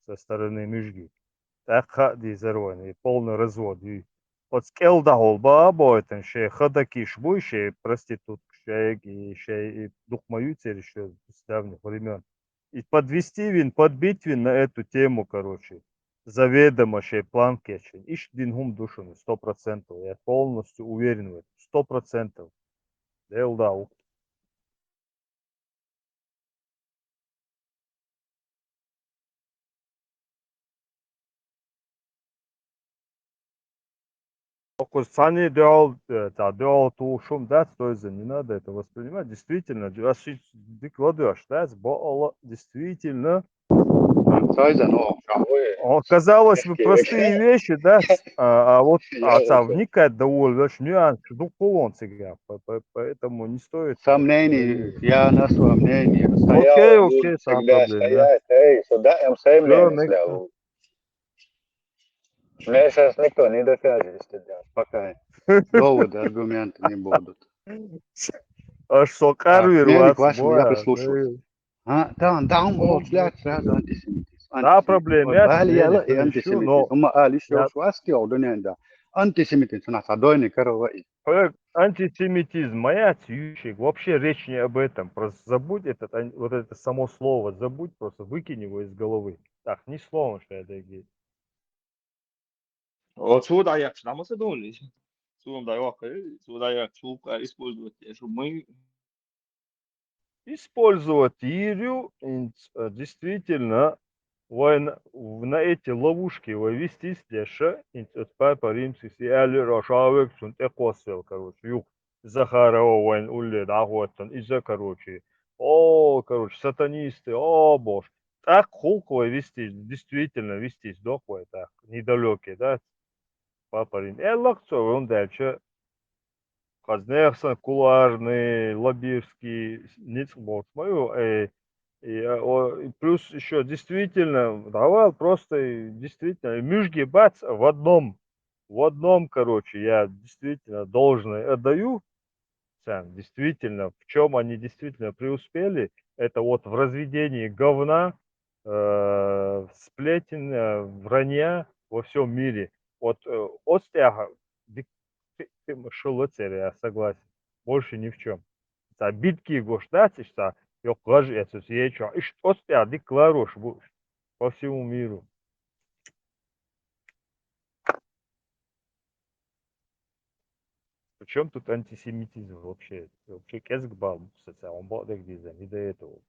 со стороны Межги. Так, дизервойный, полный развод. И вот скелда голба, бойтен, шей ходакиш, шей проститут, шей духмаются еще с давних времен. И подбить на эту тему, короче. Заведомо шей план кетчен. Иш дингум душами, 100%. Я полностью уверен в этом. 100%. Делдау. Сани делал ту шум, да, не надо это воспринимать. Действительно, декладываешь, да, действительно. Казалось бы, простые вещи, да, а вот вникать довольно нюанс, полон себя, поэтому не стоит. Сомнений, я на своем мнении. Окей, всегда стоять, сюда им всем не мне сейчас никто не докажет, что делать, пока доводы, аргументы не будут. Аж сокарвироваться. Я прислушиваюсь. Да, он был взгляд сразу антисемитизм. Да, проблема. И антисемитизм. Ума али шо шваски, да. антисемитизм, нас адойный коровай. Антисемитизм, моя ющик, вообще речь не об этом. Просто забудь вот это само слово, забудь, просто выкинь его из головы. Так, ни слова, что это гей. Отсюда я к нам задумались. Сюда я чулка использовать, чтобы мы... Использовать ирю, действительно, на эти ловушки вывестись деша, от папа римский, и али рошавек, сун экосел, короче, юг Захарова, войн улет, ахуатан, из-за, короче, сатанисты, о, боже. Так холково вестись, действительно вестись, дохуй, так, недалекий, да, папа Рим. Лакцо, он дальше, Хазнерсон, Куларный, Лобирский, Ницборг, мою, и плюс еще действительно давал просто действительно мюжги бац в одном, короче, я действительно должное отдаю, действительно, в чем они действительно преуспели, это вот в разведении говна, сплетен, вранья во всем мире. Вот Остяга, я согласен, больше ни в чем. Битки гоштати, что yok кажется, я и что ты кларош по всему миру. Причем тут антисемитизм вообще? Вообще кезгбал, кстати, он был где не до этого.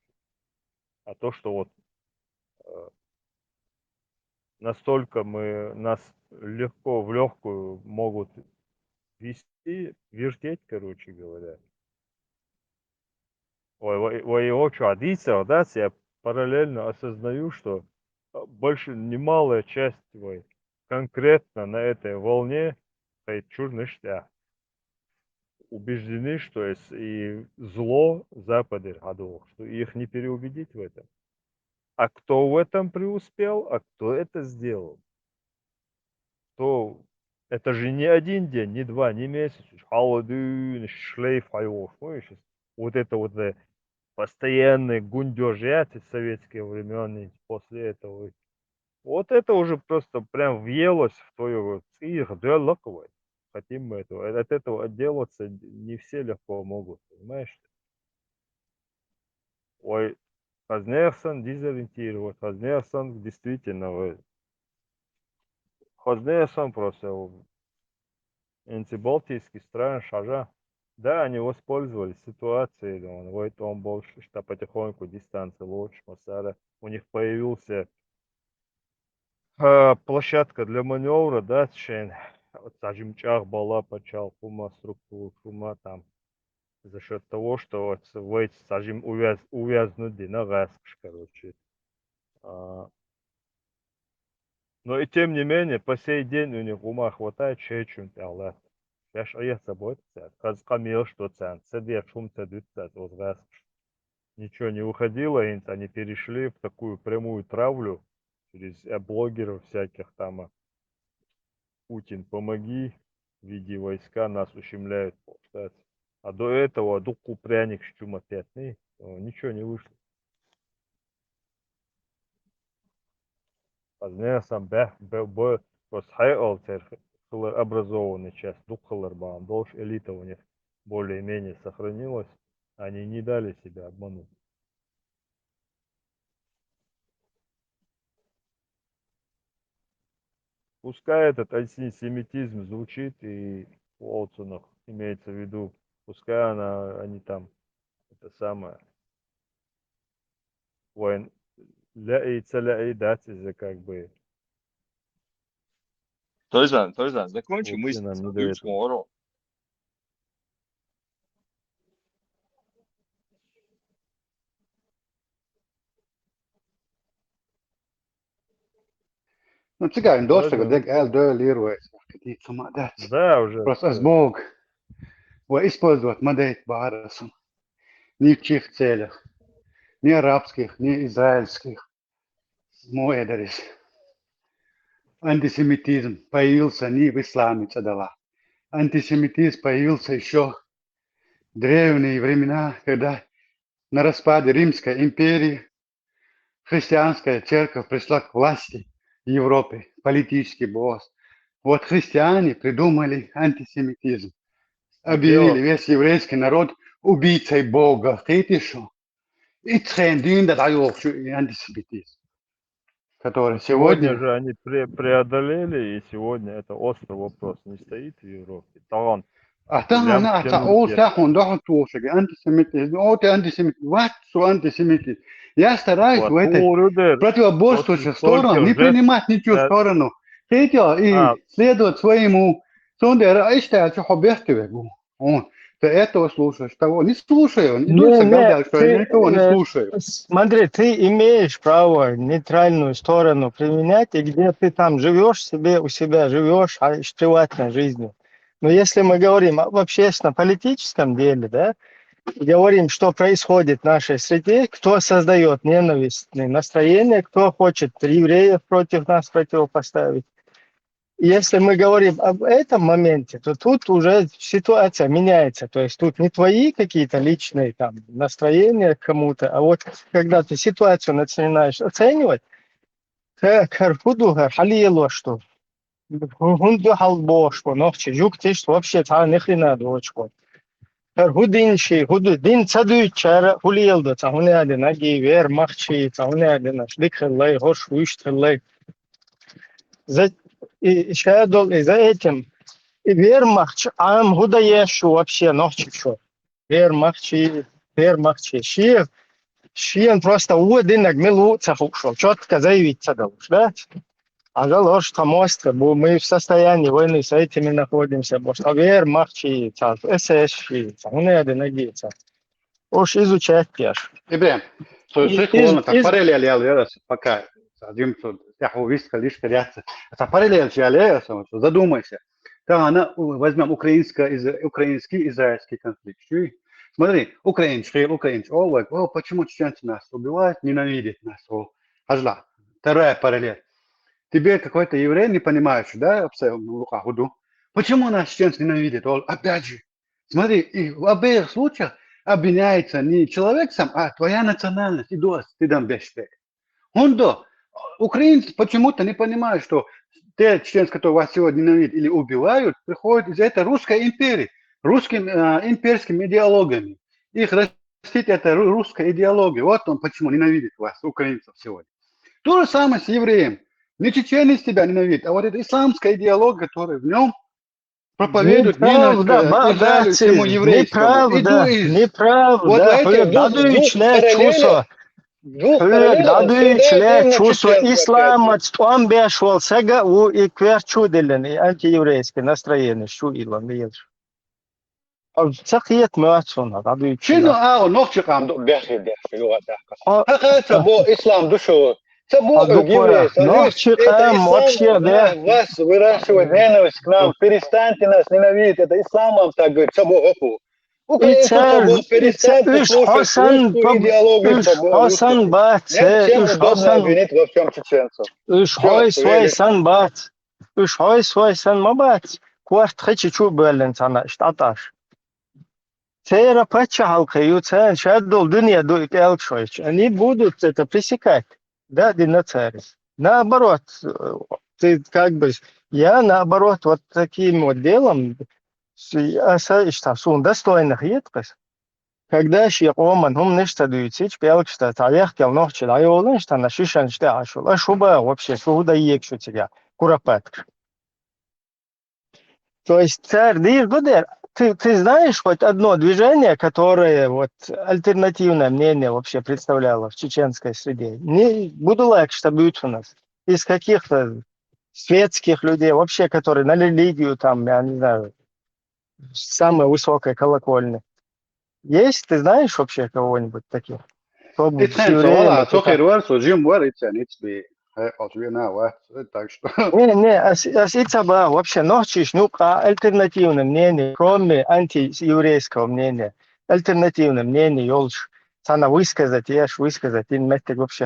А то, что вот настолько нас легко в легкую могут вертеть, короче говоря. Ой, его что, да, я параллельно осознаю, что больше немалая часть конкретно на этой волне стоит чурныштя. Убеждены, что и зло Запада, что их не переубедить в этом. А кто в этом преуспел, а кто это сделал? То это же не один день, не два, не месяц. Холодный шлейф, вот это вот постоянный гундеж из советских времен и после этого. Вот это уже просто прям въелось в твою диалоговое. Хотим мы этого. От этого отделаться не все легко могут, понимаешь? Ой, Хазнерсон дезориентировать. Хазнерсон действительно, Хазнерсон просто антибалтийский стран шажа. Да, они воспользовались ситуацией, он больше, что потихоньку дистанция лучше, Масара. У них появился площадка для маневра, да, скажем, была почал, хума структуру, хума там, за счет того, что скажем, увязнуть на газ, короче. Но и тем не менее, по сей день у них ума хватает, чем Allah. Я ж я собой, камил, что цедет шум, цедет, вот газ. Ничего не уходило, и они перешли в такую прямую травлю через блогеров всяких там. Путин, помоги, веди войска, нас ущемляют. А до этого дуку пряник щума пятный, ничего не вышло. Позднее сам образованный часть духаларбан, долж элита у них более-менее сохранилась, они не дали себя обмануть. Пускай этот антисемитизм звучит и в Олцунах имеется в виду, пускай они там это самое целяидатизм как бы. Тойзан, закончи Вообще мысль нам не до свою этого. скоро. Ну, цыган, доста, Да, где эл лируется, какие-то самодать. да, уже Просто с Бог, использовать модель Барасом. Ни в чьих целях, ни арабских, ни израильских. Моэдерис. Антисемитизм появился не в исламе, Цадала. Антисемитизм появился еще в древние времена, когда на распаде Римской империи христианская церковь пришла к власти в Европе, политический босс. Вот христиане придумали антисемитизм. Дело Объявили весь еврейский народ убийцей Бога. Ты что? И трендин да даёт антисемитизм, который Сегодня сегодня... же они преодолели, и сегодня это острый вопрос не стоит в Европе. Талант лям أنا أقول тянуть تاخون ده توصل антисемитизм, о ты антисемитизм, вот что антисемитизм. Я стараюсь в этой Ватурудер, противоборствующей сторону только не жест, принимать ничью сторону. Хотя а, и следовать своему сондеру, а считаю, что хоббертовегу. Он ты этого слушаешь, того не слушаю. Не дуется галдя, что я ты, никого не слушаю. смотри, ты имеешь право нейтральную сторону применять, и где ты там живешь, себе у себя живешь, приватной жизнью. Но если мы говорим об общественно-политическом деле, да, говорим, что происходит в нашей среде, кто создает ненавистные настроения, кто хочет евреев против нас противопоставить. Если мы говорим об этом моменте, то тут уже ситуация меняется. То есть тут не твои какие-то личные там настроения к кому-то, а вот когда ты ситуацию начинаешь оценивать, что хунду халбошко, нохче, жуктиш вообще та нехрена дочко. Худин ши, худу дин цадуйчара хулиелда, та хуняде наги вер махчи, та хуняде наш дикхеллай, хош уйштхеллай. Шадол и за этим Вермахт, ам худаешу вообще нохчи что. Вермахчи, шиен просто уединок милу цахукшо, четко заявиться должен, да? А галош тамостка, мы в состоянии войны с этими находимся, потому вермахчи, СС, он не надеется. Уж изучать пьешь. Ибрем, слышно, так параллель я пока один виска лишь коряться. Это параллель я задумайся. Там она возьмем украинский израильский конфликт. Смотри, украинцы, о, почему чеченцы нас убивают, ненавидят нас, ажла. Вторая параллель. Тебе какой-то еврей не понимаешь, да, почему нас чеченцы ненавидят? Опять же, смотри, и в обеих случаях обвиняется не человек сам, а твоя национальность. Ты там бешпек. Он да. Украинцы почему-то не понимают, что те чеченцы, которые вас сегодня ненавидят или убивают, приходят из этой русской империи, русскими имперскими идеологиями. Их растит эта русская идеология. Вот он почему ненавидит вас, украинцев сегодня. То же самое с евреем. Не чеченец тебя ненавидит, а вот эта исламская идеология, которая в нем проповедует ненависть к Израилю, всему еврейскому. Неправда. Вот в этих двух параллелях Дадуичле чувство ислама, он бешвал сега у и кверчуделен, антиеврейское настроение, что илон видишь. Цахиет мёцуна, дадуичле. Чину нохчик ам бехи Хакаца бо ислам душу. Цабо евреи. Это ислам вас выращивает ненависть к нам. Перестаньте нас ненавидеть. Это ислам вам так говорит. Цабо опу. Перестаньте слушать русскую идеологию. Хосан бат, Всем удобно обвинить во всем чеченцев. Хой сан мабат. Кварт хачи чубелен сана штаташ. Цера пача халкаю, цен шаддол дуния дует элчойч. Они будут это пресекать. Да, динацарис. Наоборот, ты как бы, я наоборот вот таким вот делом, сун достойных еткас, когда шиоман хум нечто дуется, пелкста, таях кел ночи, да йолен, что на шишан что ашул, а шуба вообще, суда екшу тебя, куропатка. То есть царь Дир, ты знаешь хоть одно движение, которое вот альтернативное мнение вообще представляло в чеченской среде? Не буду лайк, что будет у нас. Из каких-то светских людей, вообще, которые на религию там, я не знаю, самой высокой колокольни. Есть, ты знаешь вообще кого-нибудь таких? Так что... Не, вообще, ночишь, альтернативное мнение, кроме антиеврейского мнения, альтернативное мнение, Ёлш, цана высказать, вообще,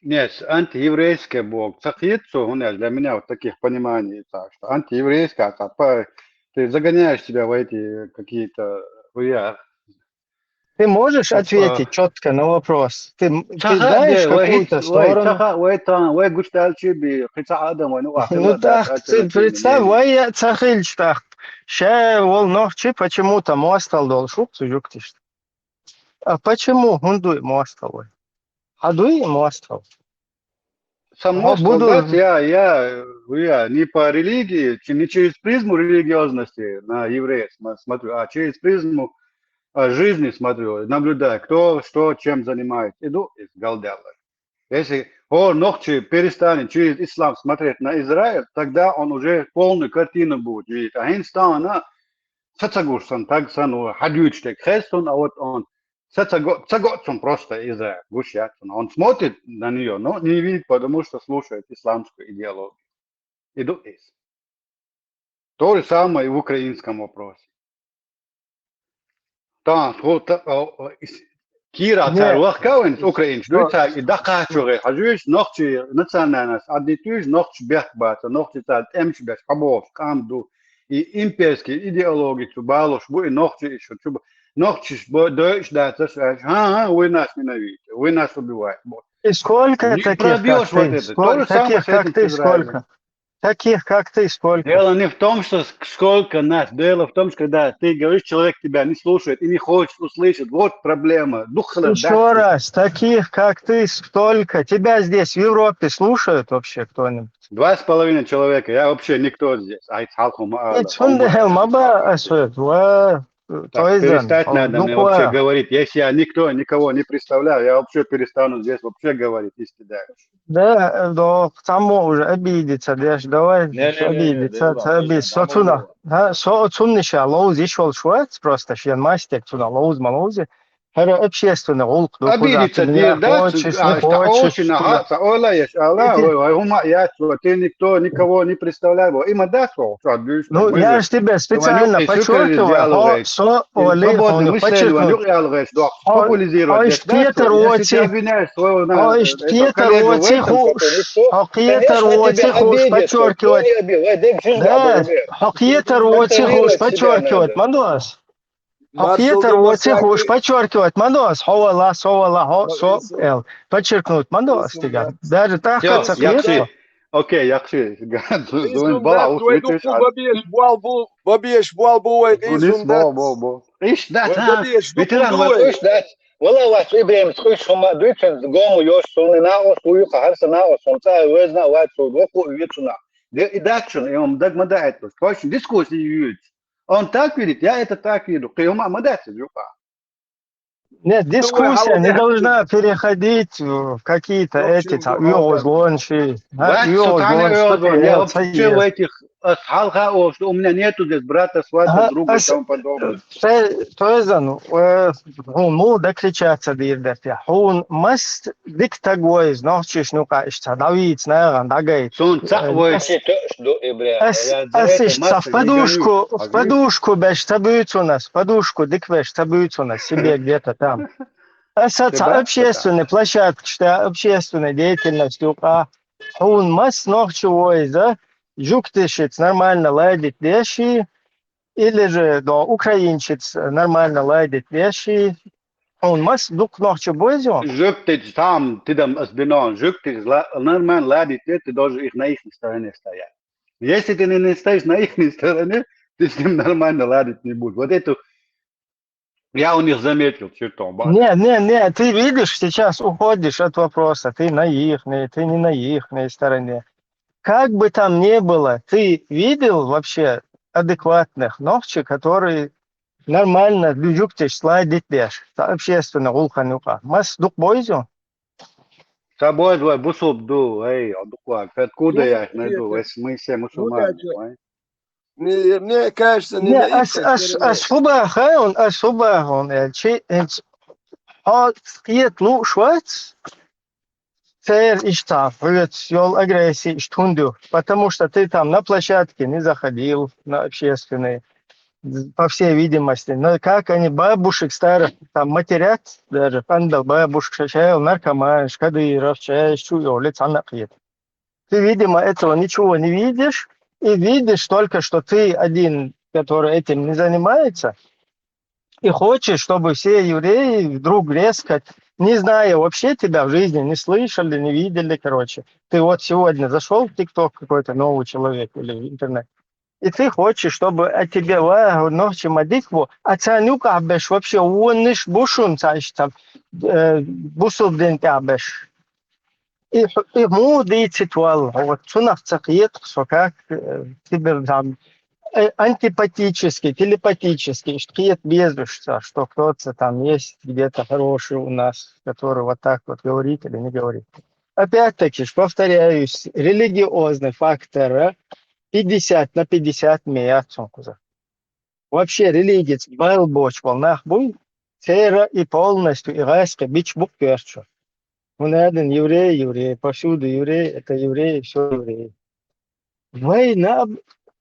Нет, антиеврейский Бог. Цахицу, для меня вот таких пониманий, так что антиеврейская, ты загоняешь себя в эти какие-то Ты можешь ответить четко на вопрос? Ты знаешь какую-то сторону? Ну так, ты представь, вай цахильштах. Ща волнохчи почему-то мостал долшук сужуктишь. А почему хундуй мостал? Хадуй мостал. Само страдать я не по религии, не через призму религиозности на евреев смотрю, а через призму жизни смотрю, наблюдаю, кто, что, чем занимается. Иду из Галдела. Если ночью перестанет через ислам смотреть на Израиль, тогда он уже полную картину будет видеть. А инстана сацагурсан, так сану хадючтек хестон, а вот он цаготсон просто Израиль, гущатсон. Он смотрит на нее, но не видит, потому что слушает исламскую идеологию. Иду из. То же самое и в украинском вопросе. Tā, Kīrā cilvēks kauns Ukraiņš, duicāk ir dakāčurē, hažuļš nokči nacionālās aditūž, nokči bēkbāta, nokči tād emči bēs habovs, kamdu, i imperski ideologicu bāloš, bui nokči išu, nokči dojš dācas, вы нас ненавидите, вы нас убиваете. И сколько таких, как ты, сколько? Таких, как ты, сколько? Дело не в том, что сколько нас. Дело в том, что когда ты говоришь, человек тебя не слушает и не хочет услышать. Вот проблема. Еще раз, таких, как ты, столько. Тебя здесь в Европе слушают вообще кто-нибудь? 2,5 человека. Я вообще никто здесь. Так, перестать надо мне вообще говорить. Если я никого не представляю, я вообще перестану здесь вообще говорить и стидаюсь. Да, само уже обидится, давай обидится, обидится. Соцунниша лоуз ишел швец, просто шьян мастер, цуна лоуз малоузи. Это общественный улк. Обидится, да? Хочешь, не хочешь. Ты никого не представляешь. Има дашь? Ну, я же тебе специально подчеркиваю, подчеркивать, мандос, подчеркнуть, мандос, даже так, как соответственно. Окей, якши. Вала вас ибрем схуйшума дучен гому йошуны на осую харса на осонца везна ватсу доку вицуна. Идакшн, им дагмадает. Точно дискуссии юют. Он так видит, я это так виду. Кайома мадается, жопа. Нет, дискуссия не должна переходить в какие-то эти юозлонши. Я вообще в этих асхалхаов, что у меня нету здесь брата, свата, друга и тому подобное. Ну, докричаться дирдерте. Он маст диктагоиз, нохчиш нука ишца давиц наеран дагай. Сон цахвойши что ибря. В подушку беш табуют у нас, подушку диквеш табуют у нас себе где-то там. Общественная площадка, что общественная деятельность, он маст нохчевой, да? Жуктышец нормально ладит вещи, или же украинчец нормально ладит вещи, он масс дух ночью бойзон. Жуктыч там, ты там сбинон, жуктыч нормально ладит, ты должен их на их стороне стоять. Если ты не стоишь на их стороне, ты с ним нормально ладить не будешь. Вот эту я у них заметил чертом. Не, ты видишь, сейчас уходишь от вопроса, ты на их, ты не на их стороне. Как бы там ни было, ты видел вообще адекватных ногчи, которые нормально люджуктиш сладить беш, общественно улханюка. Мас дук бойзю? Собой двой бусуб ду, откуда я их найду, если мы все мусульмане, Мне кажется, не потому что ты там на площадке не заходил, на общественные, по всей видимости. Но как они бабушек старых там матерят, даже пандал бабушек, наркоман, шкадыров, ты, видимо, этого ничего не видишь, и видишь только, что ты один, который этим не занимается, И хочешь, чтобы все евреи вдруг резко, не зная вообще тебя в жизни, не слышали, не видели, короче. Ты вот сегодня зашел в ТикТок, какой-то новый человек или в интернет, и ты хочешь, чтобы о тебе ночи мадикву, а цанюк абеш вообще уониш бушун цаштам, бусул ден абеш. И му дицит вал, вот цунах цакиет, что как тебе там антипатический, телепатический, шкиет бездушца, что кто-то там есть где-то хороший у нас, который вот так вот говорит или не говорит. Опять-таки, повторяюсь, религиозный фактор 50/50 меяцун куза. Вообще религия был боч волнах буй, цера и полностью и гайска бич бук перчу. Он один еврей, повсюду еврей, это евреи, все евреи. Война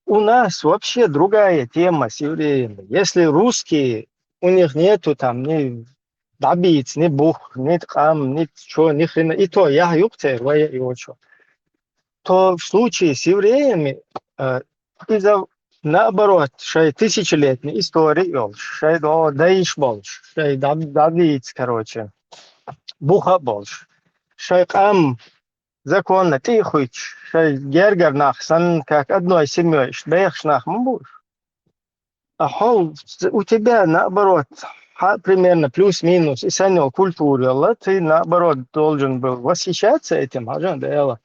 у нас вообще другая тема с евреями. Если русские, у них нету там ни добиц, ни бух, ни ткам, ни чего, ни хрена, и то я юбце, вая и очо. То в случае с евреями из-за наоборот, шей тысячелетней истории, шей до даиш больше, шей добиц, короче, буха больше, шей кам законно тихуч, шей гергер нах, сан как одной семьей, шбех нах мбуш. А у тебя наоборот, примерно плюс-минус, и санел культуры, ты наоборот должен был восхищаться этим, а дело.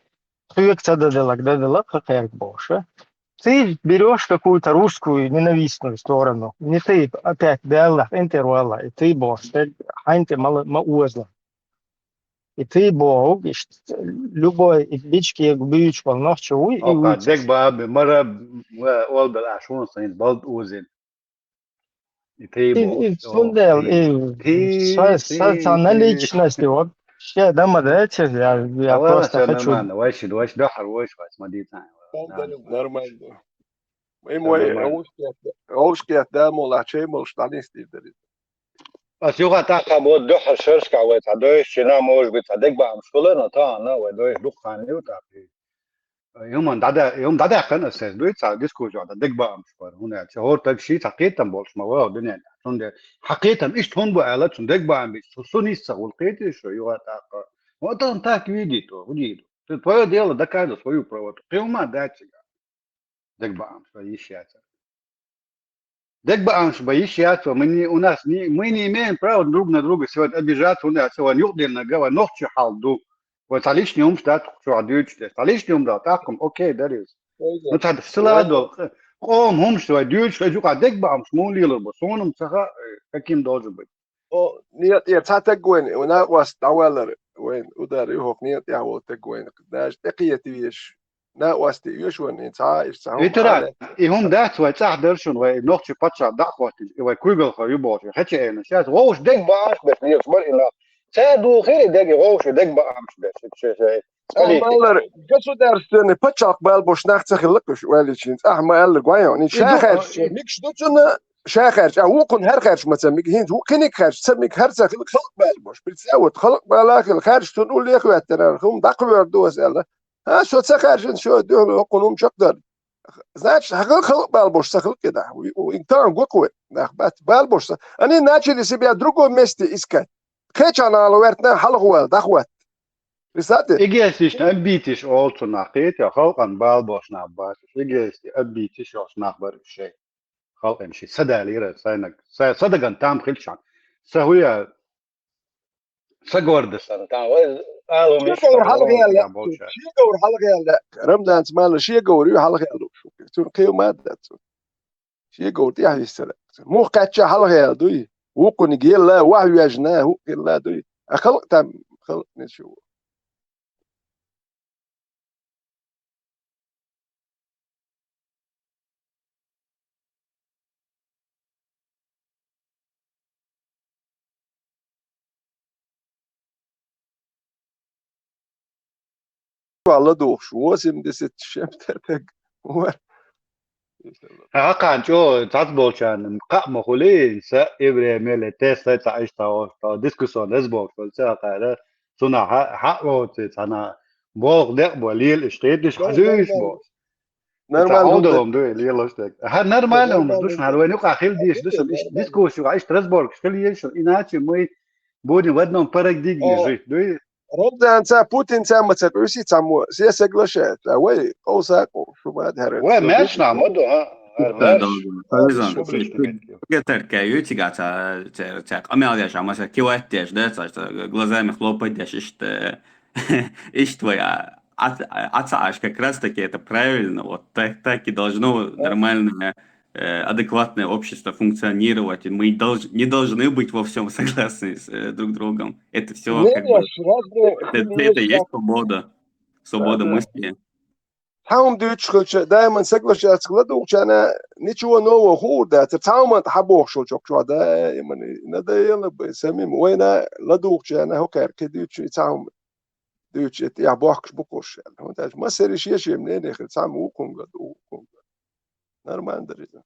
Ты берешь какую-то русскую ненавистную сторону, не ты опять белла, интервалла, и ты бог, ханте мауазла. И ты бог, любой бички бич полночи уй и اوقات уйти. ديك بقى مرة اول بالعشرون سنة بلد اوزن يتيبو И сундел, и социальная личность, вообще, да, я والله просто سنة хочу... ما واش دحر واش ما دي تاعي Нормально. Все Ему нормально. Оушки да молачей молштанис дидери. بس يوغا تاقا بود دحر شرشكا ويتعدوش شنا موش بيتعدك بقى مشكلة نطانا ويدوش دخاني وتاقي يوم دادا قن اساس دويت سا ديسكو جو داك بقى مشكلة هنا شهور تكشي تقيتم بولش ما واو دنيا شون حقيقة ايش تون بقى لا شون داك بقى بيسوني سولقيتي شو يوغا تاقا وطن تاك ويديتو وديتو твое дело доказывать свою правоту. Приума датчика. Так бам, что ищется. Так бам, что ищется. Мы не имеем права друг на друга сегодня обижаться. У нас сегодня юрден на гава ночью халду. Вот лишний ум штат, что адючте. Лишний ум да, таком, окей, дарис. Ну так в сладу. Ом что адюч, что юка так бам, что мы лило бы. Сонум саха каким должен быть. О, нет, я цатагуэн, у нас was тауэлэр, وين وداري هوك نيت يا هو تجوين داش تقيتي ويش نا واستي يش وين انت عايش ساهم Literal, i hom dat wat zag derson we nog je patsa dagwat we kugel ga je boos het je en zegt roos denk baas best niet maar in la zij doe geen denk roos denk baas best ik zeg مالر قصو درسني باتشاق بالبوش ناخت خلقش واليشين ما قال لك وين شاخر ميكش دوتنا شاخر وقن هر خارج مثلا ميك هند وقنك خارج سميك هر خلق بالبوش بتساوت خلق بالاك الخارج تقول لي اخوات ترى هم دقوا دوس يلا ها شو تسخرج شو دول قنوم شقدر значит خلق بالبوش خلق كده وانتان قوي نخبات بالبوش انا начали себя в другом месте искать كيتشانا لوертنا حلقوا دخوات Игест обитиш олцу нахет я халкан балбош на баш игест обитиш ош нахбар шей халкан ши садалира сайнак садаган там хилчан сахуя сагордсан там алу миш شيغور حلق يلا رمضان مال شيغور حلق يلا تون قيو ماده شيغور دي هيسلا مو قاتش حلق يلا دوي وقن جيلا وحي يجناه جيلا دوي خلق تام خلق نشو والله دوخ شو اسم دي ست شمتك هاكان جو تعصبوشان قام خلين سا ابراهيم تيسا تعيش تا ديسكوسيون لسبوك فلسا قال سنا حقوت انا بوغ دق بوليل اشتيتش حزوش بوغ Normalno duel lijelo Ha normalno dušan, ali neko ahil diš, dušan diskusiju, aj Strasbourg, škeli inače мы будем в одном парадигме жить. رمضان تا بوتين تا ما تبعوسي تامو سياسة قلشات وي قوساقو شو ما هذا وين ماشي نعمدو Так, амелдяш, а маса килоттеш, да, глазами хлопаешь, и что я отцаш, как раз таки это правильно, вот так и должно нормальное, адекватное общество функционировать, и мы не должны быть во всем согласны с друг другом, это все как бы, это и есть свобода мысли. هم دوتش دائما سقلش أتقلدو كان نيشوا نو هو ده تتعاون تحبوه شو شو دائما ندايل بسميم وين لدوك كان هو كار كديتش يتعاون دوتش يعبوكش بكوش هو ده ما سري شيء منين يخل تعاون وكم قدو نرمان درجة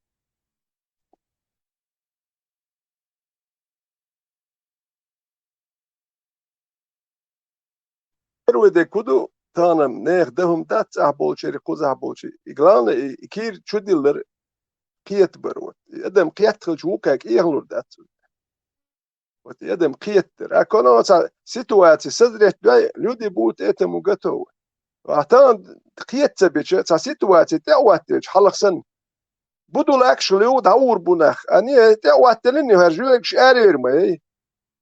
ده كدو تانم نيخ دهم دات أحبولشي قوز أحبولشي إقلان كير شديلر قيت بروت يدم قيت خلجوكاك إيغلور دات يدم قيتر أكونو سيتواتي سدريت باي لودي بوت إتمو قطو وعطان قيت تبيتش سيتواتي تأواتيج حلق سن بدو لاكشلي ودعور بناخ أني تأواتلني هرجوك شارير ماي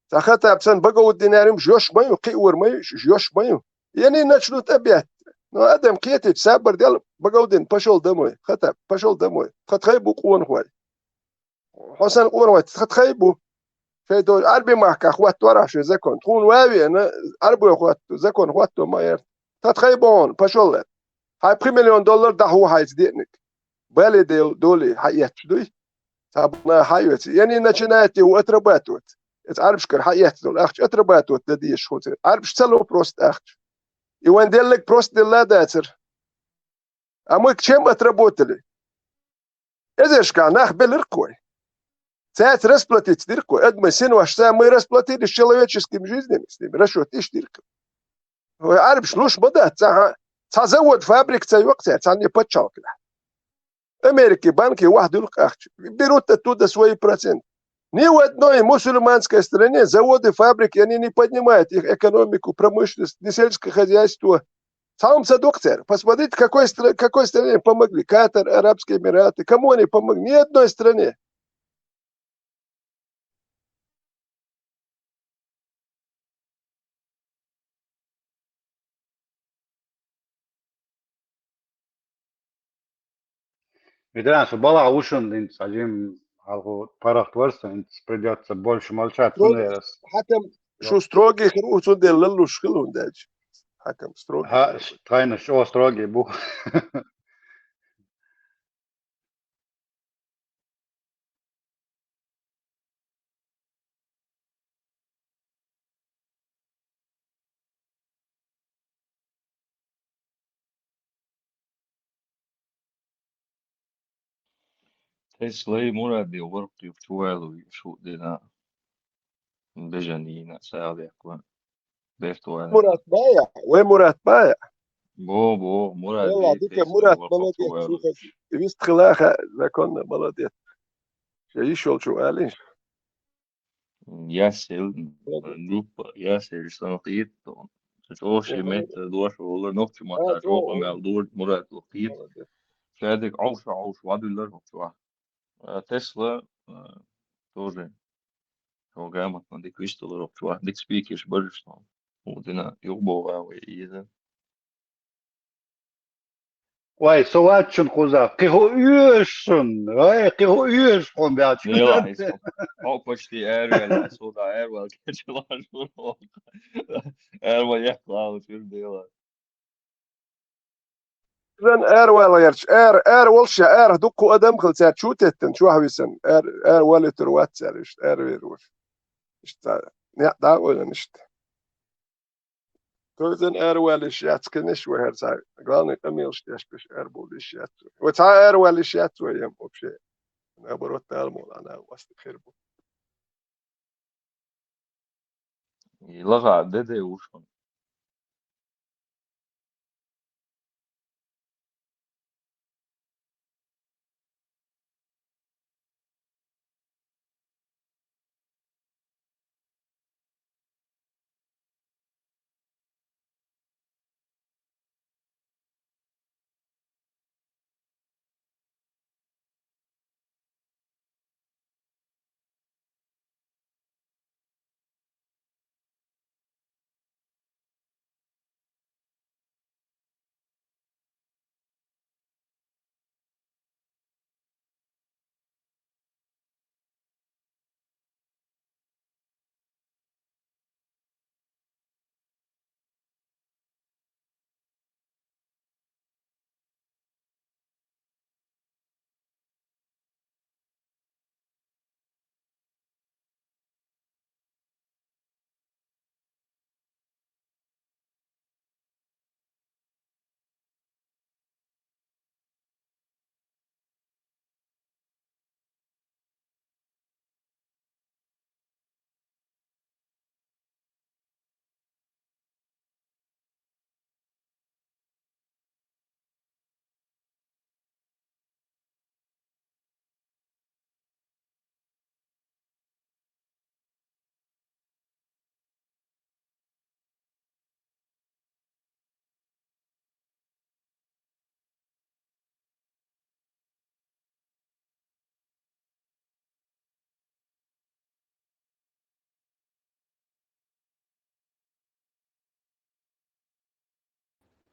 تاختا بسن بقو الديناريم جوش مايو قيور مايو جوش مايو يعني نشنو تبيت نو ادم قيتي تسابر ديال بقودين باشول دموي خطا باشول دموي تخيبو قوان خوي حسن قوان خوي تخيبو في دو عربي معك اخوات وراش زكون تكون واوي انا عربي اخوات زكون اخوات ما ير تخيبون باشول هاي $1 ده هو هاي دينك بالي دولي حيات دوي تابنا حيوت يعني نشناتي واترباتوت تعرفش كر حيات دول اخش اترباتوت دديش خوت عرفش تلو بروست اخش يوان ديلك بروست ديلا داتر امك чем отработали эзеш канах белыркой цать расплатить дырку эдма син ваша мы расплатили с человеческими жизнями с ними расчет иш дырка عارف شلوش بدا تزود فابريك تاع وقت تاعني باتشاك امريكي بانكي واحد يلقى اخش بيروت تود свои процент ни в одной мусульманской стране заводы фабрики они не поднимают их экономику промышленность не сельское хозяйство. Сам доктор, посмотрите, какой стране помогли. Катар, Арабские Эмираты. Кому они помогли? Ни одной стране. Видишь, бала ушен, инц один алго парах творца, инц придется больше молчать. حكم شو строгий, خروج ودل شغلون داج. حكم строгий. ها تراين شو строгий بو. Tesla مرادي وبرقي وشوالو شو دينا بجنينا ساعدك بيرتوالي مرات بايع ومرات بايع بو مراد يلا ديك مرات بلديت شو بيست خلاها لكن بلديت يشول شو قاليش ياسل نوبا ياسل سنقيت تشوشي مت دوش ولا نوتش ما تشوف مع دور مراد وقيت شادك عوش وعدو الله شو تسلا тоже هو جامد ما ديك ويش تضرب شو ديك سبيكيش برشلون ودنا يوبوا ويزن Ой, совачун куза, кего юшун, ой, кего юшун бячун. Не лайс, о почти эрвел, сюда эрвел, кечела журнал, эрвел я клаус дела. زين ولا يرش والشا دقوا ادم خلصات شو تتن شو حويسن ولا تروات سالش ويروش اشتا دا ولا نشت كوزن ولا شات كنش وهر ساي قالني قميل شتاش بش بول شات وتا ولا شات ويم وبشي انا بروت المول انا واسط خربو يلغى دده وشون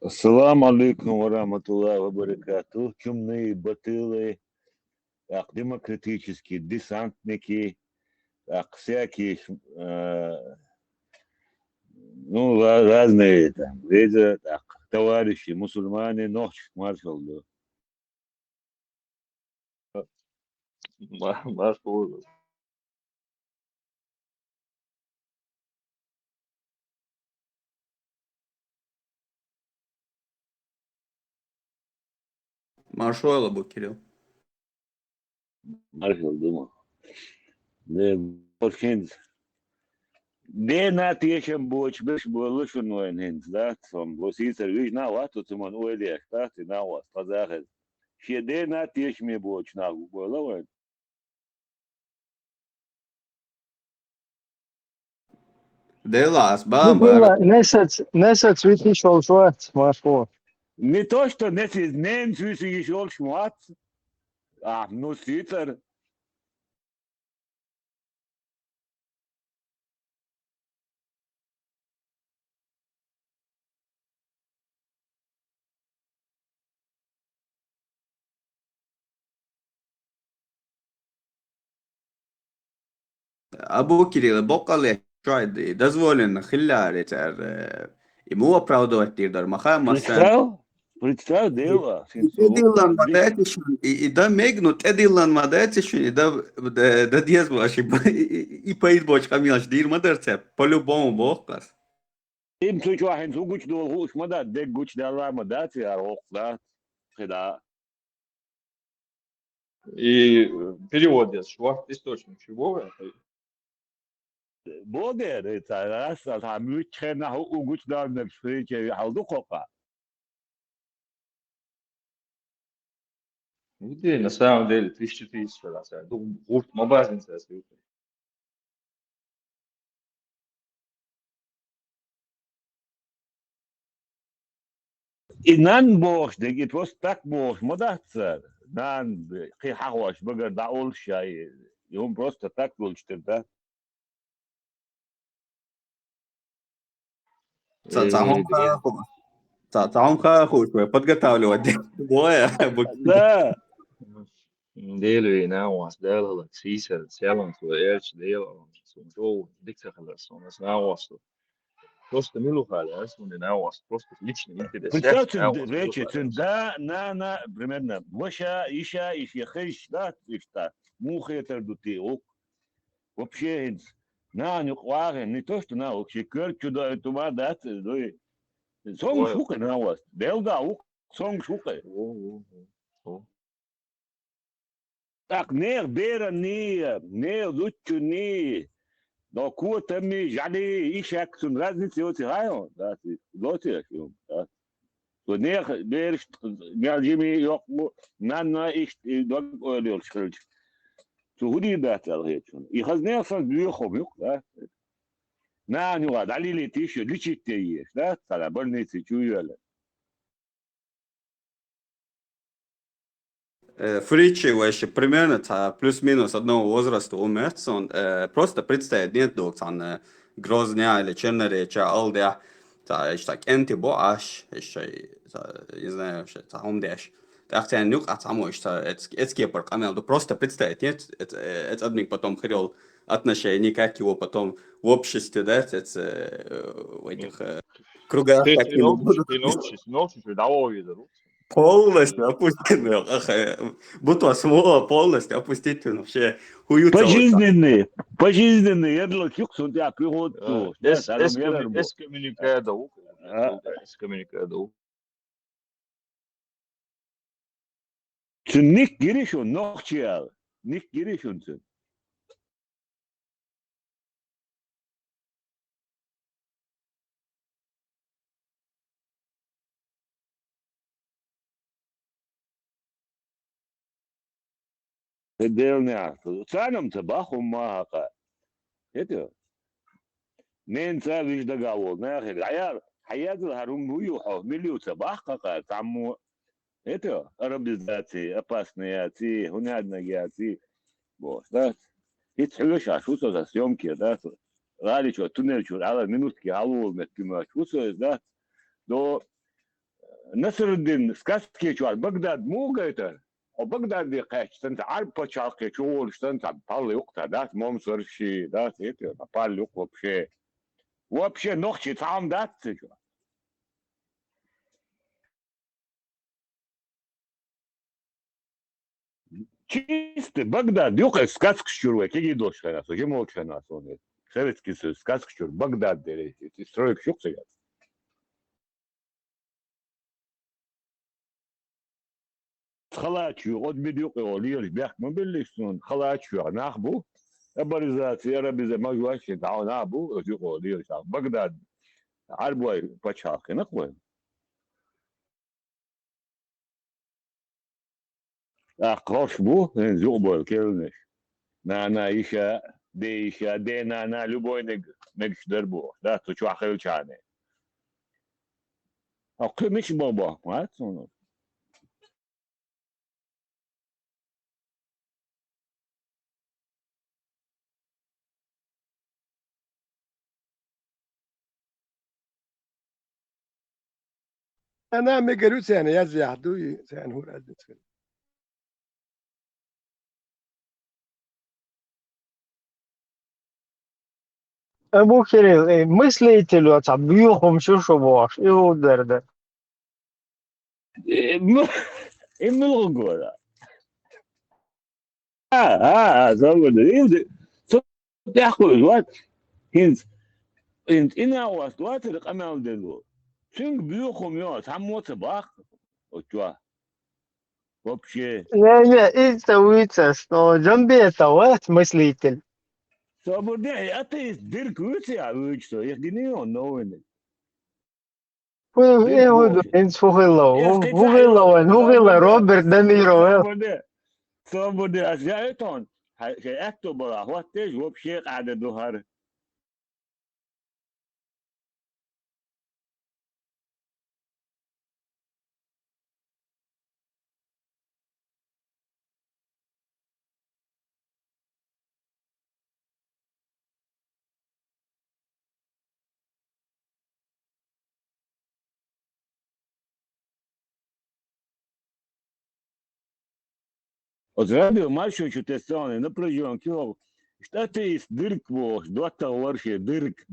Ассаламу алейкум ва рахматуллахи ва баракатух. Темные батылы, так, демократические десантники, так, всякие, ну, разные там, видя, так, товарищи, мусульмане, ночь маршал. Машхур. Маршойла bu Кирилл. Маршал, думал. Да, очень. De na tiešām būs lušanu vienīgs, da, un būs īstenībā viņš nav attucis man oļiek, tā, tā nav pazāhēt. Šie de na tiešām būs nav lavan. Делās, Ну, баба. Nesat sviti šolšots, Машко. Не то, что не свisi еще шмат, а, ну, ситер. Abu Кирилл, бокали шайды, дозволено хилляри цар. Ему оправдывать тирдар, маха масан. Представь, дело. Тедилан мадетишн, и да мегну тедилан мадетишн, и да диазбаш, и поизбоч камилаш дир мадерце, по-любому бокас. Им случай ахен сугуч долгуш мадат, дек гуч дала мадат, я рох, да, хеда. И перевод здесь, что источник чего это? Både det är så att han mycket när och gut där med spreke haldo kopa. Где на самом деле 1400 раз. Я думаю, вот мобазница если. Inan boş de git was tak boş modatsa. Nan ki hawash bagar da ol shay. Yom просто так volchtir da. Там хахуй, подготавливать. Боя. Да. Dele nawas dele Caesar Challenger for Elch dele som då diktator som nawas. Просто милухали, он наwas, просто лично интересно. Представьте, речи, да, на, примерно, воша, иша, ишьяхиш, да, ишта, муха это дути, ок. Вообще, на, нюхваре, не то, что на, вообще, кърчу да, тума, да, дой. Сон шука на вас, белда, ок, сон шука. Так, не, бера, не, лучу, не. Но куотами жали ишак сун разницы оти хайо, да, лоти шум, да. То не берш галжими yok bu nanna iş dog oluyor şöyle. То худи да тал хечун. И хазне сан büyük yok da. Na nu var dalili tişi liçitte yiyor, da. Sala больницы чуяли. Фричи вообще примерно плюс-минус одного возраста умерц, он просто представить нет доксан Грозня или Черноречья, Алдя, так энтибо аш, еще не знаю вообще, умдяш. Так ты нюк атамо что это кепар камел, просто представить нет, это одних потом хотел отношения, как его потом в обществе, да, это в этих кругах такие. Ты научишь, давай виду. Полностью опустительно, будто самого полностью опустительно вообще хуются. Пожизненный, я думал, что он тебя приход. Эскоммуникадо. Эскоммуникадо. Sen nicht giriş on, noch çiğal. Nicht giriş on sen. Delne Canım tabahum maha. Ediyor. Men saviş da gavol. Ne akıl. Hayat harun buyuhu. Milyu tabahka tamu. Ediyor. Arabizati, apasniyati, hunadnagiyati. Boş. Da. Hiç hülüş aşu söz съемки, да. Рали что, туннель что, ala minutki halu olmak gibi. Şu söz da. Do نصر الدين сказки чуал بغداد مو قيتر وبغداد دي قاش تنت عارف بتشالقي شو تنت بالي وقتها دات مو صار شيء دات هيك بالي وقت وبشي نوخشي تعام دات чисто Багдад yok сказка şuraya ki gidiyor şuna so kim olacak na sonra Sovetski söz сказка şur Багдад deri stroyk yok ya خلاص يقعد بديق يقول بيحكم باللسون خلاص شو ناخبو ابرزات يا ربي زي ما جواش تعاون ابو يقول بغداد عربوي بتشاك نقوي اقرش بو زوبو كيلنش نا ايشا ديشا دينا لبوي نقش دربو لا تشو اخيل شانه اقل مش بابا ما تسونو أنا ميجالو سنة يزي عدوي سنة هو رأيت أبو كريم мыслитель WhatsApp بيوخم شو باش إيه درده ام الغوغو زود تاخذ الوقت هنز انت انا وقت القمال دلو çünkü büyüğüm ya tam باخ وتوا вообще لا إيه سويت أصلا جنبي توات мыслитель صبر ده أتى ديرك ويسي عويش يخديني ونوين إيه هو إنس فوغيلا روبرت دانيرو صبر ده أشياء شيء أكتب برا هو تيج وبشيء قاعد دوهر Озрадио мальчик чутесоны на прожон кио. Что ты из дырк бог, дота ворши дырк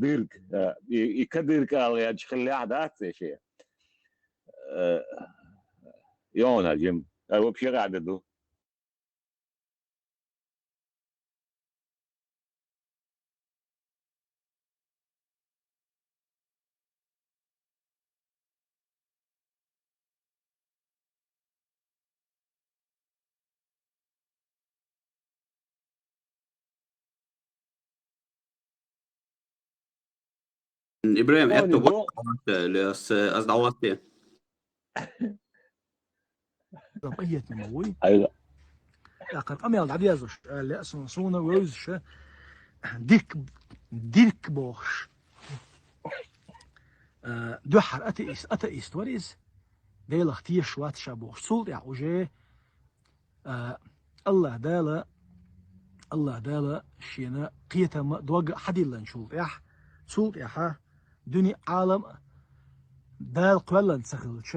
и кадырк على يد خلي عادات شيء. يونا جيم هو بشي قاعد دو. إبراهيم أنت قلت أصدعواتي طبيعة نموي أيوة لكن أمي العبيازش لأسون صونا ويزش ديرك بوش دوحر أتئيست وريز ديلا اختير شوات شابوش صول يا وجه الله دالا شينا قيتا دوغ حدي لن شول يح صول يح دني عالم دال قولن سخلش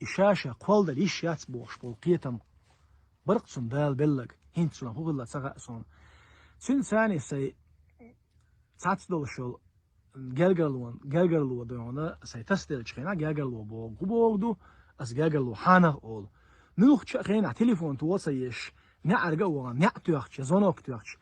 إشاشة قول دل إشيات بوش بول قيتم برقصن دال بلغ هنتسون هو الله سغأسون سن ثاني سي تعتدل شول جرجرلو دونا سي تستل شخينا جرجرلو بوغدو أس جرجرلو حانا أول نلوخ شخينا على تليفون توصيش نعرق أولا نعتوخش زونوكتوخش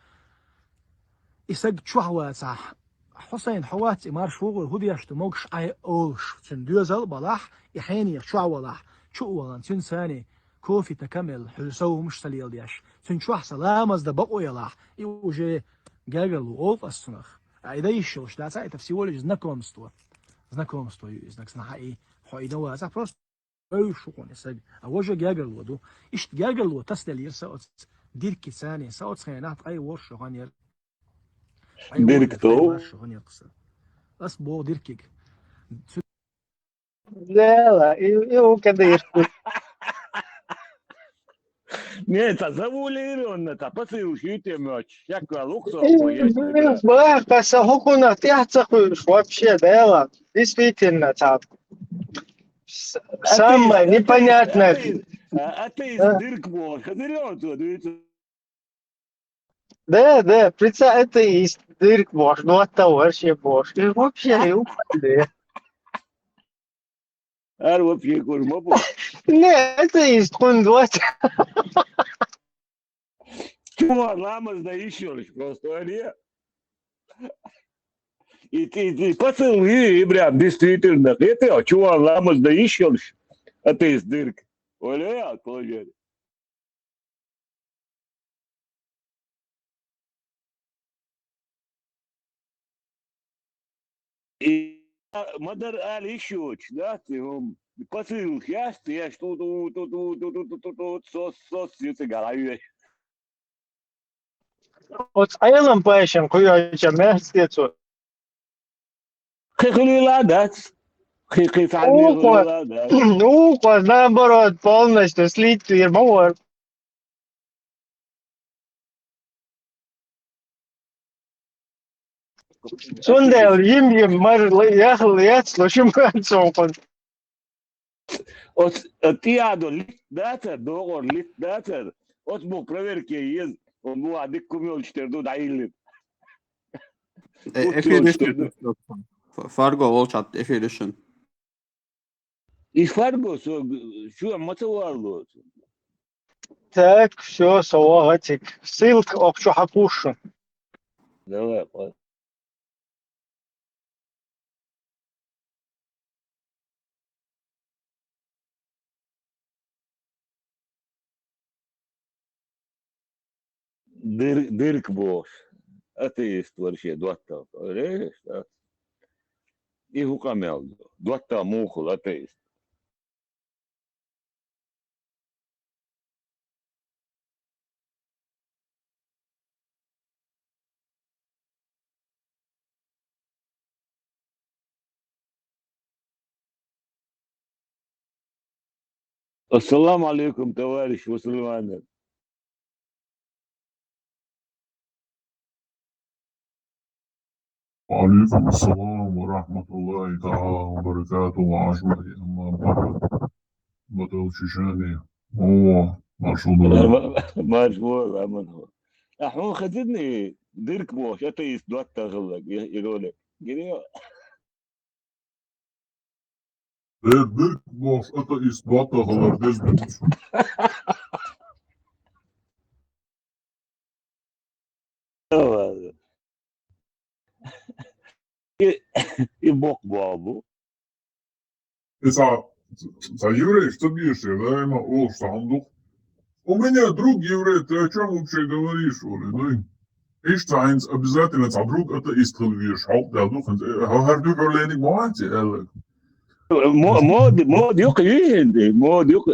إساق شوحوا صح حسين حوات إمار شوغل هديش تموكش أي أولش سن دوزل بلاح يحيني شوالح شوالن سن ثاني كوفي تكمل حلسو مش سليل ديش سن شوح سلامز ده بقو يلاح يوجي جاجلو أولف السنخ عيديش شوش لا ساعة تفسيولي زنكو مستوى يزنك سنحقي حويدوا هذا بروست أي شوكون يساق أوجه جاجلو دو إيش جاجلو تسدل يرساوت ديركي ثاني ساوت خيانات أي ورش غنير ديركتو بس بو ديركيك لا إيه كده يشتغل Не, та завулированно, та посылщите мёч. Всякое луксо. بس هو كنا تحت вообще дело действительно так Самое непонятное. Атеист Дырк Бог. Да, представь, атеист, Дырк Бог, ну от того вообще Бог. И вообще, упали. Ар вообще курма Бог. Не, атеист, он 20. Чувак, ламас да еще лишь просто, а И ты поцелуй, прям, действительно. Это, чувак, ламас да еще лишь. Атеист Дырк. Оля, положили. И Мадар Али Щуч, да, ты посыл яст, я что-то сос голове. Вот айылым паишем, кuyacağım, mersi. Хихлила, да? Хихлила, да? Ухо, наоборот, полностью слить тюрьму. Sonda yim mar yah sluşum soğukun. Тиадо литдатер, договор литдатер. От му проверки есть, он му адик кумел чтерду дайлит. Fargo olacak efirişin. И Фарго, что мотивало? Так, все, советик. Ссылка общо хакушу. Давай, Дырк Бог. Атеист вообще, дуата. Рейш, да? И хукамел. Дуата мухул, атеист. Ассаламу алейкум, товарищ мусульмане. وعليكم السلام ورحمة الله تعالى وبركاته وعشرة أما بعد بدل شيشاني هو مرشود مشهور أمن هو. أحمد خدتني ديرك بوش أتيس دوات تغلق يقول لك ديرك بوش أتيس دوات تغلق ديز И бог бабу. За еврей, что бьешь, я, да, има, о, что он дух. У меня друг еврей, ты о чем вообще говоришь, Оля, да? Ist eins обязательно друг атеист говоришь, der дух, har du öyle månati eller? Mod yok iyi, mod yok.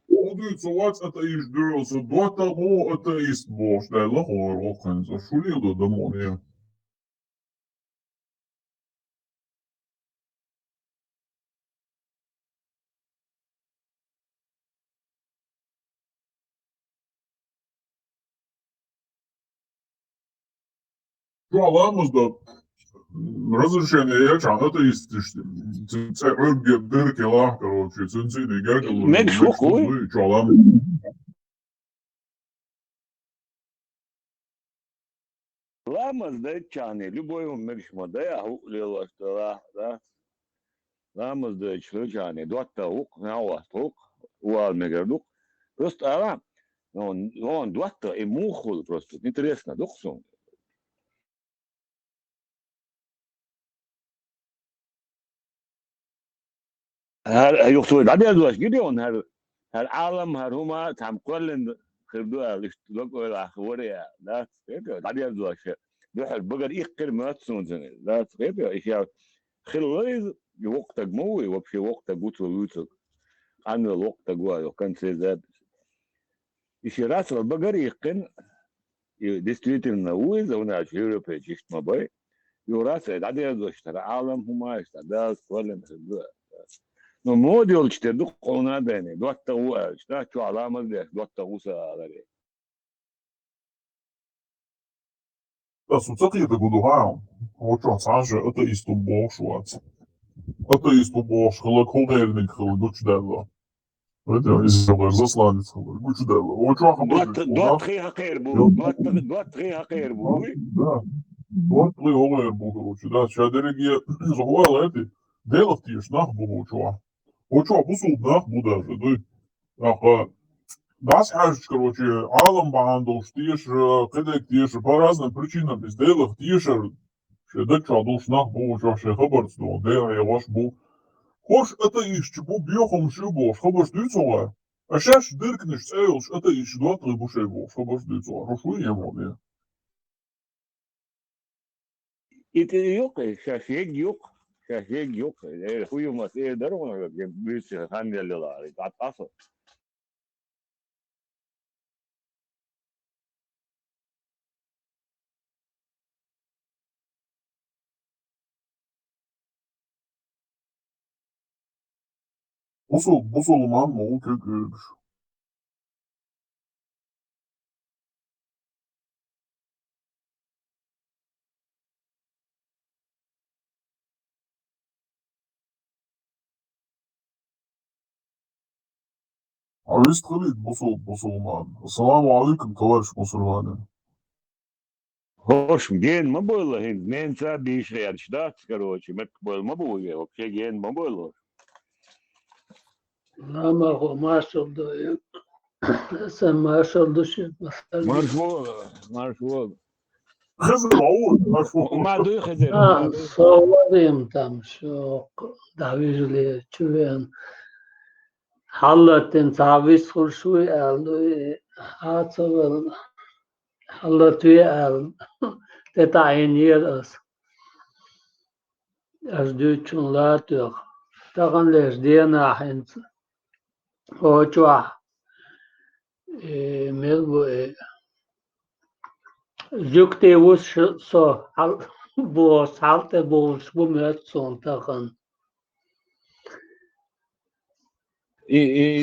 Oldu så ateist du så dota mo ateist boş derler har och kan så skiljer det många. Şu alanımızda разрешение я чан атеист işte. Це örgü dırke lah короче. Sen de gel olur. Mek şokuy. Şu alan. Ламас да чане, любой он мекшма да я лила что да. Ламас да чане, дуата ук, науа ук, уал мегердук. Просто ала, он дуата и мухул просто. Интересно, духсон. يقصد عدد واش جديون هالعالم هما تعم كل خردوها الاشتراك ولا خوريا لا تفيد عدد واش روح البقر يقر ما تسونزن لا تفيد ايش خلوز وقتك موي وبشي وقتك قوت ويوتك عن الوقت جوا وكان سيزاد ايش راس البقر يقن ديستريتنا ويز ونا يوروب جيشت ما باي يوراس عدد واش ترى عالم هما اشتغل كل خردوها No model işte duk ona dene. Dotta u işte şu alamaz diye. Dotta u sağları. Да, суцоки да го догајам. Хочу саже атеист бошувац. Атеисту бош, хала колдерник хала, гучдella. Это изобр засланец хала, гучдella. О, чё хабар دوت خي حقير بو دوت خي حقير بو Да. Вот вы говорите, короче, да, чадереги захвала эти. Делов тишь, нах было, чё. O чё, бусул нах буде, да. Ах, das heißt, короче, алам бандуш, тишь, кедек тишь, по разным причинам из делов тишь, шедек чадуш нах было, чё, ше хабарц, да, я ваш был. Хош, это иш, чебу бьёхом шибош, хабарц дюцова. А шаш дыркнешь цейлш, это иш, два требушей бош, хабарц дюцова. Рошу не моне. İti yok, şaşık yok. Şaşık yok. Huyumaz eder ona bir şey handeliyorlar. Atası. Musulman mı o köküymüş. Авист Халид, Musulman. Assalamu alaikum, товарищ мусульманин. Hoş gen mi böyle? Mensa bir şey yarışta короче. Met böyle mi bu ya? Вообще gen mi böyle? Ama o maşallah ya. Sen maşallah şu mesela. Marşvol. Хызыр ауыр, маршрут. Madı Hızır. Soğuyorum tam şu davizli çüven. Hallatin taviz kurşu aldı. Atıl hallatı al. Detayın yer az. Az düçün lat yok. Tağın les diye nahin. O çua. Mel bu Jukte us so bu salte bu möt son tağın.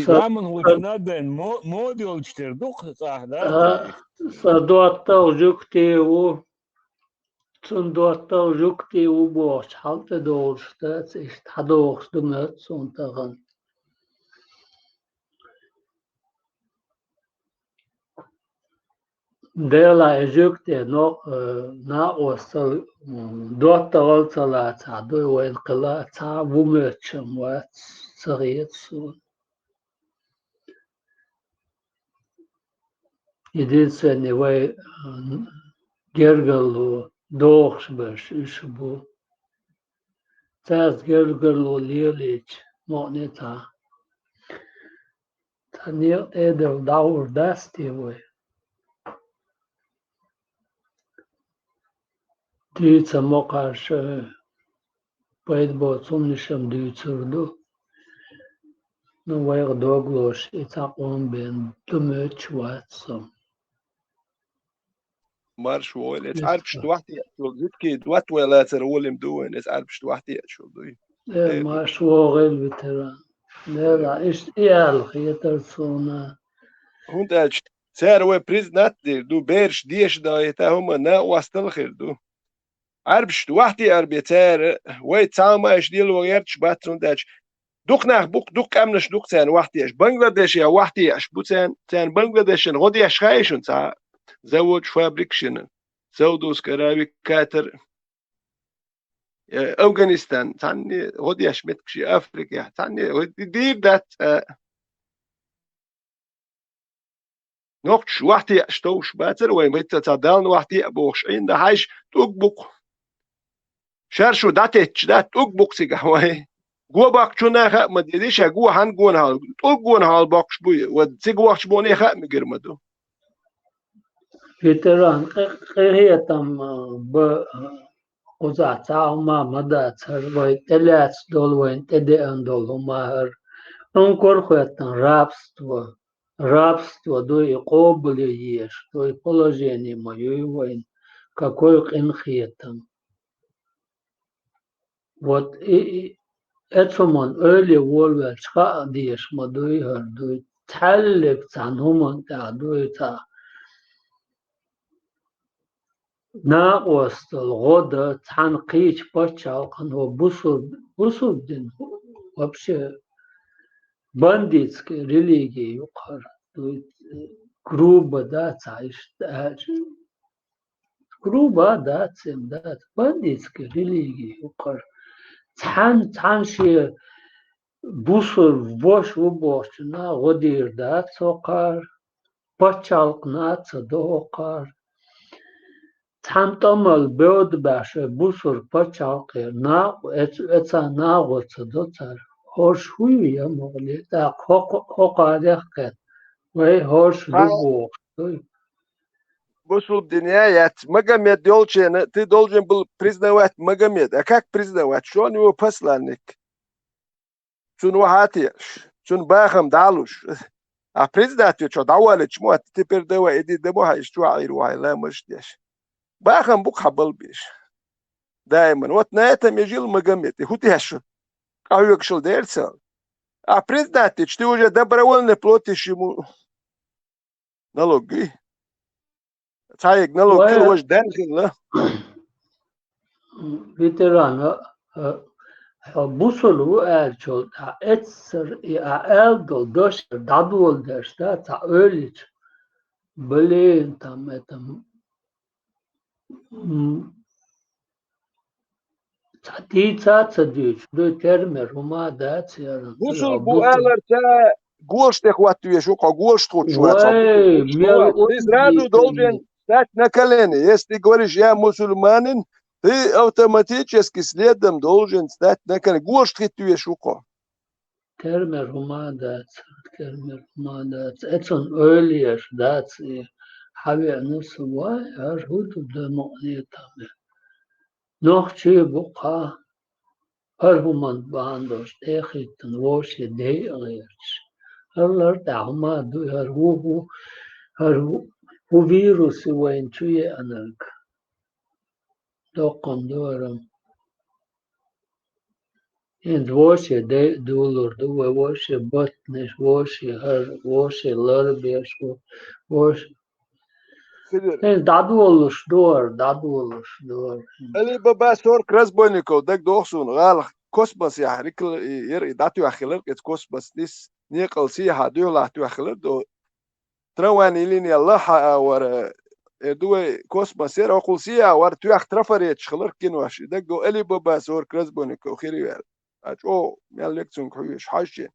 Zaman hoşuna ben mod yolçtırdık sahada. Sadotta jukte u sundotta jukte u bu salte doğuşta işte hadoğuştu möt son tağın. Dela jukte no na osal dotta olsala ta do wen kala ta bu mötçüm var sarıyet su. Единственное, вы гергалу дохшбаш ишбу. Таз гергалу лилич монета. Танил эдер даур дасти вы. Дүйца мокаш поэтбо сумнишам дүйцурду. Ну вайг доглош ицак он бен думöç ватсом. Marş öyle. Es عارف شو واحد شو زكي دوت ولا ترولم دوين. Es عارف شو واحد شو دوي. ما شغل بترا. لا إيش يال خيتر صونا. Hund elç. Ser o priznat du berş diyeş da yeta huma na wastal khir du. عارف شو واحد يربي تار ويتسامع ايش ديال وغيرتش باترون داش دوك ناخ بوك دوك امنش دوك تان واحد ياش بنغلاديش يا واحد ياش بوتان تان بنغلاديش غودي ياش خايشن تا زوج فابريكشن زودوس كراوي كاتر افغانستان تاني غودي ياش متكشي افريقيا تاني دير دات نوقش واحد ياش توش باتر وين بيت تدان واحد يابوش ان ده هايش دوك بوك شرشو داتش دات دوك بوك سيغاوي گو باکچونه خا مدیدیش گو هن گون حال تو گون حال باکش بوی و زیگ واکش بونی خا میگرمدو Veteran qehiyatam bu uzata ma mada sarvay telas dolwayn tede andol mahar on korxuyattan рабство до и qobl ешь то и положение моё войн какой qinxiyattam вот и Etfamon öyle wolver çıka diyeş madoy hırdoy tellek tanhuman ta doy ta ناقوستل غدا تنقيش بچالقن هو بوسل دين вообще бандитская религия юқар. Грубо, да, грубо, да, цем, да, бандитская религия юқар. Тан ши бусур вош вубош на годир, да, цоқар. Бачалқна цадоқар. Тантамал беод баше бусур бачалқер на эца на гоцадоцар. Hoş huyu mogli da hoqadaqet ve hoş lubo. Бусул диньяят Магомед Долчен, ты должен был признавать Магомед. А как признавать? Что он его посланник? Чун вахатиш, чун бахам далуш. А признать что давали чмо, а теперь давай иди домой, что айру айла мыштеш. Бахам бук хабал биш. Даймон. Вот на этом и жил Магомед. И хутяшу. А юкшил дерцал. А признать, что ты уже добровольно платишь ему налоги. Цаек налог уж дерзил, да? Ветеран, бусулу элчол, а эцер и элдол дошер дадвол деш, да, та ölич. Блин, там это цадыч, до термер, ума, да, церн. Бусул бу элер та голш ты хватуешь, ука голш тут Ой, ты сразу должен стать на колени. Если ты говоришь, я мусульманин, ты автоматически следом должен стать на колени. Голш ты ука. Termer humadat, termer humadat. Etson öyle dat havi nasıl var her hudu demokratame. Nohçe bu ka arhuman bandos tehitten voşe deyler. Herler dağma duyar bu virüsü vençüye anak. Dokundurum. En voce de dolor, do voce botnes, voce her, voce larbes, voce. En dadu olur, doğru. Ali baba sor krasbonikov, dak doğsun, gal kosmos ya rikl yer datu akhiler et kosmos nis niqal si hadu la tu akhiler do trawan ilini Allah war دوي كوسموس yer okul si war tu aktrafar et khilr kin wash dak do ali baba sor krasbonikov khiri aç o mel leksion koyuş haşi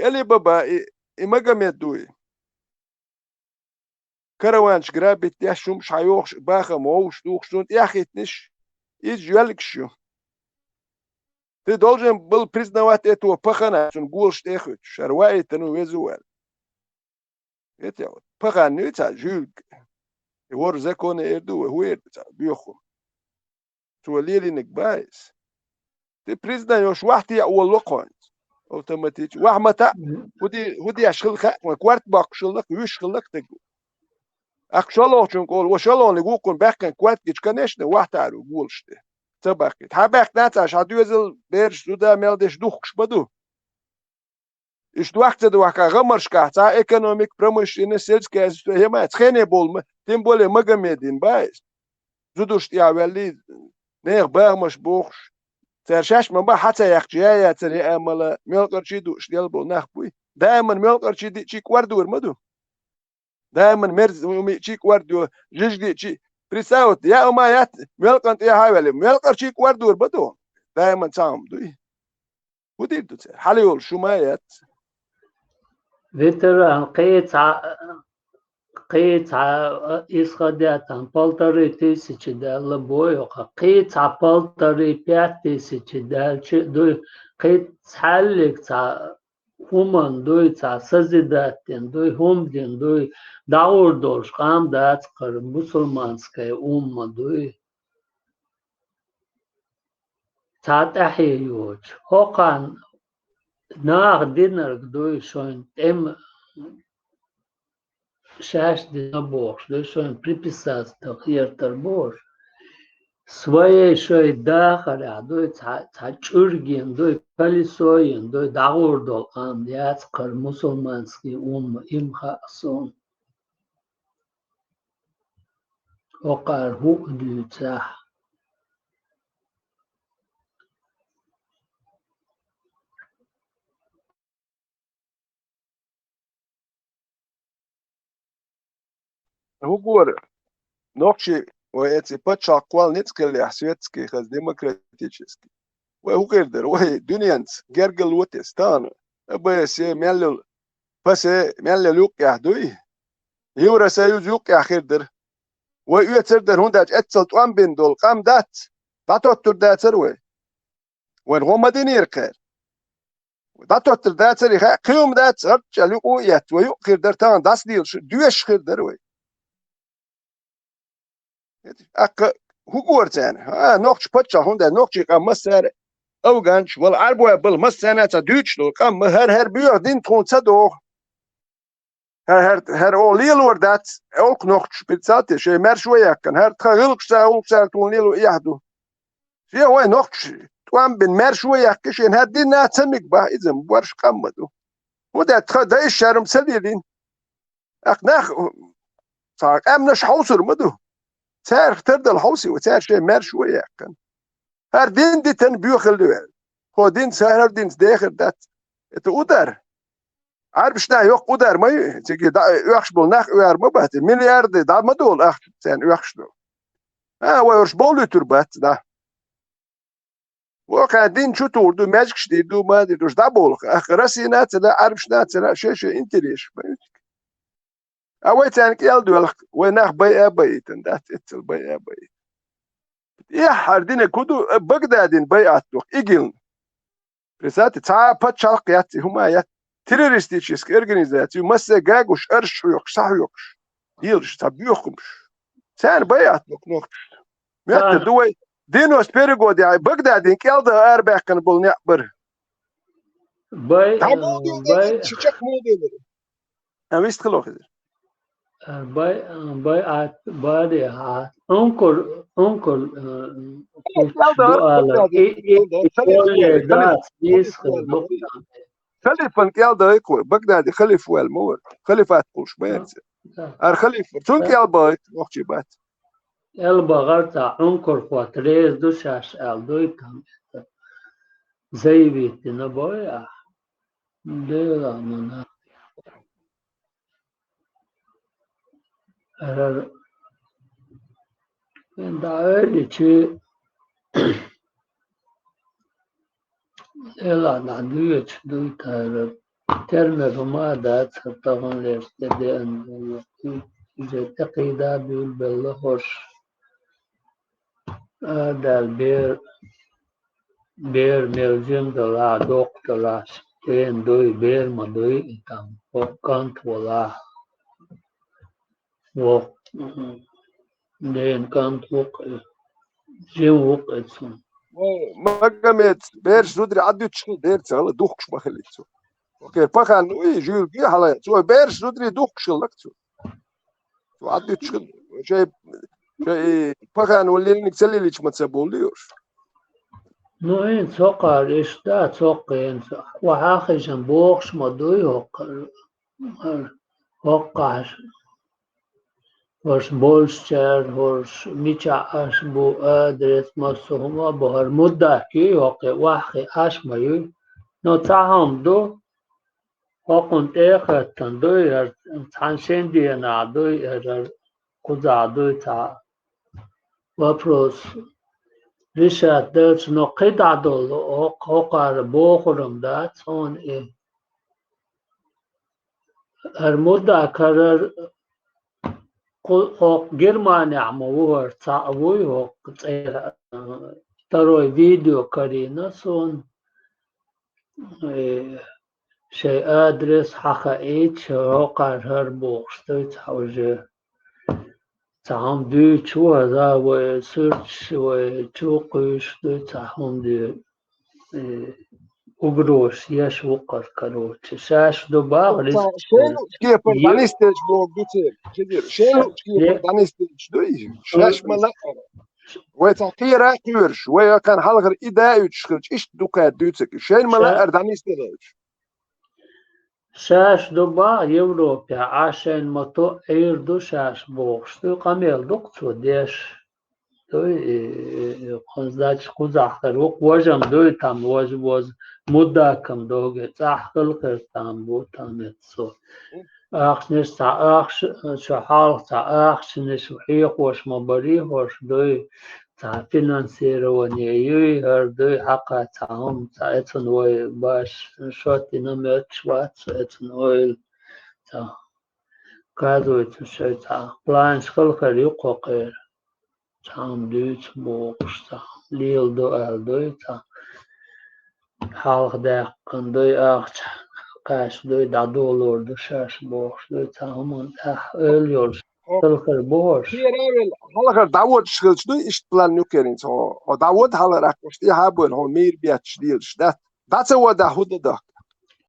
ali baba Magomed دوي كروانش قرابت يشوم شايوخ باخا موش دوخشون яхитниш изжеликшу. Ты должен был признавать этого пахана, он гулш техут, шарвает ну везуэл. Это вот пахан не та жюльк. И вор законы эрду, хуэр бьёху. Туалилинек байс. Ты признаешь вахти я улокон. Автоматически. Вахмата ودي اشغل كوارت باقشلك ويشغلك تقول. أخشالله چون قول وشالله نقول كن بحكن كوات كيش كنشنا واحد عارو قولشته تباكت هباك ناتش هدوزل بيرش دودا ميلدش دوخش بدو إيش دوخت دوخا غمرش كاتا إيكونوميك промышленный сельское хозяйство تخيني بولما تيم بولي Магомедин بايس زودوش تياولي نير بارمش بوخش ترشاش من با حتى يخجيا تري أملا ميلقرشي دوش ديال بول نخبوي دائما ميلقرشي دي چيك وردور مدو دائما مرز چيك وردو جيجدي چي بريساوت يا امايات ميلقنت يا هايولي ميلقر چيك وردور بدو دائما تام دوي ودي دوت حاليول شمايات Veteran قيتع إسقاداتان полторы тысячи дала боёха قيتع полторы 5000 дал قيتع Human doysa sazidатын doy humdin doy daur dolş qam dat qar musulmanskaya umma doy tatahiyuch hoqan naq dinar doy şoyn em şaş dinabor doy şoyn pripисas taqyertar bor своей шой дахара дой чургин дой колесоин дой дагурдол ам яц қар мусулманский ум им хасон وقار هو ديتاح Говорю, ночи эти подчаквал ницкали светские, хаз демократические. Вы угердер, вы дунянц, гергел утестан, бсе мелл, бсе мелл люк яхдуй. Евросоюз люк яхердер. Вы يتردر هنداج اتسلت وان بندول قام دات داتوتر داتر وين هم دينير كير داتوتر داتر يخا قيوم دات رجع لقو يت ويقير در تان داس ديل دوش خير در أك هو تان نوقش بتشا هندا نوقش قام مسر أو جانش والعربو بالمسنة تدوش لو قام هر بيو دين تون تدو هر أوليل وردات أولك نوقش بتساتي شيء مر شوية كان هر تخلق سا تون ليلو يهدو شيء هو نوقش توام بن مر شوية كشين هدين ناتمك با إذا مبارش قامدو وده تخدا الشرم سليلين أقناخ صار أمنش حوصر مدو سعر اخترد الحوصي وسعر شيء مر شوية كان هر دين دي تن بيوخل دوال هو دين سهر دين داخل دات تقدر عارف شنا يوق قدر ما تيجي يخش بولناخ وير ما بات مليار دا ما دول اخ سان يخش دو ويرش بولو تربات دا وقع دين شو توردو ماجك شديدو ما ديدوش دا بولخ اخ راسينات لا عارف شنات لا شيء انت ليش اويت انك يلدو ويناخ بي ابيتن دات اتل بي ابيت يا حردين كودو بغدادين بيعتو ايجل رسالة تا باتشالق ياتي هما يات teröristическая организация, масса гагуш, аршуёк, сахуёкш, илш, табьёхумш. Sen bayat nok. Mette duay dinos perigodi ay Bagdadin kelda arbaqan bul naqbar. باي Çiçek modu. Avist khlo khidir. باي أنكل خليفة القيادة يقوى بغدادي خليفة والمور خليفة قوش ما ينسى خليفة تون قيادة وقتي بات البغرتا أنكل خواتريز دوشاش دويتام زي بيتنا بويا ديلا منا دعالي شيء إلا نعدوية دويتا ترمى بما دات طبعا ليستدي أن تقيدا بيقول باللهوش هذا البير ملزم دلا دوق دلا تين دوي بير ما دوي إتام وكانت ولا وق دين كانت وق جيم وق إتسون ما قامت بيرش ندري عدو تشكل ديرت على دوخش ما خليته اوكي فخان يجي كي حلا سو بيرش ندري دوخش لكتو تو عدو تشكل شيء فخان ولي نكسلي ليش ما تسبوليوش نوين سوقر إيش دا سوقين وحاخي جنبوخش ما دوي هوقعش هوش بولشتر هوش ميچا بو ادرس مسوهما بهر مدة كي هوقي واحي مايو نو تاهم دو هوقن تيختن دوي تانشين دينا دوي كوزا دوي تا وابروس ريشات درس نو قيدا دول هوقار بوخرم دات هون ايه هر مدة كرر هوق جرماني عموور تعوي هوق تروي فيديو كارينا سون شيء ادرس حقا ايش هوقار هربوخ ستويت حوجه تعام دو شو هذا وسيرش وتوقش ستويت تعام دو وقروش ياش وقر كروش شاش دو باغرس كيف دانيستيج بلوك دوتير كدير شنو كيف دانيستيج دوي شاش ملا وتحقير كيرش ويا كان حلقر إداء يتشخرج إيش دوكا دوتك شين ملا دانيستيج شاش دبا يوروبيا عشان ما تو ايردو شاش بوغش تو قميل دكتو ديش دوي قنزداج قزاحتر وجم دوي تام وز مداكم دوغي تحقل خير تام بو تام يتصو اخشنش تا اخش شحال تا اخشنش وحيق وش مباريح وش دوي تا فينانسير ونيوي هر دوي حقا تاهم تا اتن وي باش شوتي نمت شوات اتن وي تا كادو اتن تا بلانش خل خير يقو قير تام دوت بوغش تا ليل دو ال دوي تا حالق داقن دوي اخش قاش دوي دادولور دو شاش بوغش دوي تا همون اخ ölüyor خل بوغش هلا دعوت شغل شنو اشتغل نوكرين so دعوت هلا راكش دي هابل هو مير بيات شديل شدات that's what the hood